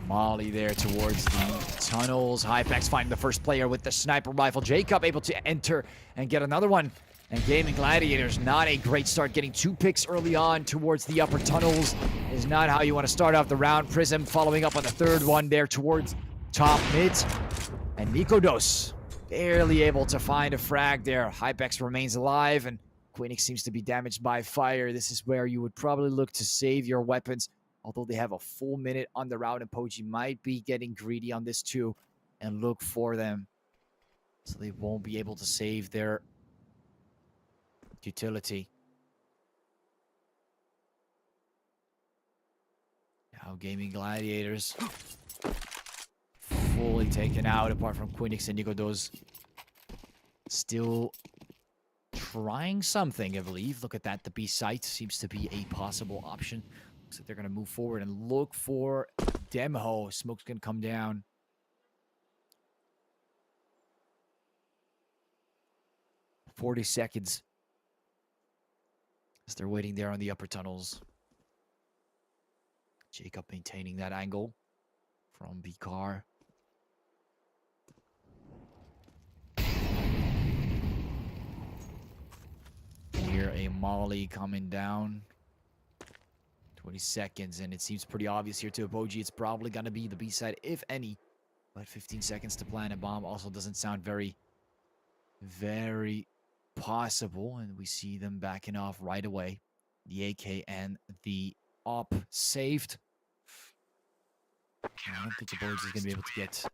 Molly there towards the tunnels. Hypex finding the first player with the sniper rifle. Jacob able to enter and get another one. And Gaming Gladiators, not a great start. Getting 2 picks early on towards the upper tunnels is not how you want to start off the round. Prism following up on the 3rd one there towards top mid. And Nikodos barely able to find a frag there. Hypex remains alive, and Queenix seems to be damaged by fire. This is where you would probably look to save your weapons. Although they have a full minute on the round, and Apogee might be getting greedy on this too and look for them. So they won't be able to save their utility. Now Gaming Gladiators fully taken out apart from Queenix and Nikodos. Still trying something, I believe. Look at that. The B site seems to be a possible option. Looks like they're going to move forward and look for Demho. Smoke's going to come down. "40 seconds. As they're waiting there on the upper tunnels. Jacob maintaining that angle from B car. Here a Molly coming down. 20 seconds, and it seems pretty obvious here to Apogee. It's probably going to be the B side, if any. But 15 seconds to plant a bomb also doesn't sound very, very possible. And we see them backing off right away. The AK and the op saved. I don't think Apogee is going to be able to get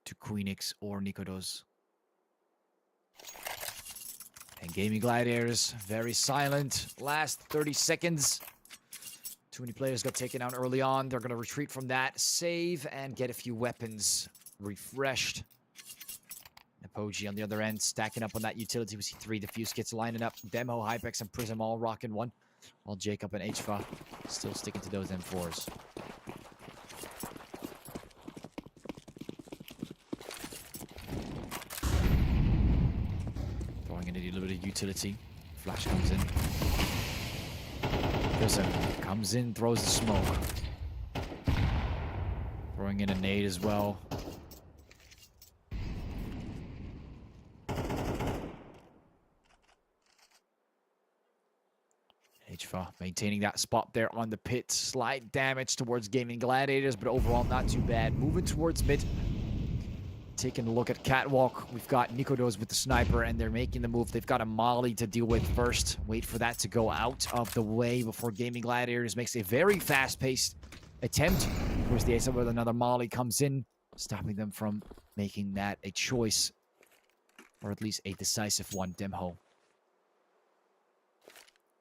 to Queenix or Nikodos. And Gaming Gladiators, very silent. Last 30 seconds. Too many players got taken out early on. They're going to retreat from that. Save and get a few weapons refreshed. Apogee on the other end, stacking up on that utility. We see 3 diffuse kits lining up. Demo, Hypex, and Prism all rocking one. While Jacob and HFA still sticking to those M4s. A little bit of utility. Flash comes in. Prism comes in, throws the smoke. Throwing in a nade as well. HFA maintaining that spot there on the pit. Slight damage towards Gaming Gladiators, but overall not too bad. Moving towards mid. Taking a look at Catwalk, we've got Nikodos with the sniper, and they're making the move. They've got a Molly to deal with first. Wait for that to go out of the way before Gaming Gladiators makes a very fast-paced attempt. Of course, the ace with another Molly comes in, stopping them from making that a choice, or at least a decisive one. Demho.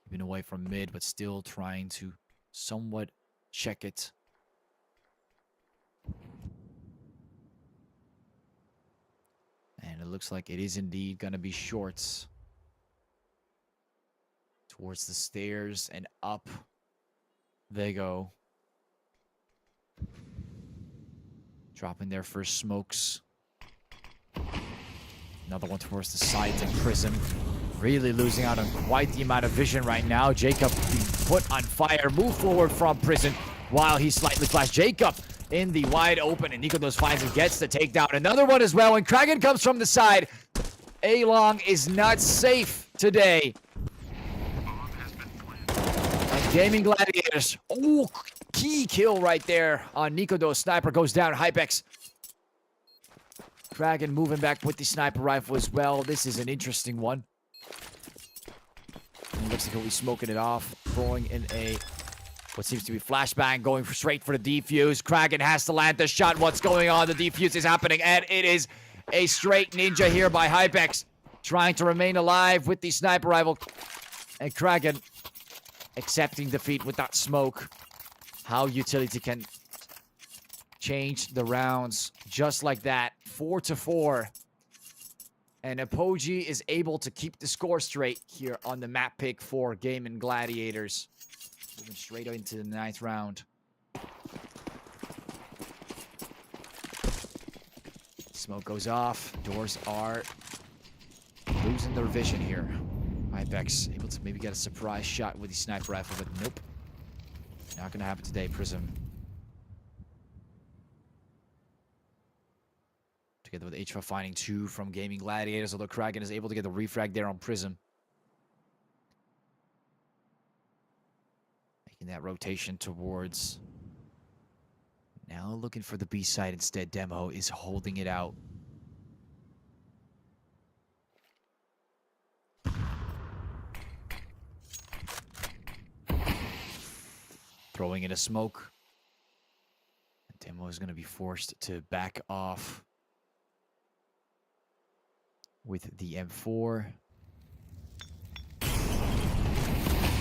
Keeping away from mid, but still trying to somewhat check it. And it looks like it is indeed going to be shorts. Towards the stairs and up they go. Dropping their first smokes. Another one towards the sides, and Prism really losing out on quite the amount of vision right now. Jacob being put on fire. Move forward from Prism while he slightly flashed. Jacob in the wide open, and Nikodos finds and gets the takedown. Another one as well, and Kraken comes from the side. A-Long is not safe today. And Gaming Gladiators, oh, key kill right there on Nikodos. Sniper goes down, Hypex. Kraken moving back with the sniper rifle as well. This is an interesting one. And looks like he'll be smoking it off, throwing in a what seems to be flashbang, going straight for the defuse. Kraken has to land the shot. What's going on? The defuse is happening, and it is a straight ninja here by Hypex, trying to remain alive with the sniper rifle. And Kraken accepting defeat with that smoke. How utility can change the rounds just like that. 4-4. And Apogee is able to keep the score straight here on the map pick for Gaimin Gladiators. Moving straight into the 9th round. Smoke goes off. Doors are losing their vision here. Ibex able to maybe get a surprise shot with the sniper rifle, but nope. Not gonna happen today, Prism. Together with HVA finding 2 from Gaimin Gladiators, although Kraken is able to get the refrag there on Prism. Making that rotation towards... Now looking for the B side instead. Demo is holding it out. Throwing in a smoke. Demo is going to be forced to back off with the M4.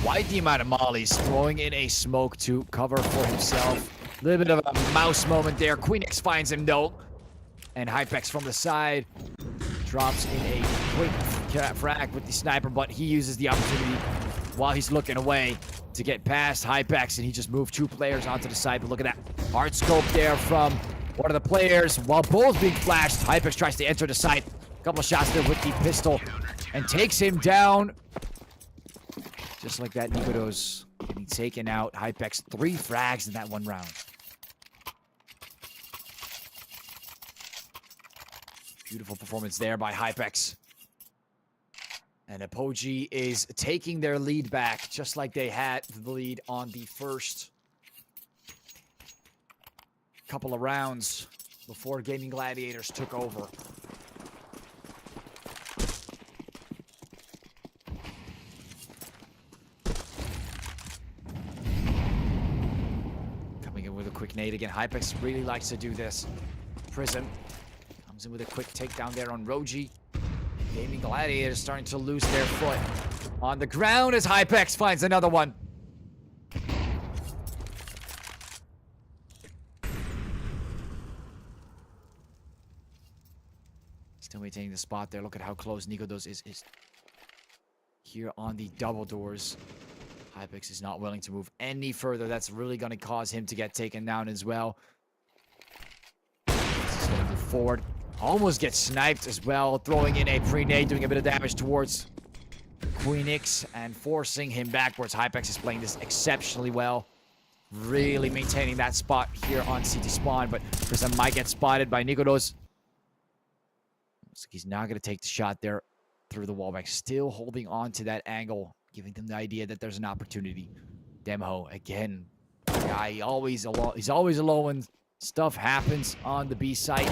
Wide the amount of mollies. Throwing in a smoke to cover for himself. A little bit of a mouse moment there. Queenix finds him though. And Hypex from the side drops in a quick frag with the sniper, but he uses the opportunity while he's looking away to get past Hypex, and he just moved 2 players onto the side. But look at that hard scope there from one of the players. While both being flashed, Hypex tries to enter the site. A couple of shots there with the pistol and takes him down. Just like that, Nikodos getting taken out. Hypex 3 frags in that 1 round. Beautiful performance there by Hypex. And Apogee is taking their lead back, just like they had the lead on the first couple of rounds before Gaimin Gladiators took over. Coming in with a quick nade again. Hypex really likes to do this. Prism comes in with a quick takedown there on Roji. Gaimin Gladiators starting to lose their foot on the ground as Hypex finds another one. Still maintaining the spot there. Look at how close Nikodos is here on the double doors. Hypex is not willing to move any further. That's really going to cause him to get taken down as well. He's going to move forward. Almost gets sniped as well, throwing in a pre-nade, doing a bit of damage towards Queenix and forcing him backwards. Hypex is playing this exceptionally well. Really maintaining that spot here on CT spawn, but Prism might get spotted by Nikodos. Looks like he's not going to take the shot there through the wallback. Still holding on to that angle, giving them the idea that there's an opportunity. Demo, again, guy always alone. He's always alone when stuff happens on the B site.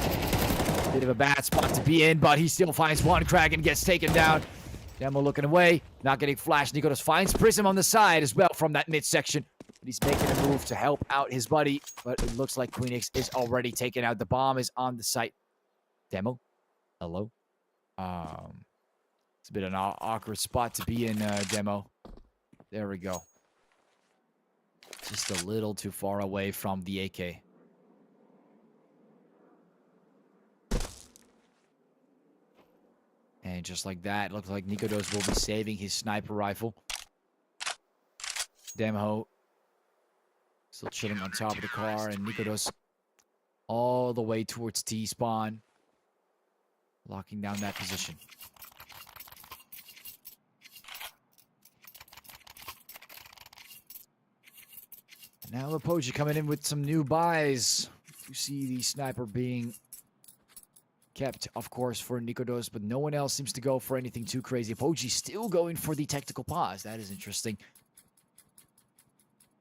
Bit of a bad spot to be in, but he still finds one. Kraken gets taken down. Demo looking away, not getting flashed. Nikodos finds Prism on the side as well from that midsection. But he's making a move to help out his buddy, but it looks like Queenix is already taken out. The bomb is on the site. Demo, hello. It's a bit of an awkward spot to be in, Demo. There we go. Just a little too far away from the AK. And just like that, looks like Nikodos will be saving his sniper rifle. Demo still chilling on top of the car, and Nikodos all the way towards T-spawn, locking down that position. Now Apogee coming in with some new buys. You see the sniper being kept, of course, for Nikodos, but no one else seems to go for anything too crazy. Apogee still going for the tactical pause. That is interesting.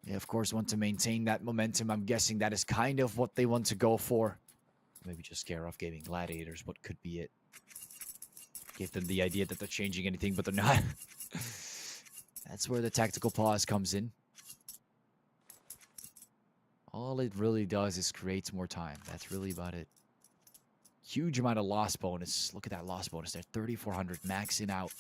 They, of course, want to maintain that momentum. I'm guessing that is kind of what they want to go for. Maybe just scare off Gaimin Gladiators. What could be it? Give them the idea that they're changing anything, but they're not. That's where the tactical pause comes in. All it really does is creates more time. That's really about it. Huge amount of loss bonus. Look at that loss bonus there. 3,400 maxing out.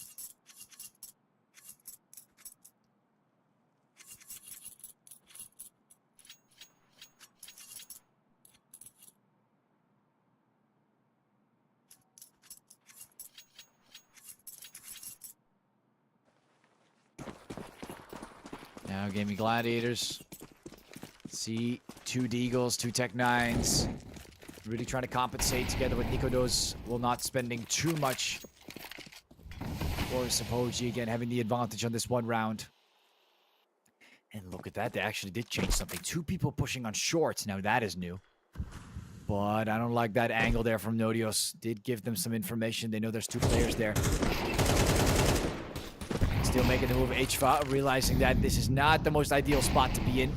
Now Gaimin Gladiators. See, 2 Deagles, 2 Tech 9s. Really trying to compensate together with Nikodos. Will not spending too much. Or Apogee again having the advantage on this one round. And look at that, they actually did change something. 2 people pushing on shorts. Now that is new. But I don't like that angle there from Nodios. Did give them some information. They know there's 2 players there. Still making the move. HFA realizing that this is not the most ideal spot to be in.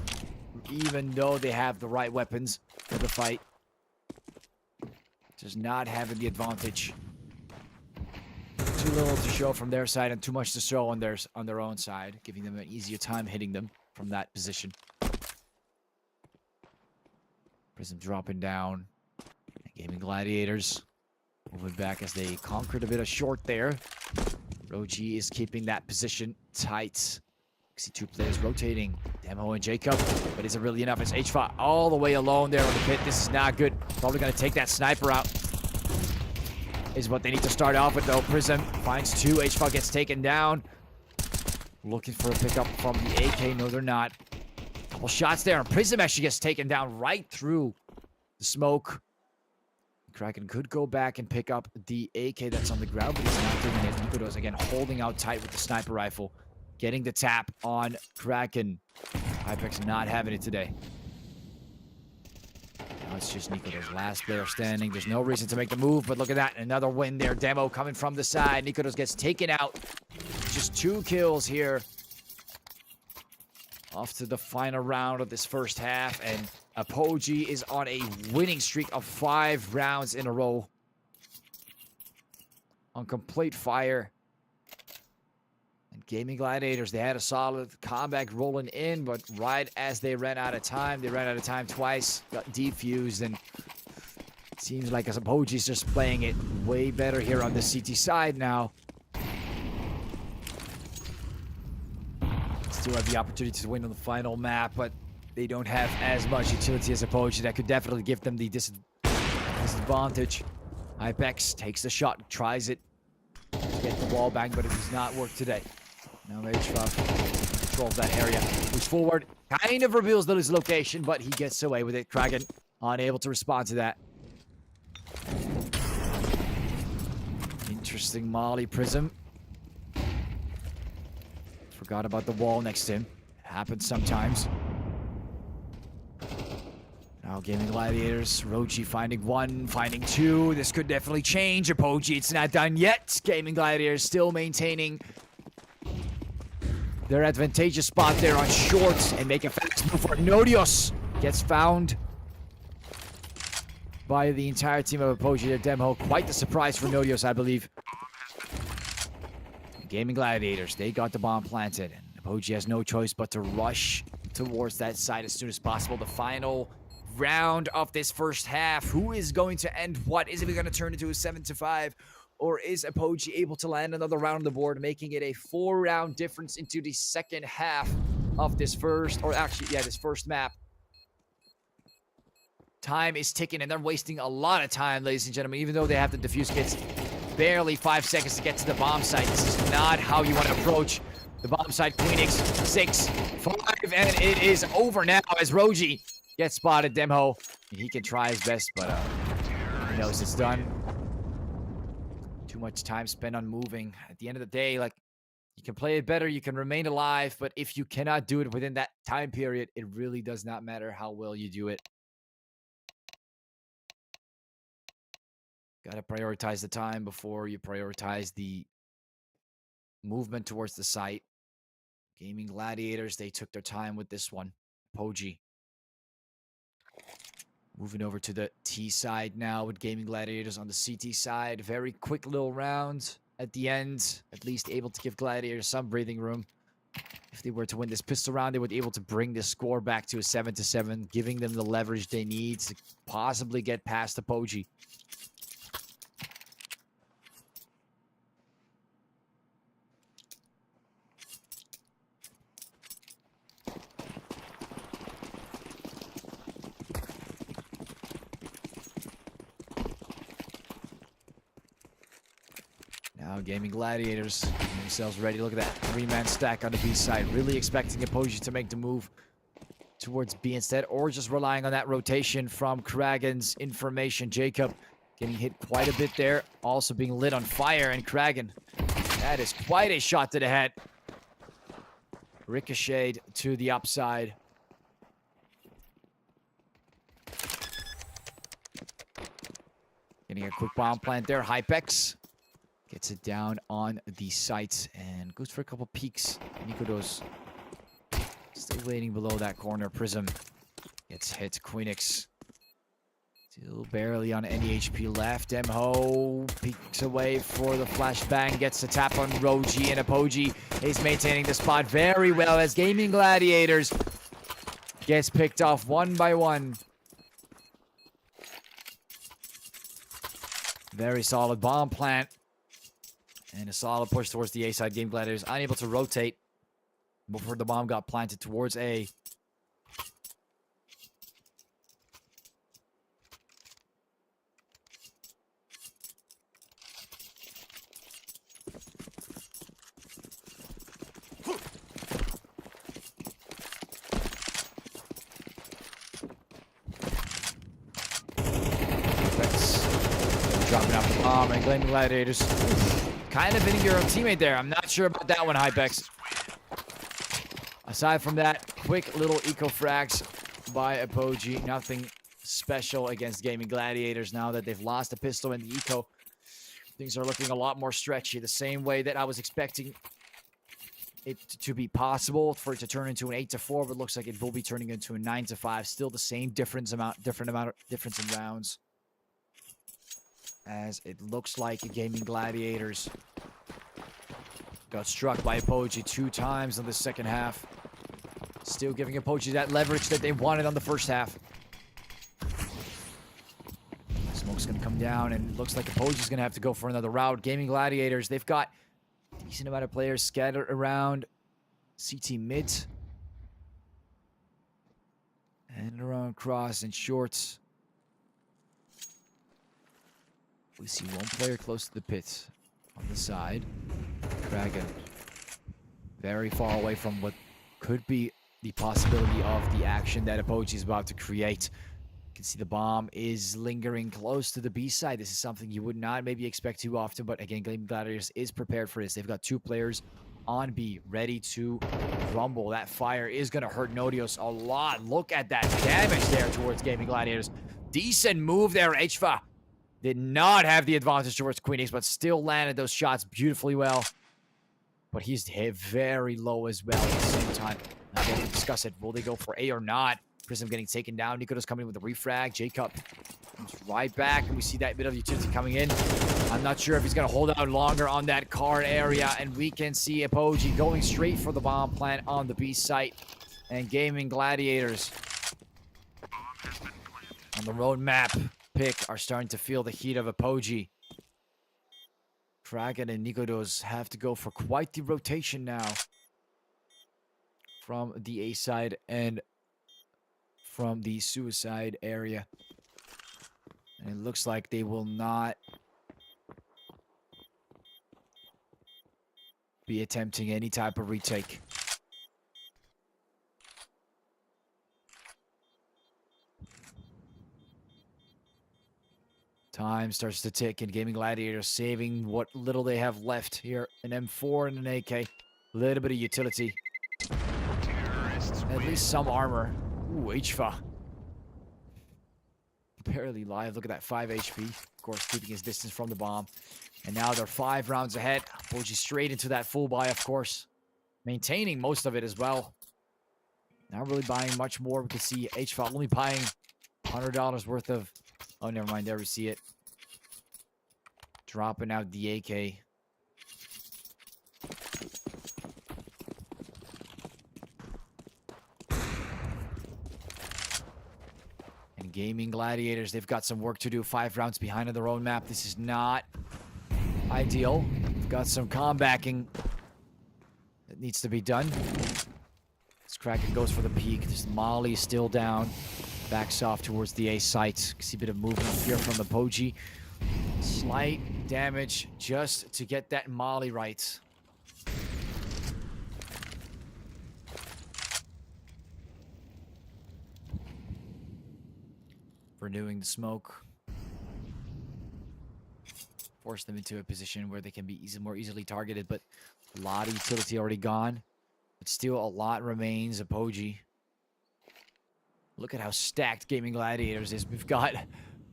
Even though they have the right weapons for the fight. Just not having the advantage. Too little to show from their side and too much to show on their own side. Giving them an easier time hitting them from that position. Prism dropping down. Gaimin Gladiators moving back as they conquered a bit of short there. Roji is keeping that position tight. See 2 players rotating. Demo and Jacob. But is it really enough? It's HFA all the way alone there on the pit. This is not good. Probably going to take that sniper out. Is what they need to start off with though. Prism finds 2. HFA gets taken down. Looking for a pickup from the AK. No, they're not. Couple shots there. And Prism actually gets taken down right through the smoke. Kraken could go back and pick up the AK that's on the ground, but he's not doing it. Nikodos again holding out tight with the sniper rifle. Getting the tap on Kraken. Hypex not having it today. Now it's just Nikodos, last player standing. There's no reason to make the move, but look at that. Another win there. Demo coming from the side. Nikodos gets taken out. Just 2 kills here. Off to the final round of this first half, and Apogee is on a winning streak of 5 rounds in a row. On complete fire. And Gaimin Gladiators, they had a solid comeback rolling in, but right as they ran out of time, twice, got defused, and it seems like Apogee's just playing it way better here on the CT side now. Still have the opportunity to win on the final map, but they don't have as much utility as Apogee. That could definitely give them the disadvantage. Hypex takes the shot, tries it to get the wall bang, but it does not work today. Now HFA controls that area. Moves forward, kind of reveals his location, but he gets away with it. Kraken unable to respond to that. Interesting Molly Prism. Forgot about the wall next to him. It happens sometimes. Now Gaimin Gladiators. Roji finding 1, finding 2. This could definitely change. Apogee, it's not done yet. Gaimin Gladiators still maintaining their advantageous spot there on shorts and make a fast move for Nodios. Gets found by the entire team of Apogee there. Demo. Quite the surprise for Nodios, I believe. Gaimin Gladiators, they got the bomb planted. And Apogee has no choice but to rush towards that side as soon as possible. The final round of this first half. Who is going to end what? Is it going to turn into a 7-5? Or is Apogee able to land another round on the board, making it a 4-round difference into the second half of this first, or actually, yeah, this first map. Time is ticking, and they're wasting a lot of time, ladies and gentlemen, even though they have the defuse kits. Barely 5 seconds to get to the bomb site. This is not how you want to approach the bomb site. Queenix, 6, 5, and it is over now as Roji gets spotted. Demho, he can try his best, but he knows it's done. Too much time spent on moving. At the end of the day, like, you can play it better, you can remain alive, but if you cannot do it within that time period, it really does not matter how well you do it. Got to prioritize the time before you prioritize the movement towards the site. Gaimin Gladiators, they took their time with this one. Apogee. Moving over to the T side now with Gaimin Gladiators on the CT side. Very quick little round at the end. At least able to give Gladiators some breathing room. If they were to win this pistol round, they would be able to bring the score back to a 7-7, giving them the leverage they need to possibly get past Apogee. Now Now Gaming Gladiators getting themselves ready. Look at that 3-man stack on the B side. Really expecting Apogee to make the move towards B instead, or just relying on that rotation from Kragen's information. Jacob getting hit quite a bit there. Also being lit on fire, and Kragen, that is quite a shot to the head. Ricocheted to the upside. Getting a quick bomb plant there. Hypex gets it down on the site and goes for a couple peeks. Nikodos still waiting below that corner. Prism gets hit. Queenix still barely on any HP left. Emho peeks away for the flashbang. Gets the tap on Roji, and Apogee is maintaining the spot very well as Gaming Gladiators gets picked off one by one. Very solid bomb plant. And a solid push towards the A side. Gaming Gladiators unable to rotate before the bomb got planted towards A. Dropping out the bomb and Gaming Gladiators kind of hitting your own teammate there. I'm not sure about that one, Hypex. Aside from that, quick little eco frags by Apogee. Nothing special against Gaming Gladiators now that they've lost the pistol and the eco. Things are looking a lot more stretchy. The same way that I was expecting it to be possible for it to turn into an 8-4, but looks like it will be turning into a 9-5. Still the same difference in rounds. As it looks like Gaming Gladiators got struck by Apogee 2 times in the second half. Still giving Apogee that leverage that they wanted on the first half. Smoke's going to come down, and it looks like Apogee's going to have to go for another route. Gaming Gladiators, they've got a decent amount of players scattered around CT mid. And around cross and shorts. We see one player close to the pit on the side. Kragen very far away from what could be the possibility of the action that Apogee is about to create. You can see the bomb is lingering close to the B side. This is something you would not maybe expect too often, but again, Gaming Gladiators is prepared for this. They've got 2 players on B ready to rumble. That fire is going to hurt Nodios a lot. Look at that damage there towards Gaming Gladiators. Decent move there, HVA. Did not have the advantage towards Queenix, but still landed those shots beautifully well. But he's hit very low as well at the same time. Again, we'll discuss it. Will they go for A or not? Prism getting taken down. Nikodos coming in with a refrag. Jacob comes right back, and we see that bit of utility coming in. I'm not sure if he's going to hold out longer on that card area, and we can see Apogee going straight for the bomb plant on the B site. And Gaming Gladiators on the roadmap pick are starting to feel the heat of Apogee. Kragen and Nikodos have to go for quite the rotation now from the A side and from the suicide area. And it looks like they will not be attempting any type of retake. Time starts to tick, and Gaming Gladiators saving what little they have left here. An M4 and an AK. A little bit of utility. At least some armor. Ooh, HVA. Barely live. Look at that, 5 HP. Of course, keeping his distance from the bomb. And now they're 5 rounds ahead. Apogee straight into that full buy, of course. Maintaining most of it as well. Not really buying much more. We can see HVA only buying $100 worth of... Oh, never mind. There we see it. Dropping out the AK. And Gaming Gladiators, they've got some work to do. 5 rounds behind on their own map. This is not ideal. They've got some comebacking that needs to be done. This Kraken goes for the peak. This Molly is still down. Backs off towards the A site. See a bit of movement here from Apogee. Slight damage just to get that molly right. Renewing the smoke. Force them into a position where they can be more easily targeted, but a lot of utility already gone. But still a lot remains. Apogee. Look at how stacked Gaming Gladiators is. We've got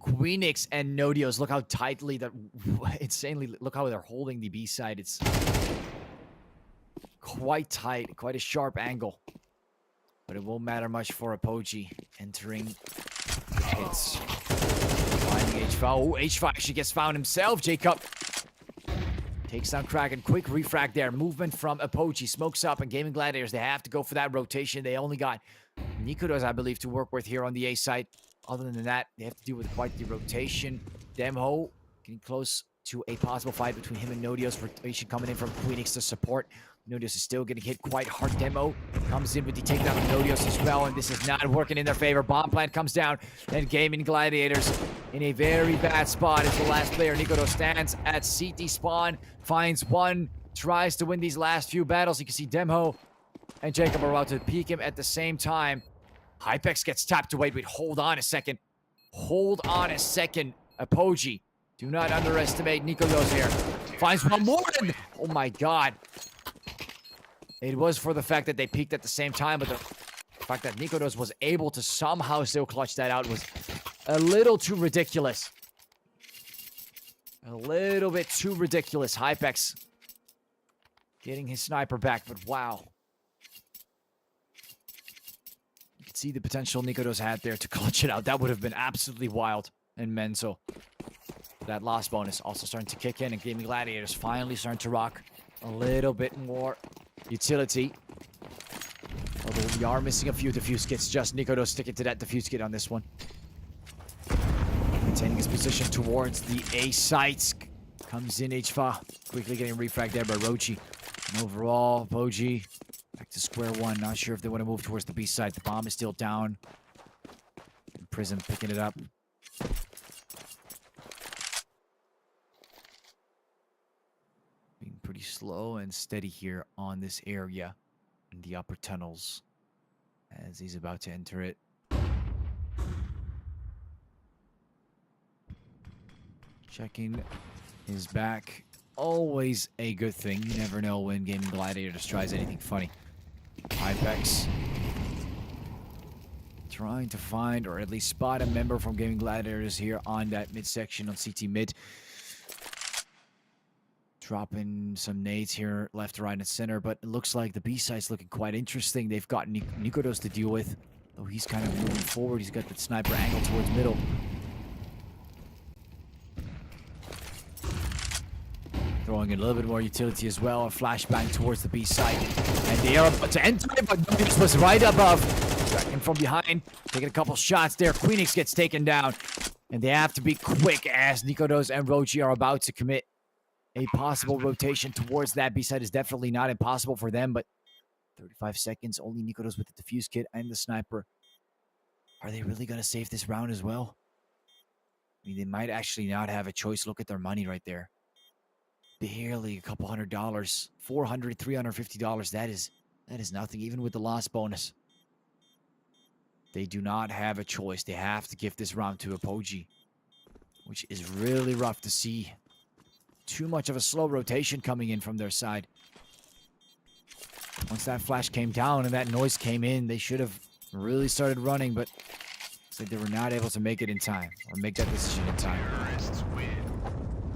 Queenix and Nodios. Look how tightly that... Insanely... Look how they're holding the B side. It's quite tight. Quite a sharp angle. But it won't matter much for Apogee. Entering the hits. Finding H5. Oh, H5 actually gets found himself. Jacob takes down Kraken. Quick refrag there. Movement from Apogee. Smokes up. And Gaming Gladiators, they have to go for that rotation. They only got Nikodos, I believe, to work with here on the A side. Other than that, they have to deal with quite the rotation. Demho getting close to a possible fight between him and Nodios. Rotation coming in from Queenix to support. Nodios is still getting hit quite hard. Demo comes in with the takedown of Nodios as well, and this is not working in their favor. Bomb plant comes down, and Gaming Gladiators in a very bad spot as the last player. Nikodos stands at CT spawn, finds one, tries to win these last few battles. You can see Demho and Jacob are about to peek him at the same time. Hypex gets tapped to wait. Hold on a second. Hold on a second. Apogee. Do not underestimate Nikodos here. Finds one more. Oh my god. It was for the fact that they peaked at the same time, but the fact that Nikodos was able to somehow still clutch that out was a little too ridiculous. A little bit too ridiculous. Hypex getting his sniper back, but wow. You can see the potential Nikodos had there to clutch it out. That would have been absolutely wild and mental. That loss bonus also starting to kick in, and Gaming Gladiators finally starting to rock a little bit more utility. Although we are missing a few diffuse kits. Just Nikodos sticking to that diffuse kit on this one. Maintaining his position towards the A sites. Comes in H4. Quickly getting refragged there by Rochi. And overall, Apogee back to square one. Not sure if they want to move towards the B side. The bomb is still down. And Prism picking it up. Being pretty slow and steady here on this area in the upper tunnels as he's about to enter it. Checking his back. Always a good thing. You never know when Gaming Gladiators tries anything funny. Hypex trying to find or at least spot a member from Gaming Gladiators here on that midsection on CT mid. Dropping some nades here, left, right, and center, but it looks like the B side's looking quite interesting. They've got Nikodos to deal with, though he's kind of moving forward. He's got that sniper angle towards middle. Throwing in a little bit more utility as well. A flashbang towards the B side. And they are about to enter it, but Nodios was right above. Tracking from behind. Taking a couple shots there. Queenix gets taken down. And they have to be quick as Nikodos and Rochi are about to commit. A possible rotation towards that B side is definitely not impossible for them, but 35 seconds. Only Nikodos with the defuse kit and the sniper. Are they really going to save this round as well? I mean, they might actually not have a choice. Look at their money right there. Barely a couple $100. $400, $350. That is nothing, even with the loss bonus. They do not have a choice. They have to give this round to Apogee, which is really rough to see. Too much of a slow rotation coming in from their side. Once that flash came down and that noise came in, they should have really started running, but it's like they were not able to make it in time or make that decision in time.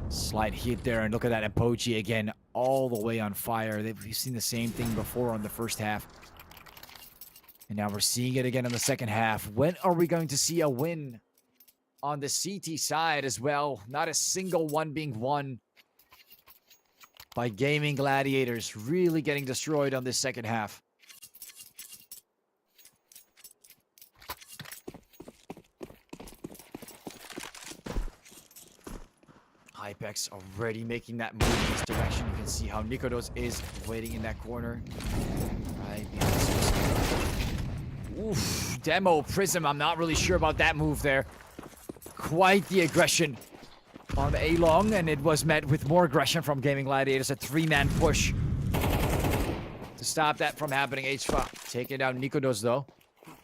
Slight hit there, and look at that Apogee again, all the way on fire. We've seen the same thing before on the first half. And now we're seeing it again in the second half. When are we going to see a win on the CT side as well? Not a single one being won by Gaming Gladiators. Really getting destroyed on this second half. Hypex already making that move in this direction. You can see how Nikodos is waiting in that corner. Right behind Suicide. Oof. Demo Prism. I'm not really sure about that move there. Quite the aggression on A long, and it was met with more aggression from Gaming Gladiators. A 3-man push to stop that from happening. H5 taking down Nikodos, though.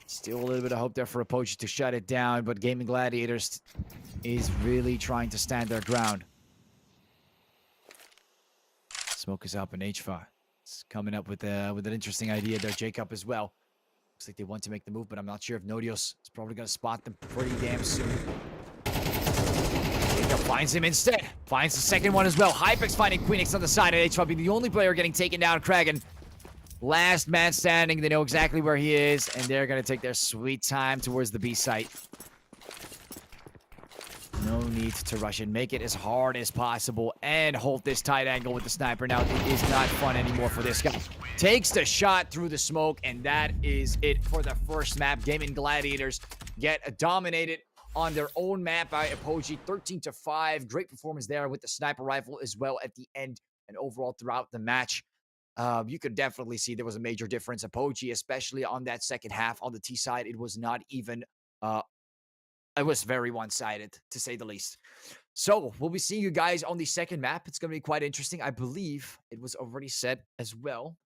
Still a little bit of hope there for Apogee to shut it down, but Gaming Gladiators is really trying to stand their ground. Smoke is up, and H5 is coming up with an interesting idea there. Jacob as well. Looks like they want to make the move, but I'm not sure if Nodios is probably going to spot them pretty damn soon. Jacob finds him instead. Finds the second one as well. Hypex finding Queenix on the side, and H5 being the only player getting taken down. Kragan, last man standing. They know exactly where he is, and they're going to take their sweet time towards the B site. No need to rush and make it as hard as possible and hold this tight angle with the sniper. Now, it is not fun anymore for this guy. Takes the shot through the smoke, and that is it for the first map. Gaming Gladiators get dominated on their own map by Apogee, 13-5. Great performance there with the sniper rifle as well at the end and overall throughout the match. You could definitely see there was a major difference. Apogee, especially on that second half on the T side, it was not even... it was very one-sided, to say the least. So, we'll be seeing you guys on the second map. It's going to be quite interesting. I believe it was already set as well.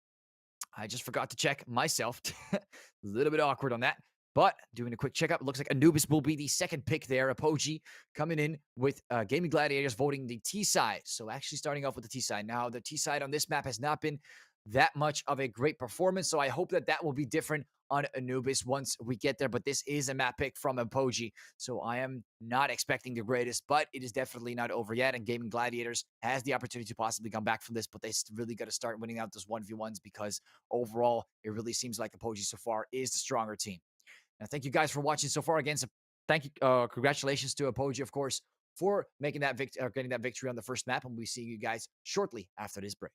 I just forgot to check myself. A little bit awkward on that. But doing a quick checkup, it looks like Anubis will be the second pick there. Apogee coming in with Gaming Gladiators voting the T side. So actually starting off with the T side. Now, the T side on this map has not been that much of a great performance. So I hope that that will be different on Anubis once we get there. But this is a map pick from Apogee. So I am not expecting the greatest, but it is definitely not over yet. And Gaming Gladiators has the opportunity to possibly come back from this, but they really got to start winning out those 1v1s because overall, it really seems like Apogee so far is the stronger team. Now, thank you guys for watching so far. Again, so thank you, congratulations to Apogee, of course, for making that getting that victory on the first map, and we'll see you guys shortly after this break.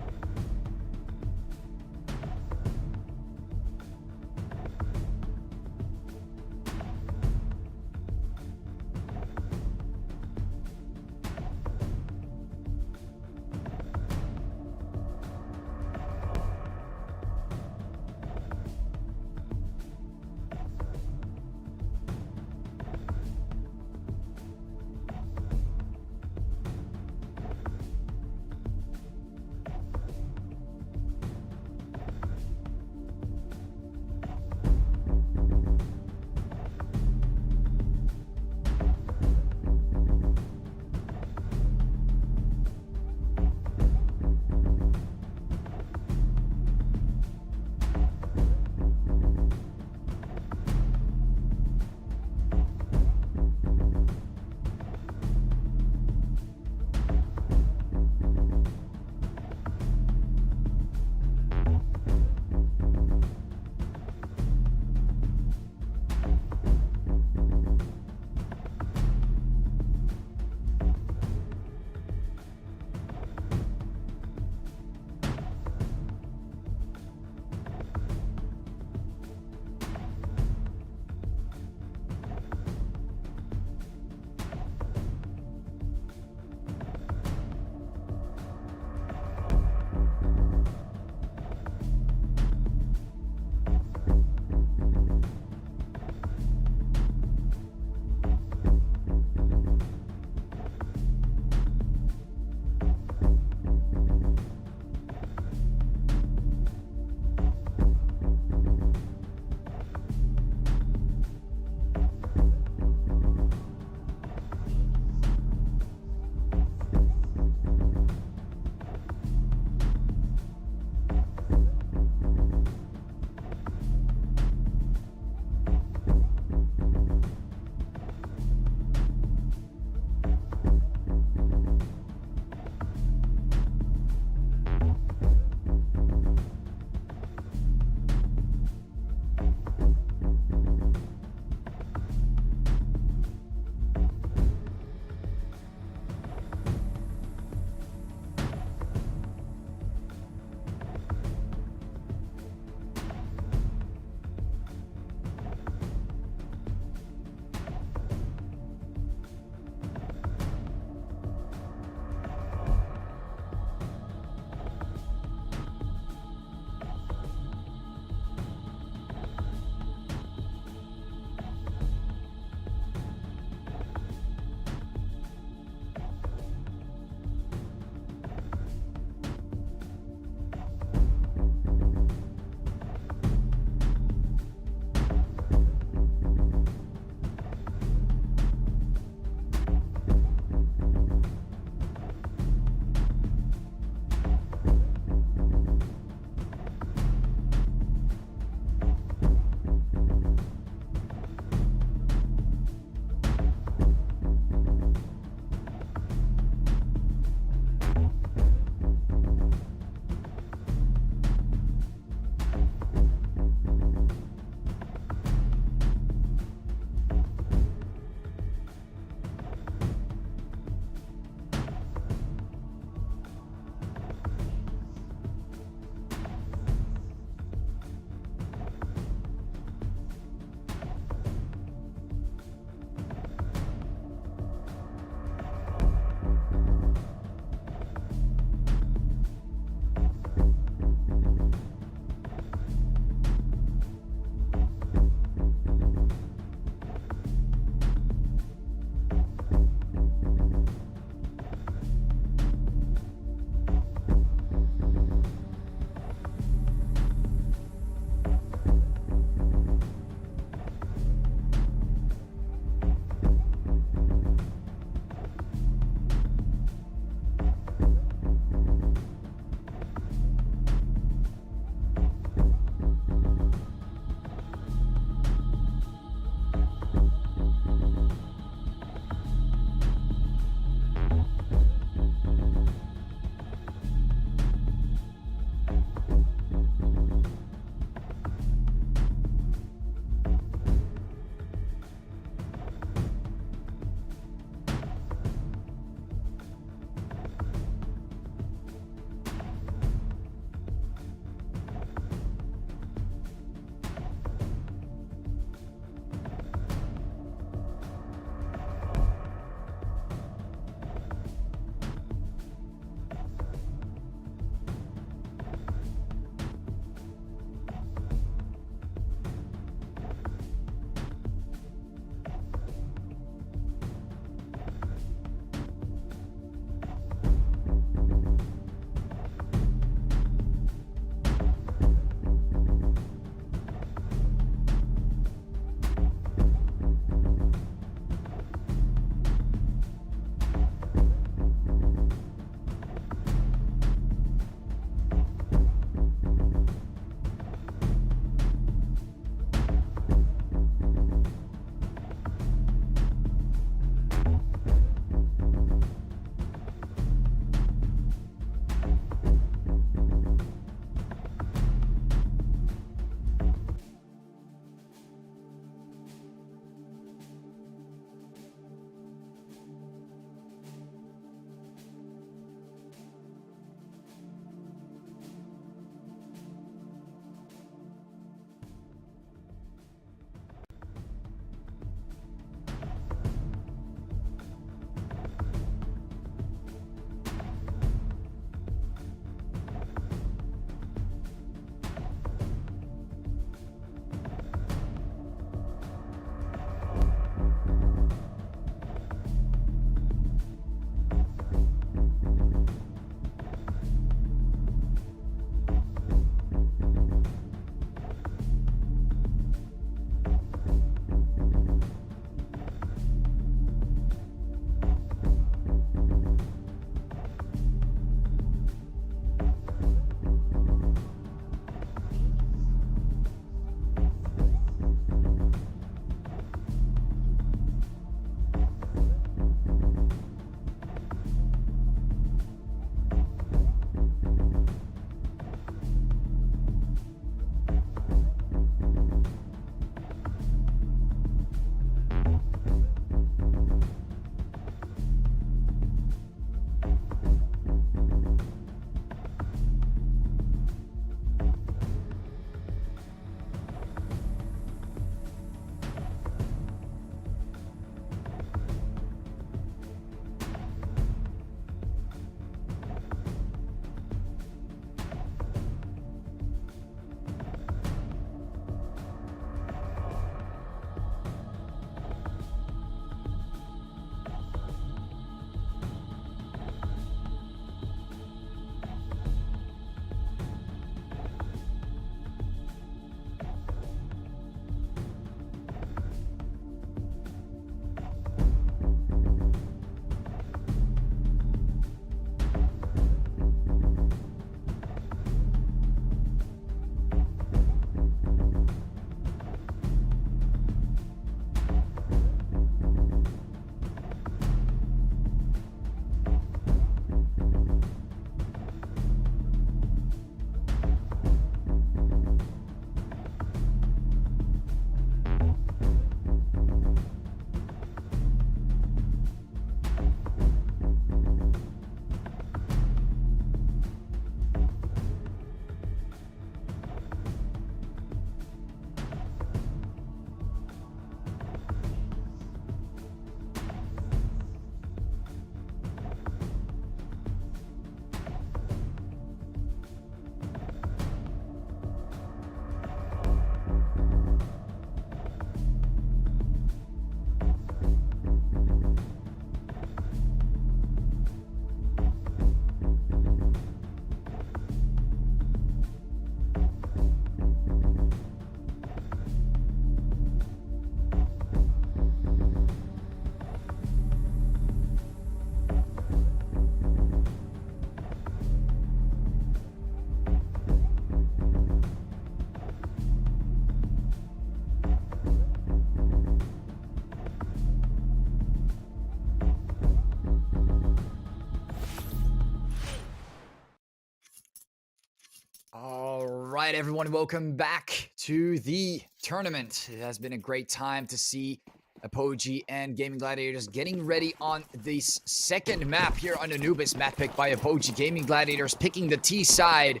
right, everyone, welcome back to the tournament. It has been a great time to see Apogee and Gaming Gladiators getting ready on this second map here on Anubis, map picked by Apogee. Gaming Gladiators picking the T side.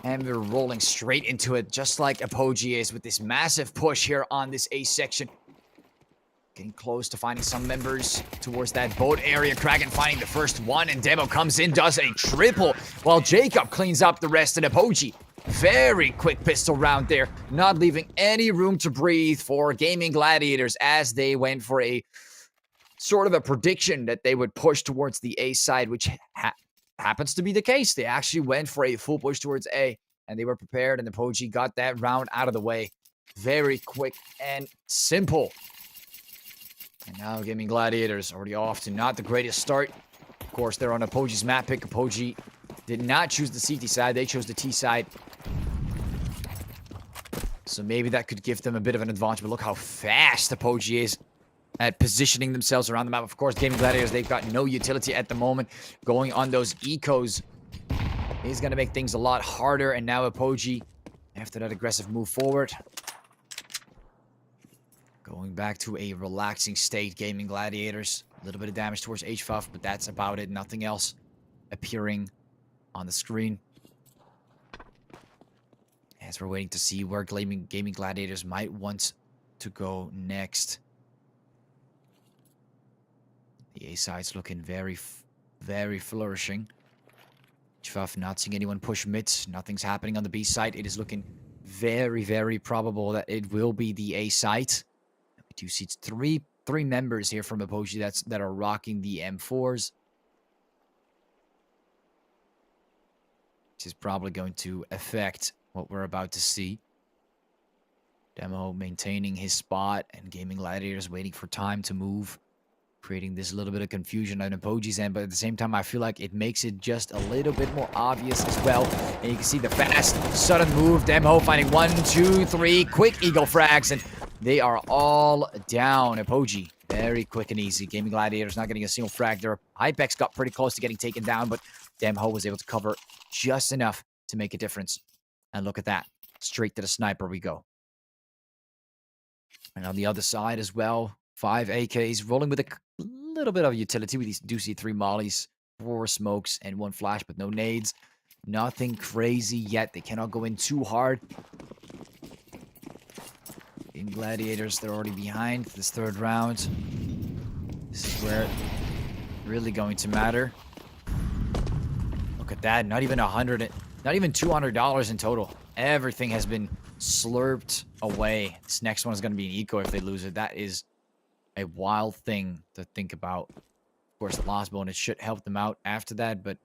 And we're rolling straight into it, just like Apogee is, with this massive push here on this A section. Getting close to finding some members towards that boat area. Kraken finding the first one, and Demo comes in, does a triple, while Jacob cleans up the rest. And Apogee, very quick pistol round there, not leaving any room to breathe for Gaming Gladiators, as they went for a sort of a prediction that they would push towards the A side, which happens to be the case. They actually went for a full push towards A, and they were prepared, and Apogee got that round out of the way. Very quick and simple. And now Gaming Gladiators already off to not the greatest start. Of course, they're on Apogee's map pick. Apogee did not choose the CT side. They chose the T side. So maybe that could give them a bit of an advantage. But look how fast Apogee is at positioning themselves around the map. Of course, Gaming Gladiators, they've got no utility at the moment. Going on those ecos is going to make things a lot harder. And now Apogee, after that aggressive move forward, going back to a relaxing state. Gaming Gladiators, a little bit of damage towards HFUF, but that's about it. Nothing else appearing on the screen. As we're waiting to see where Gaming Gladiators might want to go next. The A side's looking very flourishing. HFUF not seeing anyone push mid. Nothing's happening on the B side. It is looking very probable that it will be the A side. We do see three members here from Apogee that are rocking the M4s. Which is probably going to affect what we're about to see. Demo maintaining his spot, and Gaming Gladiators waiting for time to move, creating this little bit of confusion on Apogee's end, but at the same time, I feel like it makes it just a little bit more obvious as well. And you can see the fast, sudden move. Demo finding 1, 2, 3 quick eagle frags, and they are all down. Apogee, very quick and easy. Gaming Gladiators not getting a single frag. Their Hypex got pretty close to getting taken down, but Demo was able to cover just enough to make a difference. And look at that. Straight to the sniper we go. And on the other side as well, 5 AKs rolling with a little bit of utility. We do see 3 mollies, 4 smokes, and 1 flash, but no nades. Nothing crazy yet. They cannot go in too hard. In Gladiators, they're already behind this third round. This is where it's really going to matter. Look at that. Not even $200 in total. Everything has been slurped away. This next one is going to be an eco if they lose it. That is a wild thing to think about. Of course, the loss bonus should help them out after that, but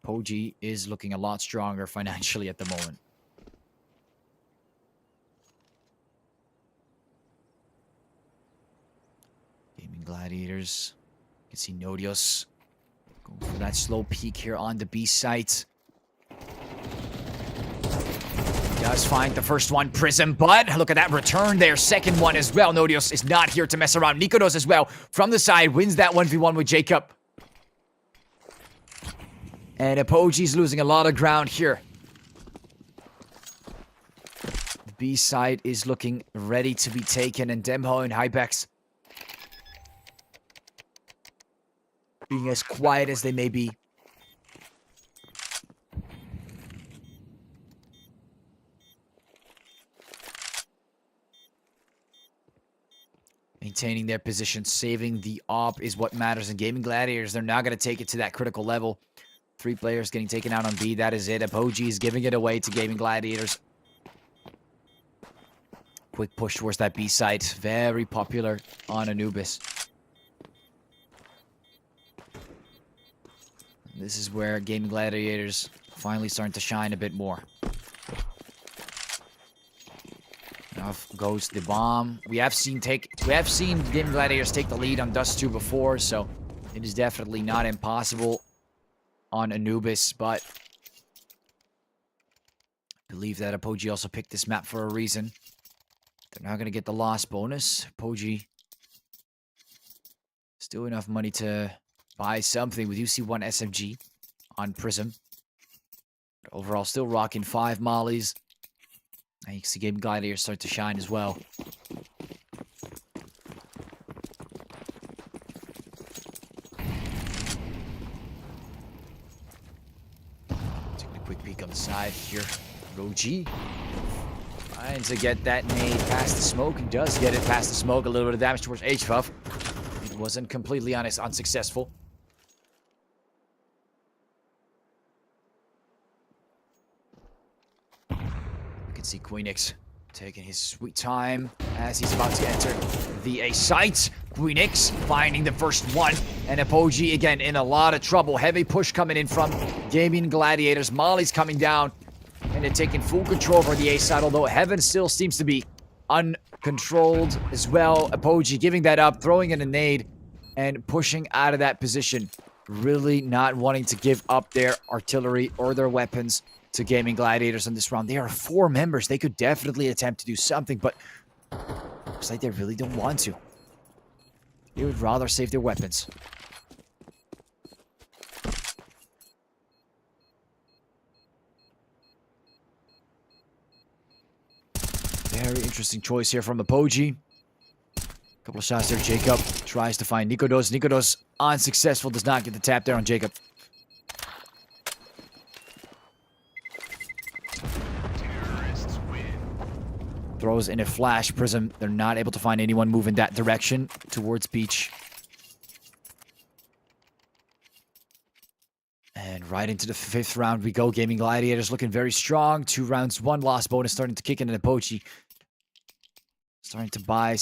Apogee is looking a lot stronger financially at the moment. Gaming Gladiators. You can see Nodios going for that slow peek here on the B site. Does find the first one, Prism, but look at that return there. Second one as well. Nodios is not here to mess around. Nico does as well. From the side, wins that 1v1 with Jacob. And Apogee's losing a lot of ground here. The B side is looking ready to be taken, and Demho and Hypex being as quiet as they may be. Maintaining their position, saving the op is what matters. And Gaming Gladiators, they're not going to take it to that critical level. 3 players getting taken out on B. That is it. Apogee is giving it away to Gaming Gladiators. Quick push towards that B side. Very popular on Anubis. This is where Gaming Gladiators finally starting to shine a bit more. Off goes the bomb. We have seen Gaming Gladiators take the lead on Dust 2 before, so it is definitely not impossible on Anubis, but I believe that Apogee also picked this map for a reason. They're not going to get the loss bonus. Apogee, still enough money to buy something. We do see 1 SMG on Prism. Overall, still rocking 5 mollies. And you can see Gaimin Gladiators start to shine as well. Taking a quick peek on the side here. Roji trying to get that nade past the smoke. He does get it past the smoke. A little bit of damage towards HFuff. It wasn't completely unsuccessful. See Queenix taking his sweet time as he's about to enter the A site. Queenix finding the first one, and Apogee again in a lot of trouble. Heavy push coming in from Gaimin Gladiators. Molly's coming down, and they're taking full control over the A side, although Heaven still seems to be uncontrolled as well. Apogee giving that up, throwing in a nade, and pushing out of that position. Really not wanting to give up their artillery or their weapons to Gaimin Gladiators in this round. There are 4 members. They could definitely attempt to do something, but looks like they really don't want to. They would rather save their weapons. Very interesting choice here from Apogee. Couple of shots there. Jacob tries to find Nikodos. Nikodos unsuccessful. Does not get the tap there on Jacob. Throws in a flash prism. They're not able to find anyone moving that direction towards beach. And right into the 5th round we go. Gaimin Gladiators looking very strong. 2 rounds, 1 loss bonus starting to kick in. And Apogee starting to buy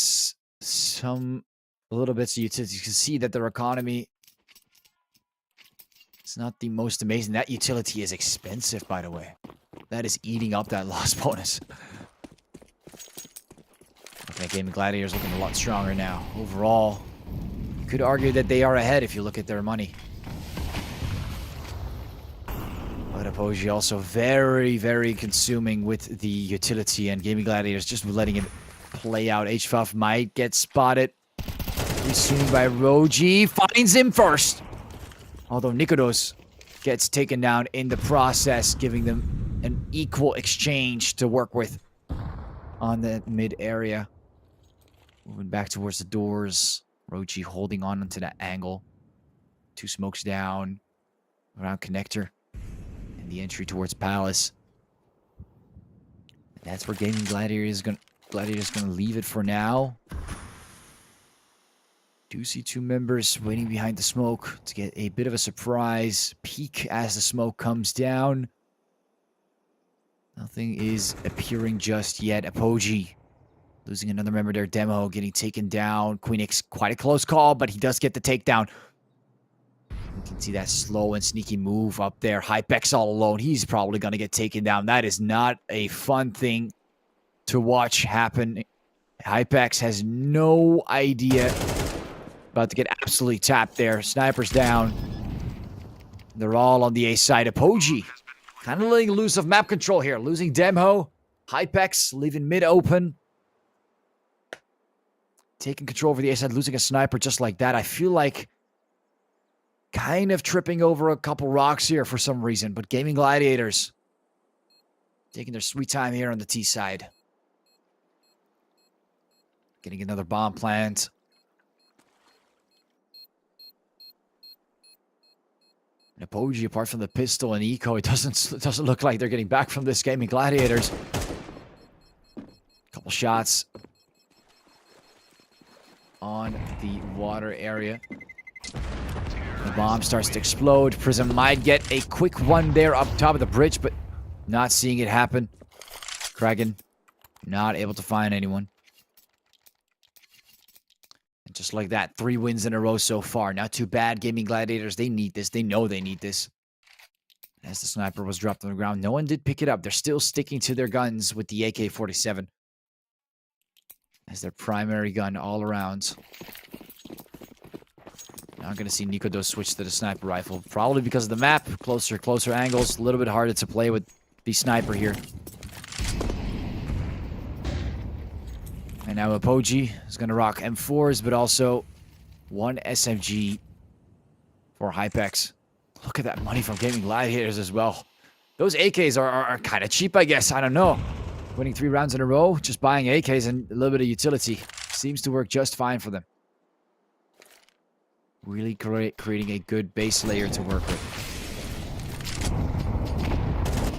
some little bits of utility. You can see that their economy is not the most amazing. That utility is expensive, by the way. That is eating up that loss bonus. That Gaimin Gladiators looking a lot stronger now. Overall, you could argue that they are ahead if you look at their money. But Apogee also very, very consuming with the utility, and Gaimin Gladiators just letting it play out. HFuff might get spotted pretty soon by Roji. Finds him first. Although Nikodos gets taken down in the process, giving them an equal exchange to work with on the mid area. Moving back towards the doors. Roji holding on to that angle. 2 smokes down. Around connector. And the entry towards Palace. And that's where Gaimin Gladiators is gonna leave it for now. Do see 2 members waiting behind the smoke to get a bit of a surprise peek as the smoke comes down. Nothing is appearing just yet. Apogee losing another member there. Demo getting taken down. Queenix, quite a close call, but he does get the takedown. You can see that slow and sneaky move up there. Hypex all alone. He's probably going to get taken down. That is not a fun thing to watch happen. Hypex has no idea. About to get absolutely tapped there. Snipers down. They're all on the A side. Apogee kind of letting loose of map control here. Losing Demo. Hypex leaving mid open. Taking control over the A side. Losing a sniper just like that. I feel like kind of tripping over a couple rocks here for some reason. But Gaimin Gladiators taking their sweet time here on the T side. Getting another bomb plant. And Apogee, apart from the pistol and eco, it doesn't look like they're getting back from this Gaimin Gladiators. Couple shots on the water area. The bomb starts to explode. Prism might get a quick one there up top of the bridge, but not seeing it happen. Kragan not able to find anyone. Just like that, 3 wins in a row so far. Not too bad. Gaimin Gladiators, they need this. They know they need this. As the sniper was dropped on the ground, no one did pick it up. They're still sticking to their guns with the AK-47 as their primary gun all around. Now I'm going to see Nikodos switch to the sniper rifle. Probably because of the map. Closer angles. A little bit harder to play with the sniper here. And now Apogee is going to rock M4s, but also 1 SMG for Hypex. Look at that money from Gaimin Gladiators as well. Those AKs are kind of cheap, I guess. I don't know. Winning 3 rounds in a row, just buying AKs and a little bit of utility. Seems to work just fine for them. Really creating a good base layer to work with.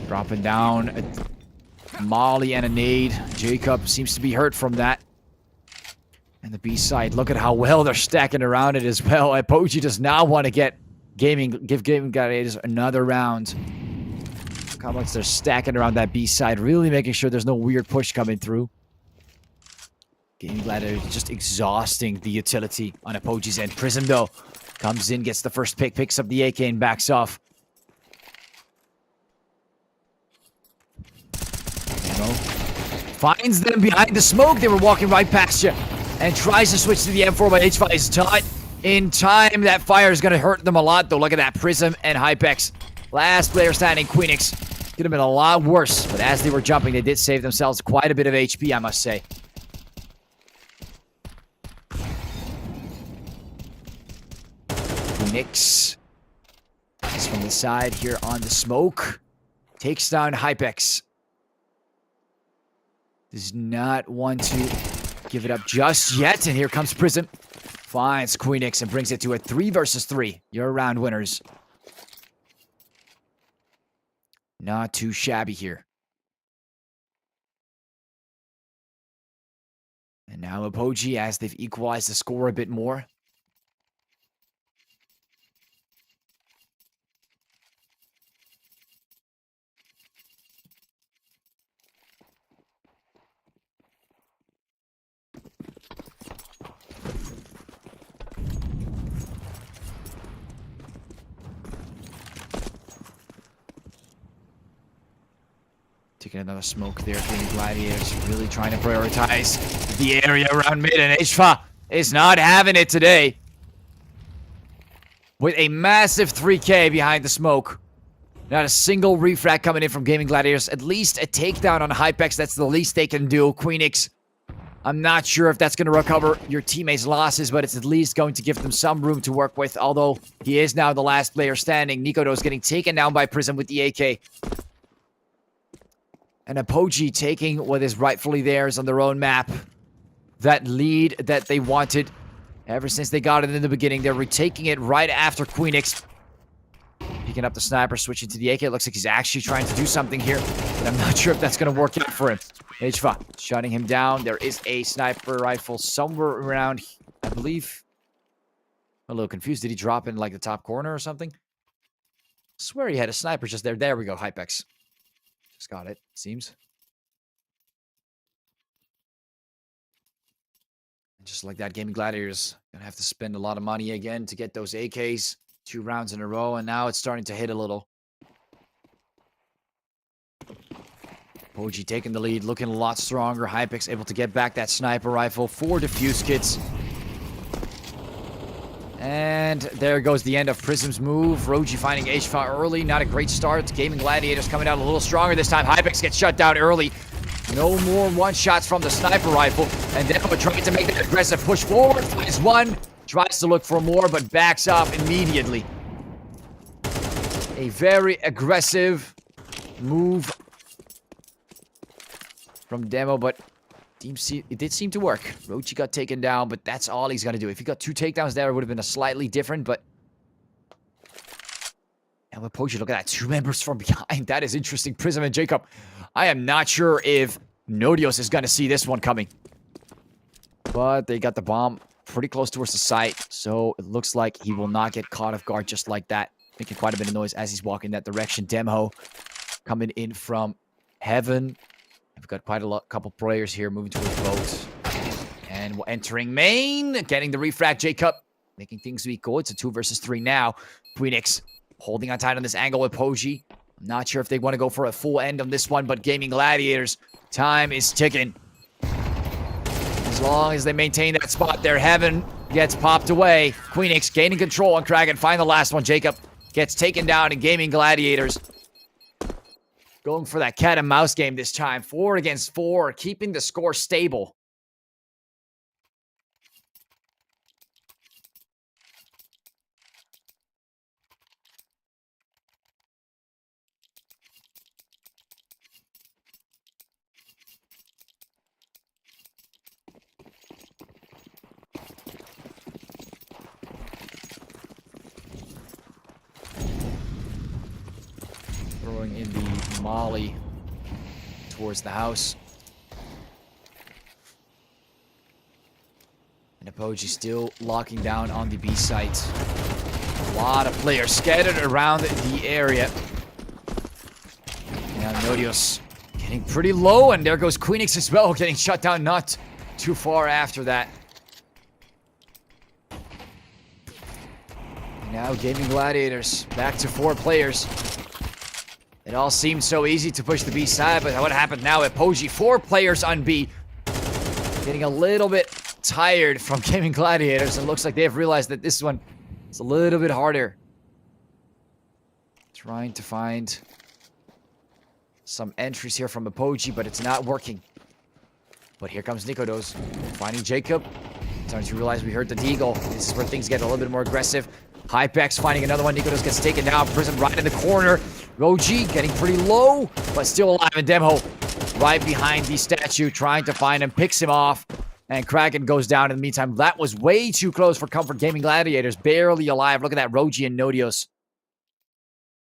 Dropping down a molly and a nade. Jacob seems to be hurt from that. And the B side, look at how well they're stacking around it as well. Apogee does not want to give Gaming Gladiators another round. Look how much they're stacking around that B side, really making sure there's no weird push coming through. Gaming Gladiators just exhausting the utility on Apogee's end. Prism, though, comes in, gets the first pick, picks up the AK, and backs off. Finds them behind the smoke. They were walking right past you. And tries to switch to the M4, but H5 is taught in time. That fire is going to hurt them a lot, though. Look at that. Prism and Hypex. Last player standing, Queenix. Could have been a lot worse, but as they were jumping, they did save themselves quite a bit of HP, I must say. Queenix is from the side here on the smoke. Takes down Hypex. Does not want to give it up just yet, and here comes Prism. Finds Queenix and brings it to a 3 versus 3. You're round winners. Not too shabby here. And now Apogee, as they've equalized the score a bit more. Taking another smoke there. Gaming Gladiators really trying to prioritize the area around mid, and HFA is not having it today. With a massive 3K behind the smoke. Not a single refract coming in from Gaming Gladiators. At least a takedown on Hypex. That's the least they can do. Queenix, I'm not sure if that's going to recover your teammates' losses, but it's at least going to give them some room to work with. Although he is now the last player standing. Nikodo's getting taken down by Prism with the AK. And Apogee taking what is rightfully theirs on their own map. That lead that they wanted ever since they got it in the beginning. They're retaking it right after Queenix. Picking up the sniper, switching to the AK. It looks like he's actually trying to do something here. But I'm not sure if that's going to work out for him. HFA shutting him down. There is a sniper rifle somewhere around, I believe. I'm a little confused. Did he drop in like the top corner or something? I swear he had a sniper just there. There we go, Hypex. Just got it, seems. And just like that, Gaming Gladiators gonna have to spend a lot of money again to get those AKs. 2 rounds in a row, and now it's starting to hit a little. Apogee taking the lead, looking a lot stronger. Hypex able to get back that sniper rifle. 4 defuse kits. And there goes the end of Prism's move. Roji finding HFA early. Not a great start. Gaming Gladiators coming out a little stronger this time. Hypex gets shut down early. No more one-shots from the sniper rifle. And Demo trying to make that aggressive push forward. Finds one. Tries to look for more, but backs off immediately. A very aggressive move from Demo, but it did seem to work. Rochi got taken down, but that's all he's going to do. If he got 2 takedowns there, it would have been a slightly different, but... And with Apogee, look at that. 2 members from behind. That is interesting. Prism and Jacob. I am not sure if Nodios is going to see this one coming. But they got the bomb pretty close towards the site, so it looks like he will not get caught off guard just like that. Making quite a bit of noise as he's walking that direction. Demo coming in from heaven. We've got quite a couple players here moving towards boats. And we're entering main. Getting the refract, Jacob. Making things equal. It's a 2 versus 3 now. Queenix holding on tight on this angle with Apogee. I'm not sure if they want to go for a full end on this one, but Gaming Gladiators, time is ticking. As long as they maintain that spot there, Heaven gets popped away. Queenix gaining control on Kraken. Find the last one. Jacob gets taken down in Gaming Gladiators. Going for that cat and mouse game this time. 4 against 4, keeping the score stable. throwing in the molly towards the house. And Apogee still locking down on the B site. A lot of players scattered around the area. Now Nodios getting pretty low, and there goes Queenix as well, getting shut down not too far after that. And now Gaming Gladiators back to 4 players. It all seemed so easy to push the B side, but what happened now? Apogee, 4 players on B. Getting a little bit tired from Gaming Gladiators, and looks like they've realized that this one is a little bit harder. Trying to find some entries here from Apogee, but it's not working. But here comes Nikodos, finding Jacob. Starting to realize we heard the Deagle. This is where things get a little bit more aggressive. Hypex finding another one. Nikodos gets taken down. Prism right in the corner. Roji getting pretty low, but still alive. And Demho right behind the statue, trying to find him, picks him off. And Kraken goes down in the meantime. That was way too close for Comfort Gaming Gladiators. Barely alive. Look at that, Roji and Nodios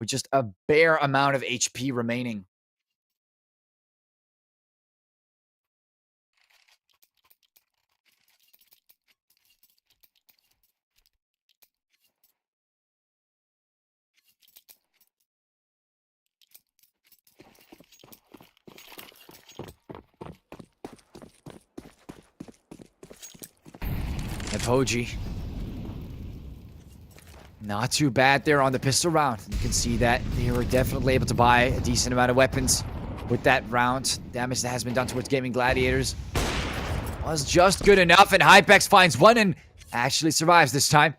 with just a bare amount of HP remaining. Apogee. Not too bad there on the pistol round. You can see that they were definitely able to buy a decent amount of weapons with that round. Damage that has been done towards Gaming Gladiators was just good enough, and Hypex finds one and actually survives this time.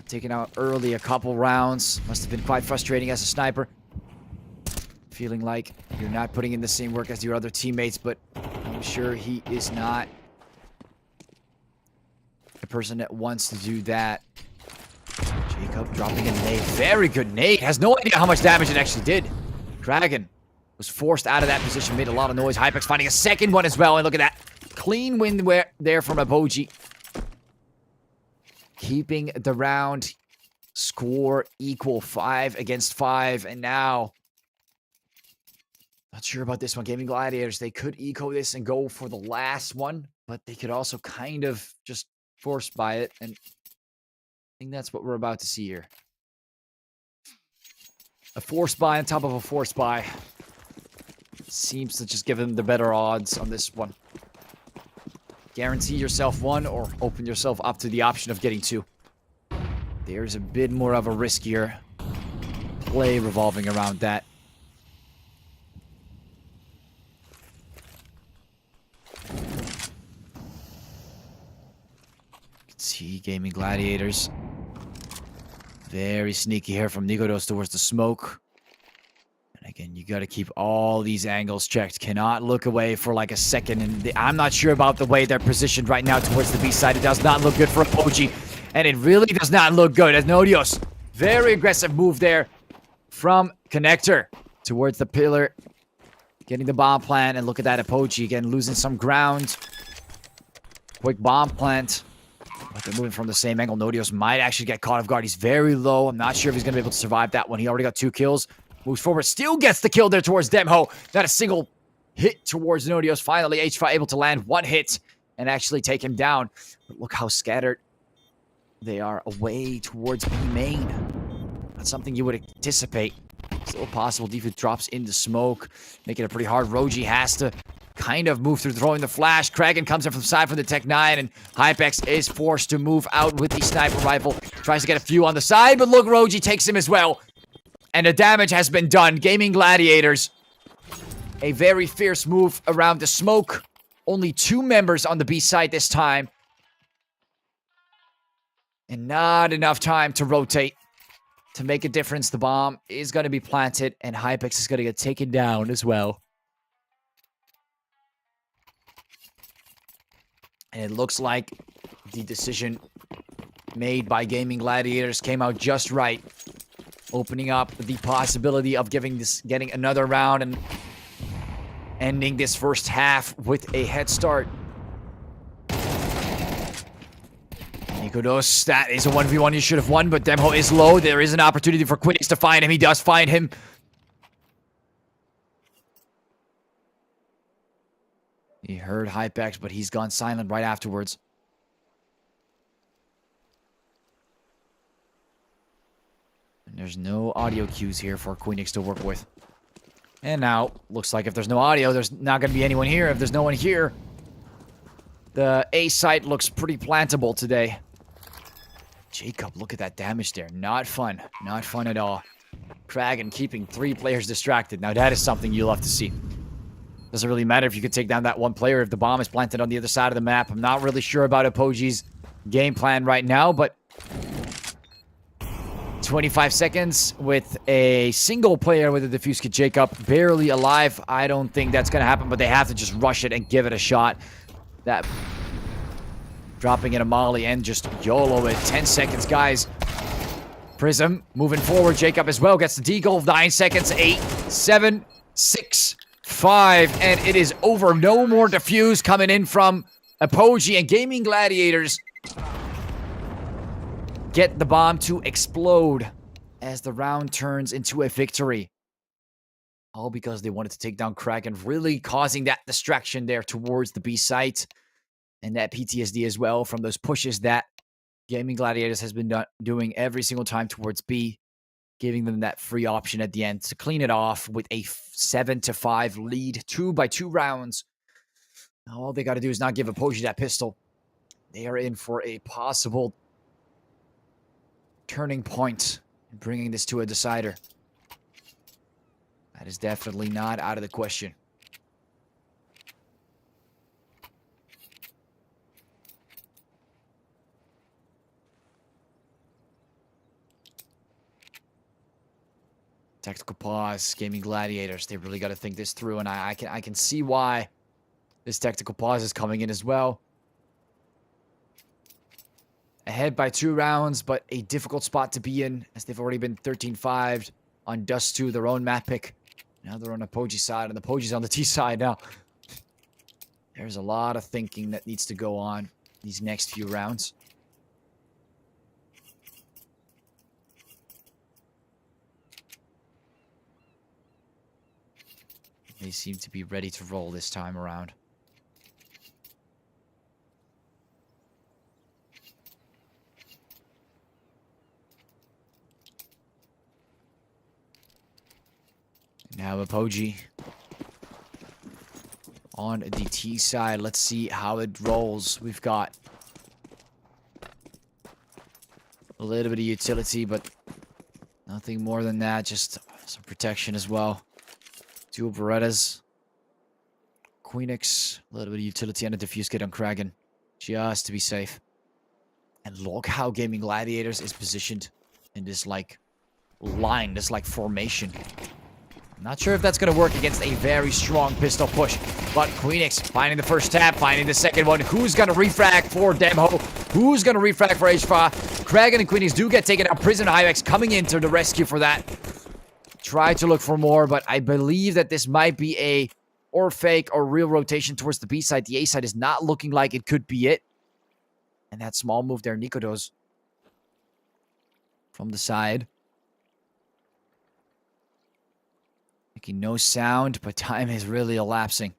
Taken out early a couple rounds. Must have been quite frustrating as a sniper. Feeling like you're not putting in the same work as your other teammates, but I'm sure he is not the person that wants to do that. Jacob dropping a nade. Very good nade. Has no idea how much damage it actually did. Dragon was forced out of that position. Made a lot of noise. Hypex finding a second one as well. And look at that. Clean win there from Apogee. Keeping the round score equal. 5 against 5. And now, not sure about this one. Gaming Gladiators, they could eco this and go for the last one. But they could also kind of just forced by it, and I think that's what we're about to see here. A forced buy on top of a forced buy seems to just give them the better odds on this one. Guarantee yourself 1 or open yourself up to the option of getting 2. There's a bit more of a riskier play revolving around that. See Gaming Gladiators. Very sneaky here from Nikodos towards the smoke. And again, you got to keep all these angles checked. Cannot look away for like a second. And I'm not sure about the way they're positioned right now towards the B side. It does not look good for Apogee. And it really does not look good as Nodios. Very aggressive move there from Connector towards the pillar. Getting the bomb plant. And look at that, Apogee again losing some ground. Quick bomb plant. But they're moving from the same angle. Nodios might actually get caught off guard. He's very low. I'm not sure if he's going to be able to survive that one. He already got 2 kills. Moves forward. Still gets the kill there towards Demho. Not a single hit towards Nodios. Finally, H5 able to land 1 hit and actually take him down. But look how scattered they are away towards B main. That's something you would anticipate. Still possible. Defense drops into smoke. Making it pretty hard. Roji has to kind of move through throwing the flash. Kraken comes in from the side from the Tech 9, and Hypex is forced to move out with the sniper rifle. Tries to get a few on the side, but look, Roji takes him as well. And the damage has been done. Gaming Gladiators. A very fierce move around the smoke. Only 2 members on the B side this time. And not enough time to rotate to make a difference. The bomb is going to be planted, and Hypex is going to get taken down as well. And it looks like the decision made by Gaming Gladiators came out just right. Opening up the possibility of getting another round and ending this first half with a head start. Nikodos, that is a 1v1 you should have won, but Demho is low. There is an opportunity for Quinix to find him. He does find him. He heard Hypex, but he's gone silent right afterwards. And there's no audio cues here for Quinix to work with. And now, looks like if there's no audio, there's not going to be anyone here. If there's no one here, the A site looks pretty plantable today. Jacob, look at that damage there. Not fun. Not fun at all. Kragan keeping 3 players distracted. Now that is something you'll have to see. Doesn't really matter if you could take down that one player if the bomb is planted on the other side of the map. I'm not really sure about Apogee's game plan right now, but 25 seconds with a single player with a defuse kit. Jacob barely alive. I don't think that's going to happen, but they have to just rush it and give it a shot. That dropping in a molly and just YOLO it. 10 seconds, guys. Prism moving forward. Jacob as well gets the deagle. 9 seconds. 8, 7, 6, 5. And it is over. No more defuse coming in from Apogee and Gaming Gladiators. Get the bomb to explode as the round turns into a victory. All because they wanted to take down Kraken, really causing that distraction there towards the B site. And that PTSD as well from those pushes that Gaming Gladiators has been doing every single time towards B, giving them that free option at the end to clean it off with a 7-5 lead, 2 by 2 rounds. Now, all they got to do is not give Apogee that pistol. They are in for a possible turning point in bringing this to a decider. That is definitely not out of the question. Tactical pause, Gaming Gladiators. They really got to think this through, and I can see why this tactical pause is coming in as well. Ahead by 2 rounds, but a difficult spot to be in, as they've already been 13-5'd on Dust 2, their own map pick. Now they're on Apogee side, and the Apogee's on the T side now. There's a lot of thinking that needs to go on these next few rounds. They seem to be ready to roll this time around. Now Apogee on the T side. Let's see how it rolls. We've got a little bit of utility, but nothing more than that. Just some protection as well. 2 Berettas. Queenix. A little bit of utility and a diffuse kit on Kragan. Just to be safe. And look how Gaming Gladiators is positioned in this, like, line. This, like, formation. Not sure if that's going to work against a very strong pistol push. But Queenix finding the first tap, finding the second one. Who's going to refrag for Demho? Who's going to refrag for HFA? Kragan and Queenix do get taken out. Prison Hyvex coming into the rescue for that. Try to look for more, but I believe that this might be a or fake or real rotation towards the B side. The A side is not looking like it could be it. And that small move there, Nikodos from the side. Making no sound, but time is really elapsing.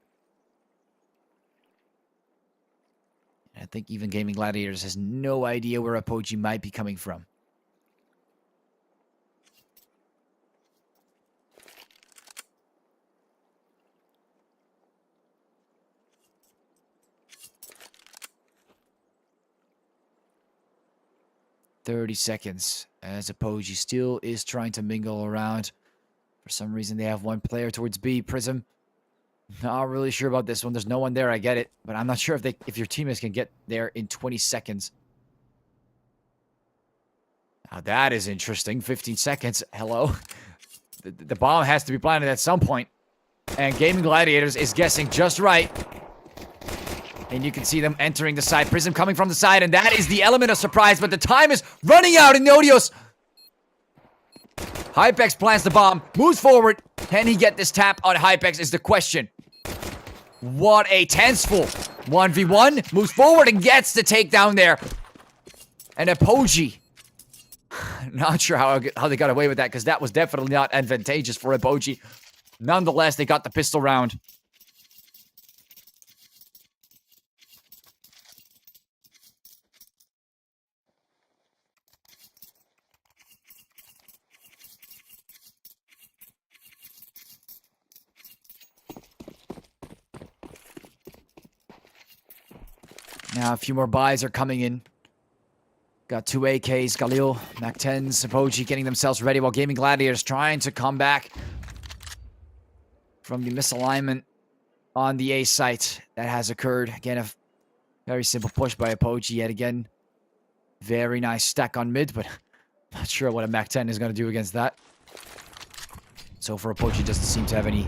I think even Gaming Gladiators has no idea where Apogee might be coming from. "30 seconds as Apogee still is trying to mingle around. For some reason, they have one player towards B. Prism. Not really sure about this one. There's no one there. I get it. But I'm not sure if your teammates can get there in 20 seconds. Now, that is interesting. 15 seconds. Hello. The bomb has to be planted at some point. And Gaming Gladiators is guessing just right. And you can see them entering the side. Prism coming from the side. And that is the element of surprise. But the time is running out in Nodios. Hypex plants the bomb, moves forward. Can he get this tap on Hypex is the question. What a tenseful 1v1. Moves forward and gets the takedown there. And Apogee. Not sure how they got away with that, because that was definitely not advantageous for Apogee. Nonetheless, they got the pistol round. Now a few more buys are coming in. Got 2 AKs, Galil, Mac-10s, Apogee getting themselves ready while Gaming Gladiators trying to come back from the misalignment on the A site that has occurred. Again, a very simple push by Apogee yet again. Very nice stack on mid, but not sure what a Mac-10 is going to do against that. So for Apogee, doesn't seem to have any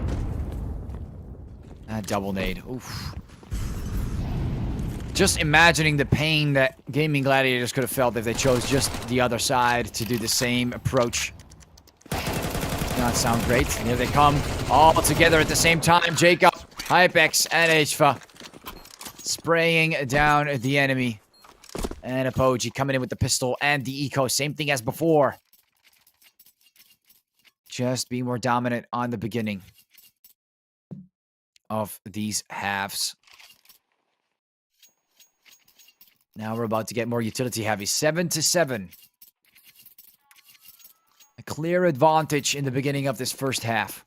double nade. Oof. Just imagining the pain that Gaming Gladiators could have felt if they chose just the other side to do the same approach. Not sound great. And here they come all together at the same time. Jacob, Hypex, and HFA spraying down the enemy. And Apogee coming in with the pistol and the eco. Same thing as before. Just be more dominant on the beginning of these halves. Now we're about to get more utility heavy. 7-7. A clear advantage in the beginning of this first half.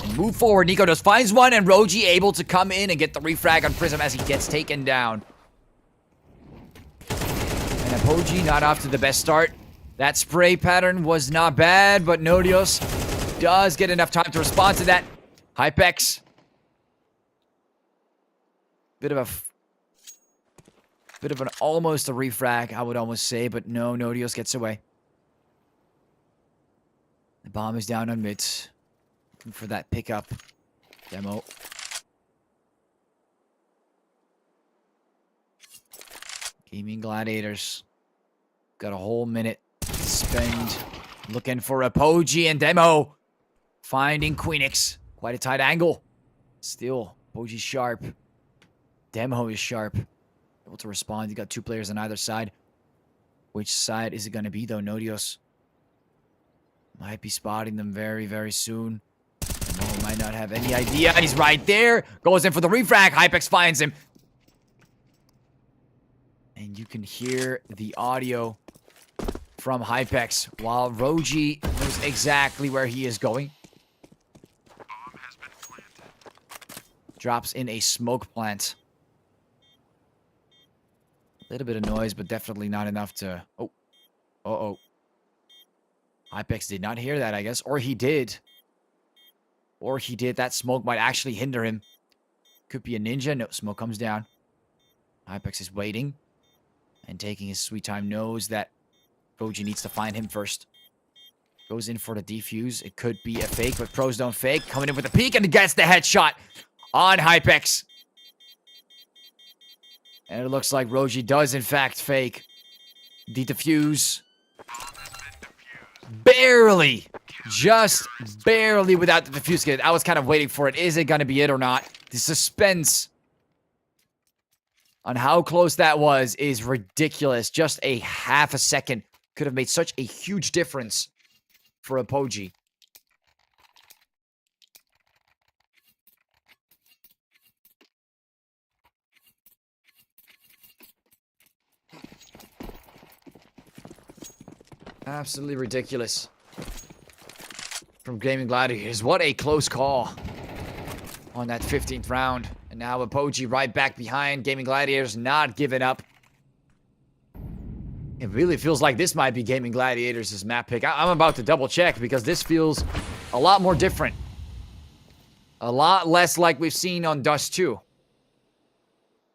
And move forward. Nico just finds one, and Roji able to come in and get the refrag on Prism as he gets taken down. And Apogee not off to the best start. That spray pattern was not bad, but Nodios does get enough time to respond to that. Hypex. Bit of an almost a refrag, I would almost say, but no, Nodios gets away. The bomb is down on mid. Looking for that pickup. Demo. Gaming Gladiators. Got a whole minute. Spend looking for Apogee and Demo. Finding Queenix. Quite a tight angle. Still, Apogee's sharp. Demo is sharp. Able to respond. You got 2 players on either side. Which side is it going to be, though? Nodios might be spotting them very, very soon. Demo might not have any idea. He's right there. Goes in for the refrag. Hypex finds him. And you can hear the audio from Hypex, while Roji knows exactly where he is going. Bomb has been planted. Drops in a smoke plant. A little bit of noise, but definitely not enough to... Oh. Uh-oh. Hypex did not hear that, I guess. Or he did. Or he did. That smoke might actually hinder him. Could be a ninja. No, smoke comes down. Hypex is waiting. And taking his sweet time, knows that Roji needs to find him first. Goes in for the defuse. It could be a fake, but pros don't fake. Coming in with a peek and gets the headshot on Hypex. And it looks like Roji does, in fact, fake the defuse. Barely. Just barely without the defuse kit. I was kind of waiting for it. Is it going to be it or not? The suspense on how close that was is ridiculous. Just a half a second could have made such a huge difference for Apogee. Absolutely ridiculous from Gaming Gladiators. What a close call on that 15th round. And now Apogee right back behind. Gaming Gladiators not giving up. It really feels like this might be Gaming Gladiators' map pick. I'm about to double check because this feels a lot more different. A lot less like we've seen on Dust 2.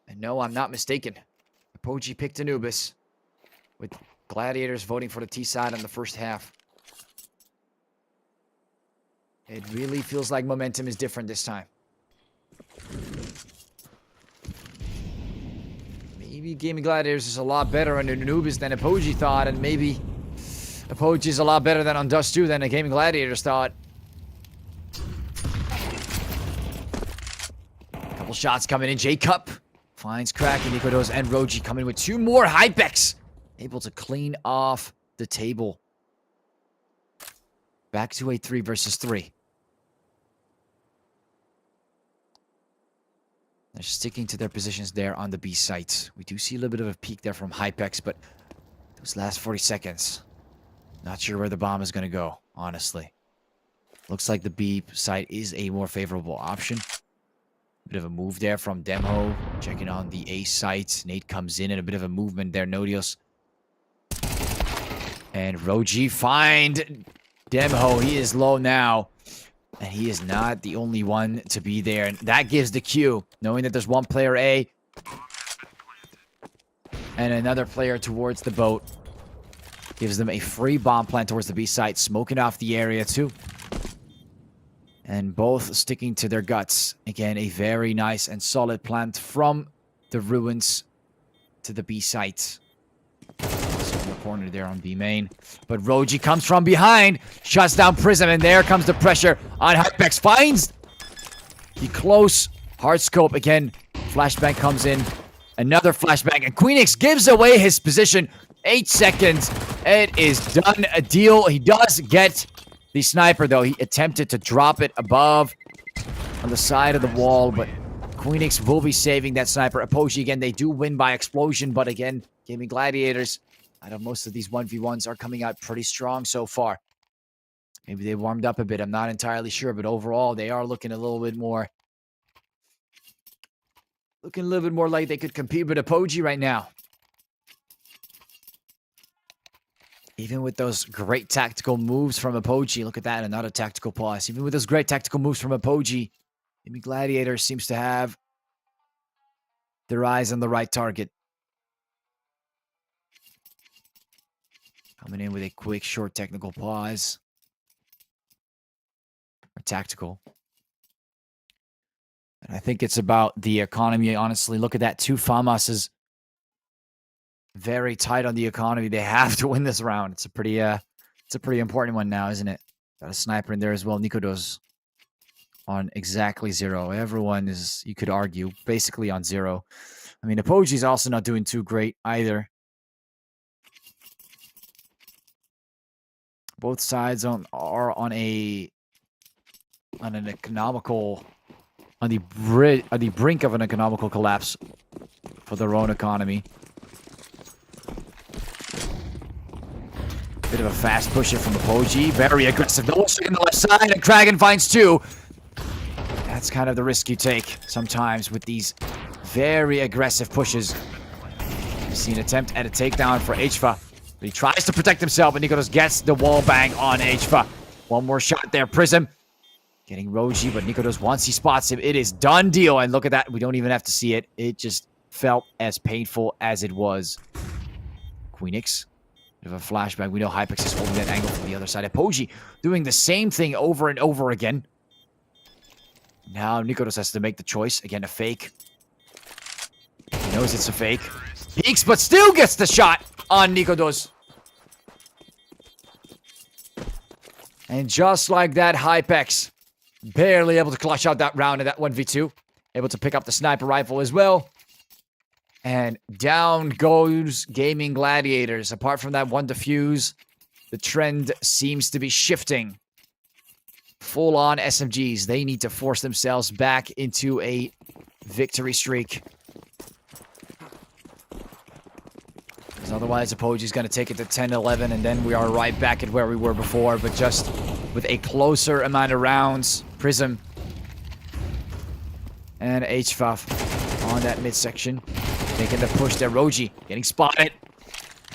And no, I'm not mistaken. Apogee picked Anubis with Gladiators voting for the T side in the first half. It really feels like momentum is different this time. Maybe Gaming Gladiators is a lot better on Anubis than Apogee thought, and maybe Apogee is a lot better than on Dust 2 than the Gaming Gladiators thought. Couple shots coming in. Jacob finds Crack, and Nikodos and Roji coming with 2 more Hypex. Able to clean off the table. Back to a 3 versus 3. They're sticking to their positions there on the B site. We do see a little bit of a peak there from Hypex, but those last 40 seconds, not sure where the bomb is going to go, honestly. Looks like the B site is a more favorable option. Bit of a move there from Demho, checking on the A site. Nate comes in and a bit of a movement there, Nodios. And Roji find Demho. He is low now. And he is not the only one to be there. And that gives the cue, knowing that there's one player A and another player towards the boat. Gives them a free bomb plant towards the B site, smoking off the area too. And both sticking to their guts. Again, a very nice and solid plant from the ruins to the B site. In the corner there on B main. But Roji comes from behind, shuts down Prism, and there comes the pressure on Hypex. Finds the close hard scope again. Flashbang comes in. Another flashbang, and Queenix gives away his position. 8 seconds. It is done. A deal. He does get the sniper, though. He attempted to drop it above on the side of the wall, but Queenix will be saving that sniper. Apogee, again, they do win by explosion, but again, Gaimin Gladiators, out of most of these 1v1s, are coming out pretty strong so far. Maybe they warmed up a bit. I'm not entirely sure, but overall, they are looking a little bit more... Looking a little bit more like they could compete with Apogee right now. Even with those great tactical moves from Apogee. Look at that, another tactical pause. Even with those great tactical moves from Apogee, Gaimin Gladiator seems to have their eyes on the right target. Coming in with a quick, short technical pause. Or tactical. And I think it's about the economy, honestly. Look at that. 2 FAMASs. Very tight on the economy. They have to win this round. It's a pretty important one now, isn't it? Got a sniper in there as well. Nikodos on exactly 0. Everyone is, you could argue, basically on 0. I mean, Apogee's also not doing too great either. Both sides are on an economical, on the brink of an economical collapse for their own economy. Bit of a fast pusher from Apogee. Very aggressive. No one's on the left side, and Kragan finds 2. That's kind of the risk you take sometimes with these very aggressive pushes. We've seen an attempt at a takedown for HFA. But he tries to protect himself, and Nikodos gets the wall bang on HFA. One more shot there. Prism getting Roji, but Nikodos, once he spots him, it is done deal. And look at that. We don't even have to see it. It just felt as painful as it was. Queenix. Bit of a flashback. We know Hypex is holding that angle from the other side. Apogee doing the same thing over and over again. Now Nikodos has to make the choice. Again, a fake. He knows it's a fake. Peeks, but still gets the shot on Nikodos. And just like that, Hypex barely able to clutch out that round in that 1v2. Able to pick up the sniper rifle as well. And down goes Gaimin Gladiators. Apart from that one defuse, the trend seems to be shifting. Full-on SMGs. They need to force themselves back into a victory streak. Because otherwise, Apogee's going to take it to 10-11, and then we are right back at where we were before, but just with a closer amount of rounds. Prism and HFAF on that midsection. Making the push there. Roji getting spotted.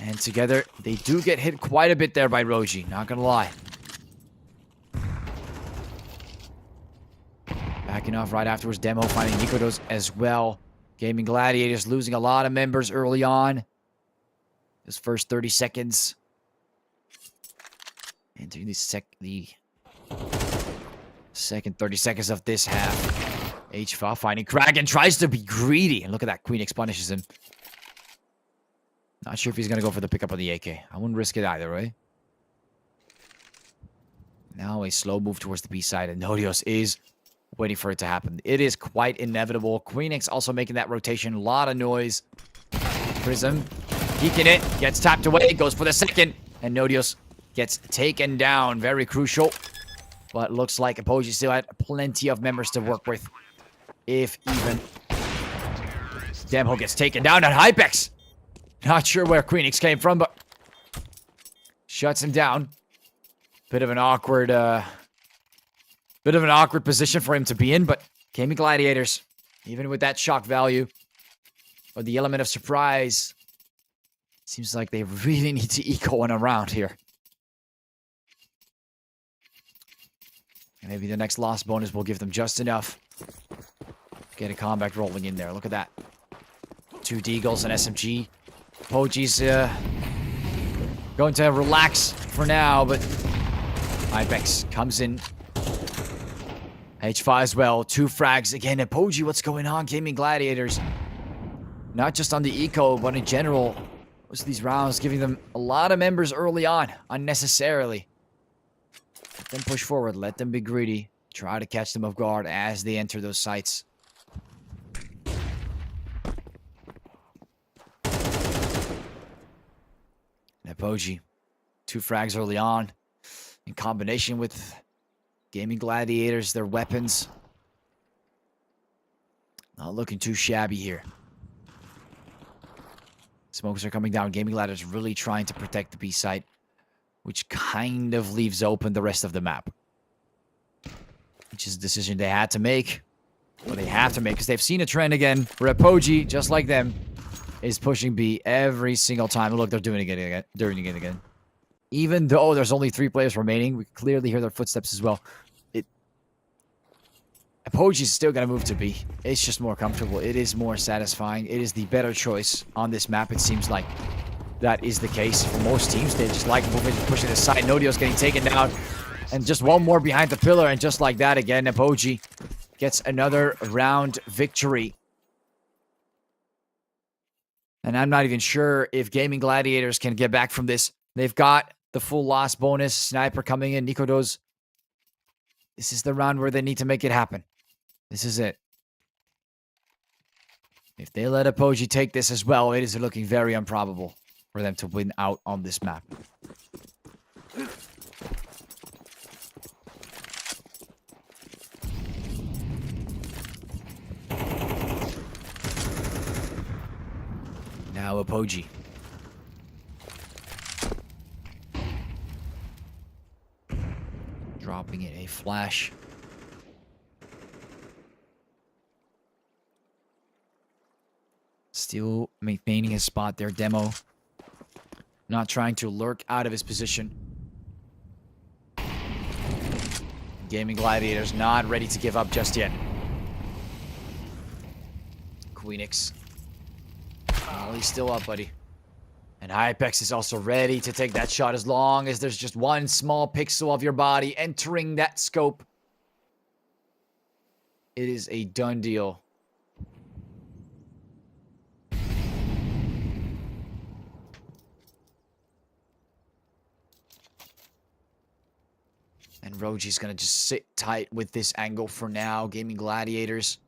And together, they do get hit quite a bit there by Roji. Not gonna lie. Backing off right afterwards. Demo finding Nikodos as well. Gaimin Gladiators losing a lot of members early on. This first 30 seconds. Entering the second 30 seconds of this half. HFA finding Kragan, tries to be greedy. And look at that, Queenix punishes him. Not sure if he's going to go for the pickup of the AK. I wouldn't risk it either, right? Now a slow move towards the B side, and Nodios is waiting for it to happen. It is quite inevitable. Queenix also making that rotation. A lot of noise. Prism peeking it. Gets tapped away. Goes for the second. And Nodios gets taken down. Very crucial. But looks like Apogee still had plenty of members to work with. If even. Demho gets taken down at Hypex. Not sure where Queenix came from, but shuts him down. Bit of an awkward position for him to be in, but Gaimin Gladiators, even with that shock value or the element of surprise, seems like they really need to eco one around here. And maybe the next loss bonus will give them just enough. Get a combat rolling in there. Look at that. 2 Deagles and SMG. Apogee's going to relax for now, but Ibex comes in. H5 as well. 2 frags. Again, Apogee, what's going on? Gaimin Gladiators. Not just on the eco, but in general. Most of these rounds giving them a lot of members early on. Unnecessarily. Let them push forward. Let them be greedy. Try to catch them off guard as they enter those sites. Apogee. 2 frags early on. In combination with Gaimin Gladiators, their weapons. Not looking too shabby here. Smokes are coming down. Gaimin Gladiators really trying to protect the B site, which kind of leaves open the rest of the map. Which is a decision they had to make. Or they have to make, because they've seen a trend again where Apogee, just like them, is pushing B every single time. Look, they're doing it again. Even though there's only 3 players remaining, we clearly hear their footsteps as well. Apogee's still going to move to B. It's just more comfortable. It is more satisfying. It is the better choice on this map. It seems like that is the case for most teams. They just like moving, pushing aside. Nodio's getting taken down. And just one more behind the pillar. And just like that again, Apogee gets another round victory. And I'm not even sure if Gaimin Gladiators can get back from this. They've got the full loss bonus. Sniper coming in. Nikodos. This is the round where they need to make it happen. This is it. If they let Apogee take this as well, it is looking very improbable for them to win out on this map. Now Apogee. Dropping it a flash. Still maintaining his spot there, Demo. Not trying to lurk out of his position. Gaimin Gladiators not ready to give up just yet. Queenix. Oh, he's still up, buddy. And Hypex is also ready to take that shot as long as there's just one small pixel of your body entering that scope. It is a done deal. And Roji's going to just sit tight with this angle for now. Gaimin Gladiators.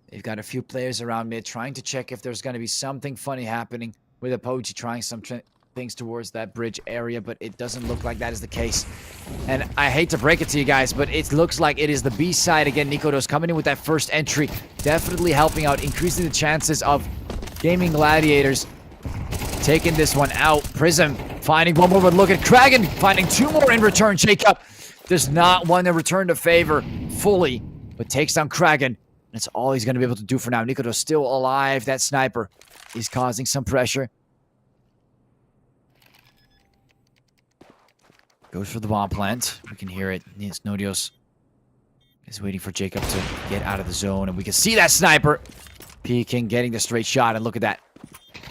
They've got a few players around mid trying to check if there's going to be something funny happening with Apogee trying some things towards that bridge area, but it doesn't look like that is the case. And I hate to break it to you guys, but it looks like it is the B side again. Nikodos coming in with that first entry. Definitely helping out, increasing the chances of Gaimin Gladiators taking this one out. Prism finding one more, but look at Kragan finding 2 more in return. Jacob does not want to return to favor fully, but takes down Kragan. That's all he's going to be able to do for now. Nikodos still alive. That sniper is causing some pressure. Goes for the bomb plant. We can hear it. Nodios is waiting for Jacob to get out of the zone. And we can see that sniper peeking, getting the straight shot. And look at that.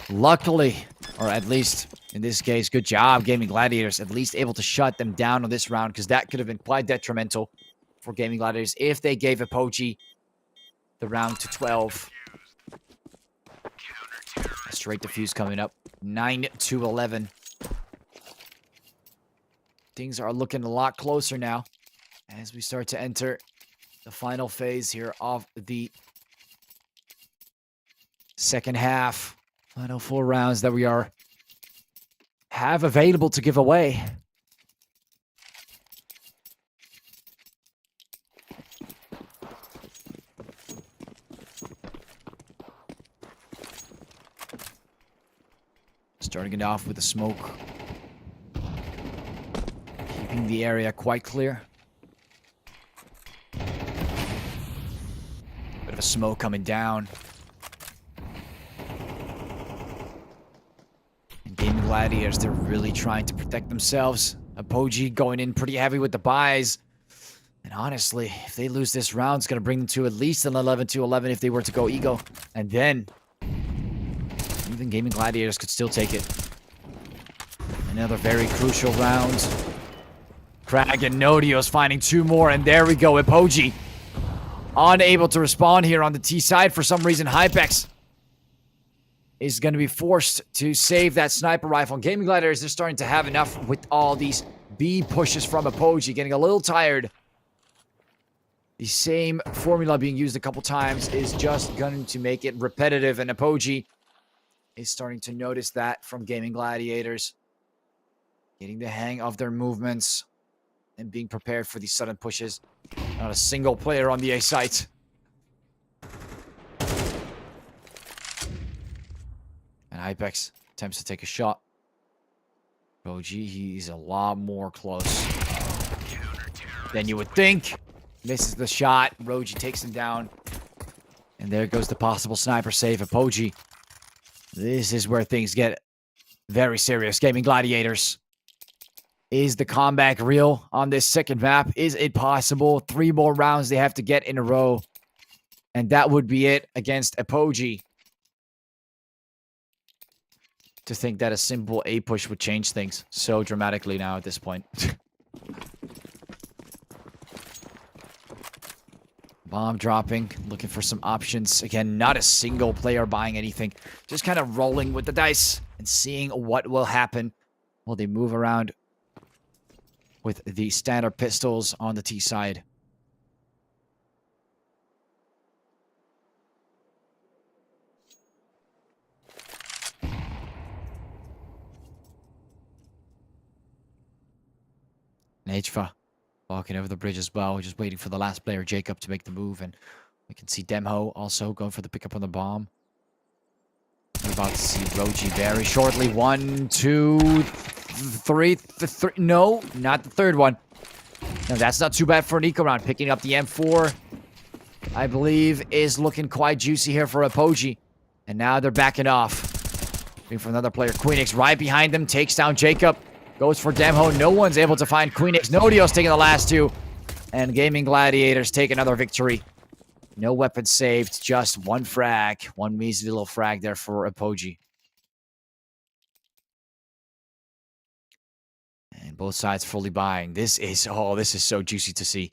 Luckily, or at least in this case, good job, Gaimin Gladiators. At least able to shut them down on this round, because that could have been quite detrimental for Gaimin Gladiators if they gave Apogee the round to 12. A straight defuse coming up. 9-11. Things are looking a lot closer now as we start to enter the final phase here of the second half. Final 4 rounds that we have available to give away. Starting it off with the smoke. Keeping the area quite clear. Bit of a smoke coming down. And Gaimin Gladiators, they're really trying to protect themselves. Apogee going in pretty heavy with the buys. And honestly, if they lose this round, it's going to bring them to at least an 11-11 if they were to go ego. And then even Gaimin Gladiators could still take it. Another very crucial round. Crag and Nodios finding 2 more, and there we go. Apogee unable to respond here on the T side. For some reason, Hypex is going to be forced to save that sniper rifle. And Gaimin Gladiators, they're starting to have enough with all these B pushes from Apogee. Getting a little tired. The same formula being used a couple times is just going to make it repetitive, and Apogee is starting to notice that from Gaimin Gladiators. Getting the hang of their movements and being prepared for these sudden pushes. Not a single player on the A site. And Hypex attempts to take a shot. Apogee, he's a lot more close than you would think. Misses the shot. Roji takes him down. And there goes the possible sniper save. Apogee. This is where things get very serious. Gaimin Gladiators. Is the comeback real on this second map? Is it possible? 3 more rounds they have to get in a row. And that would be it against Apogee. To think that a simple A push would change things so dramatically now at this point. Bomb dropping, looking for some options. Again, not a single player buying anything. Just kind of rolling with the dice and seeing what will happen. Will they move around with the standard pistols on the T side? Nejfa walking over the bridge as well, just waiting for the last player, Jacob, to make the move. And we can see Demho also going for the pickup on the bomb. We're about to see Roji very shortly. 1, 2, 3. No, not the third one. No, that's not too bad for an eco round. Picking up the M4, I believe, is looking quite juicy here for Apogee. And now they're backing off. Waiting for another player. Queenix right behind them, takes down Jacob. Goes for Demho. No one's able to find Queenix. Nodio's taking the last 2. And Gaimin Gladiators take another victory. No weapons saved. Just 1 frag. 1 measly little frag there for Apogee. And both sides fully buying. This is so juicy to see.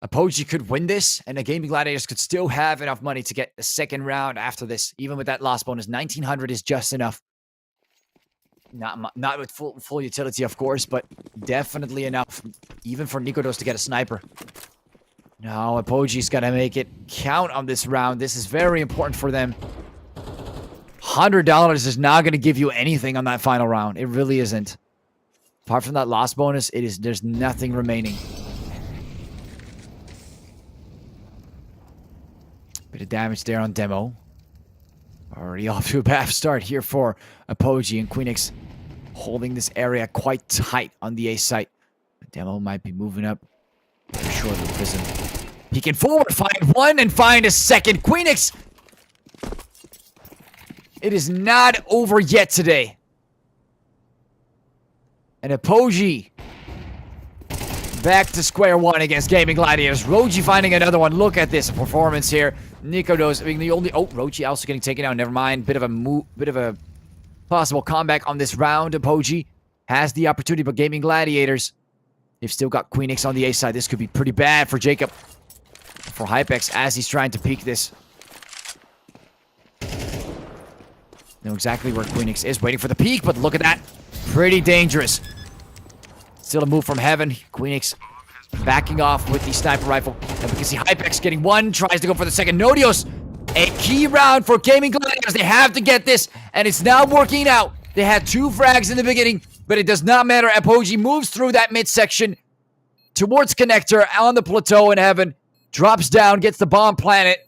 Apogee could win this, and the Gaimin Gladiators could still have enough money to get a second round after this. Even with that loss bonus, 1900 is just enough. Not with full utility, of course, but definitely enough, even for Nikodos to get a sniper. Now, Apogee's got to make it count on this round. This is very important for them. $100 is not going to give you anything on that final round. It really isn't. Apart from that loss bonus, there's nothing remaining. Bit of damage there on Demo. Already off to a bad start here for Apogee, and Queenix holding this area quite tight on the A site. Demo might be moving up very shortly. Prism peeking forward, find 1 and find a second. Queenix, it is not over yet today. And Apogee back to square one against Gaimin Gladiators. Roji finding another one. Look at this performance here. Nikodos being the only... Oh, Roji also getting taken out. Never mind. Bit of a possible comeback on this round. Apogee has the opportunity, but Gaimin Gladiators, they've still got Queenix on the A side. This could be pretty bad for Jacob. For Hypex as he's trying to peek this. Know exactly where Queenix is. Waiting for the peek, but look at that. Pretty dangerous. Still a move from heaven. Queenix backing off with the sniper rifle. And we can see Hypex getting one, tries to go for the second. Nodios, a key round for Gaming Gladiators. They have to get this, and it's now working out. They had 2 frags in the beginning, but it does not matter. Apogee moves through that midsection towards Connector on the plateau in heaven, drops down, gets the bomb planet,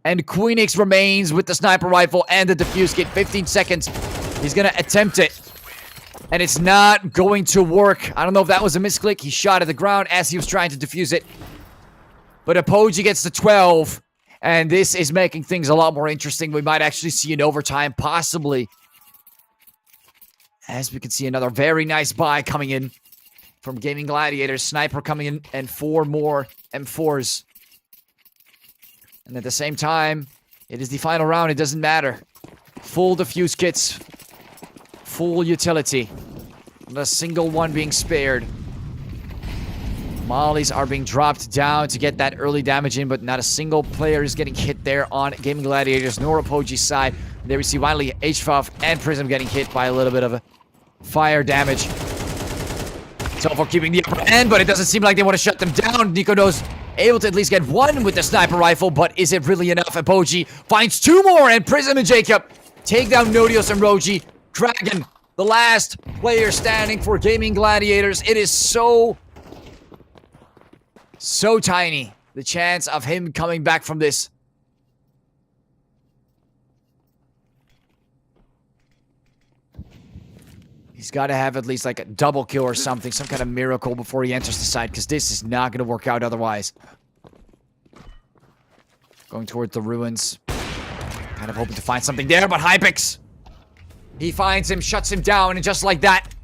and Queenix remains with the sniper rifle and the defuse kit. 15 seconds. He's going to attempt it, and it's not going to work. I don't know if that was a misclick. He shot at the ground as he was trying to defuse it, but Apogee gets to 12, and this is making things a lot more interesting. We might actually see an overtime, possibly. As we can see, another very nice buy coming in from Gaming Gladiators. Sniper coming in, and 4 more M4s. And at the same time, it is the final round. It doesn't matter. Full defuse kits. Full utility. Not a single one being spared. Mollies are being dropped down to get that early damage in, but not a single player is getting hit there on Gaming Gladiators nor Apogee's side. There we see finally HFOF and Prism getting hit by a little bit of a fire damage. So for keeping the upper end, but it doesn't seem like they want to shut them down. Nikono's able to at least get 1 with the sniper rifle, but is it really enough? Apogee finds 2 more, and Prism and Jacob take down Nodios and Roji. Dragon, the last player standing for Gaming Gladiators. It is so tiny, the chance of him coming back from this. He's got to have at least like a double kill or something, some kind of miracle before he enters the site, because this is not going to work out otherwise. Going towards the ruins. Kind of hoping to find something there, but Hypex, he finds him, shuts him down, and just like that,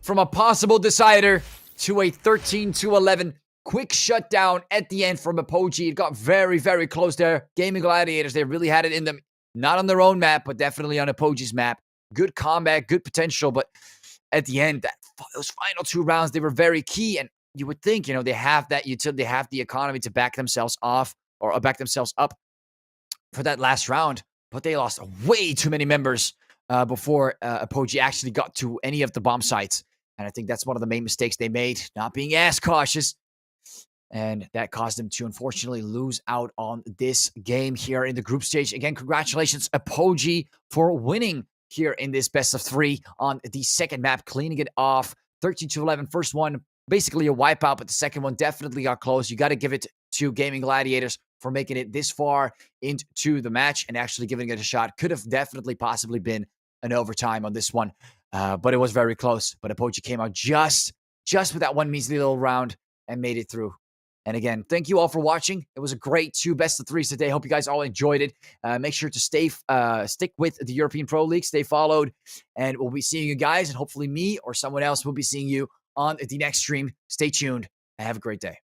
from a possible decider to a 13-11 quick shutdown at the end from Apogee. It got very, very close there. Gaming Gladiators, they really had it in them. Not on their own map, but definitely on Apogee's map. Good combat, good potential, but at the end, those final 2 rounds, they were very key, and you would think, you know, they have that utility, they have the economy to back themselves off, or back themselves up for that last round, but they lost way too many members before Apogee actually got to any of the bomb sites, and I think that's one of the main mistakes they made, not being as cautious, and that caused them to unfortunately lose out on this game here in the group stage. Again, congratulations, Apogee, for winning here in this best of 3 on the second map, cleaning it off. 13-11, first one, basically a wipeout, but the second one definitely got close. You got to give it to Gaming Gladiators for making it this far into the match and actually giving it a shot. Could have definitely possibly been an overtime on this one, but it was very close. But Apogee came out just with that one measly little round and made it through. And again, thank you all for watching. It was a great 2 best of 3s today. Hope you guys all enjoyed it. Make sure to stick with the European Pro League. Stay followed. And we'll be seeing you guys. And hopefully me or someone else will be seeing you on the next stream. Stay tuned and have a great day.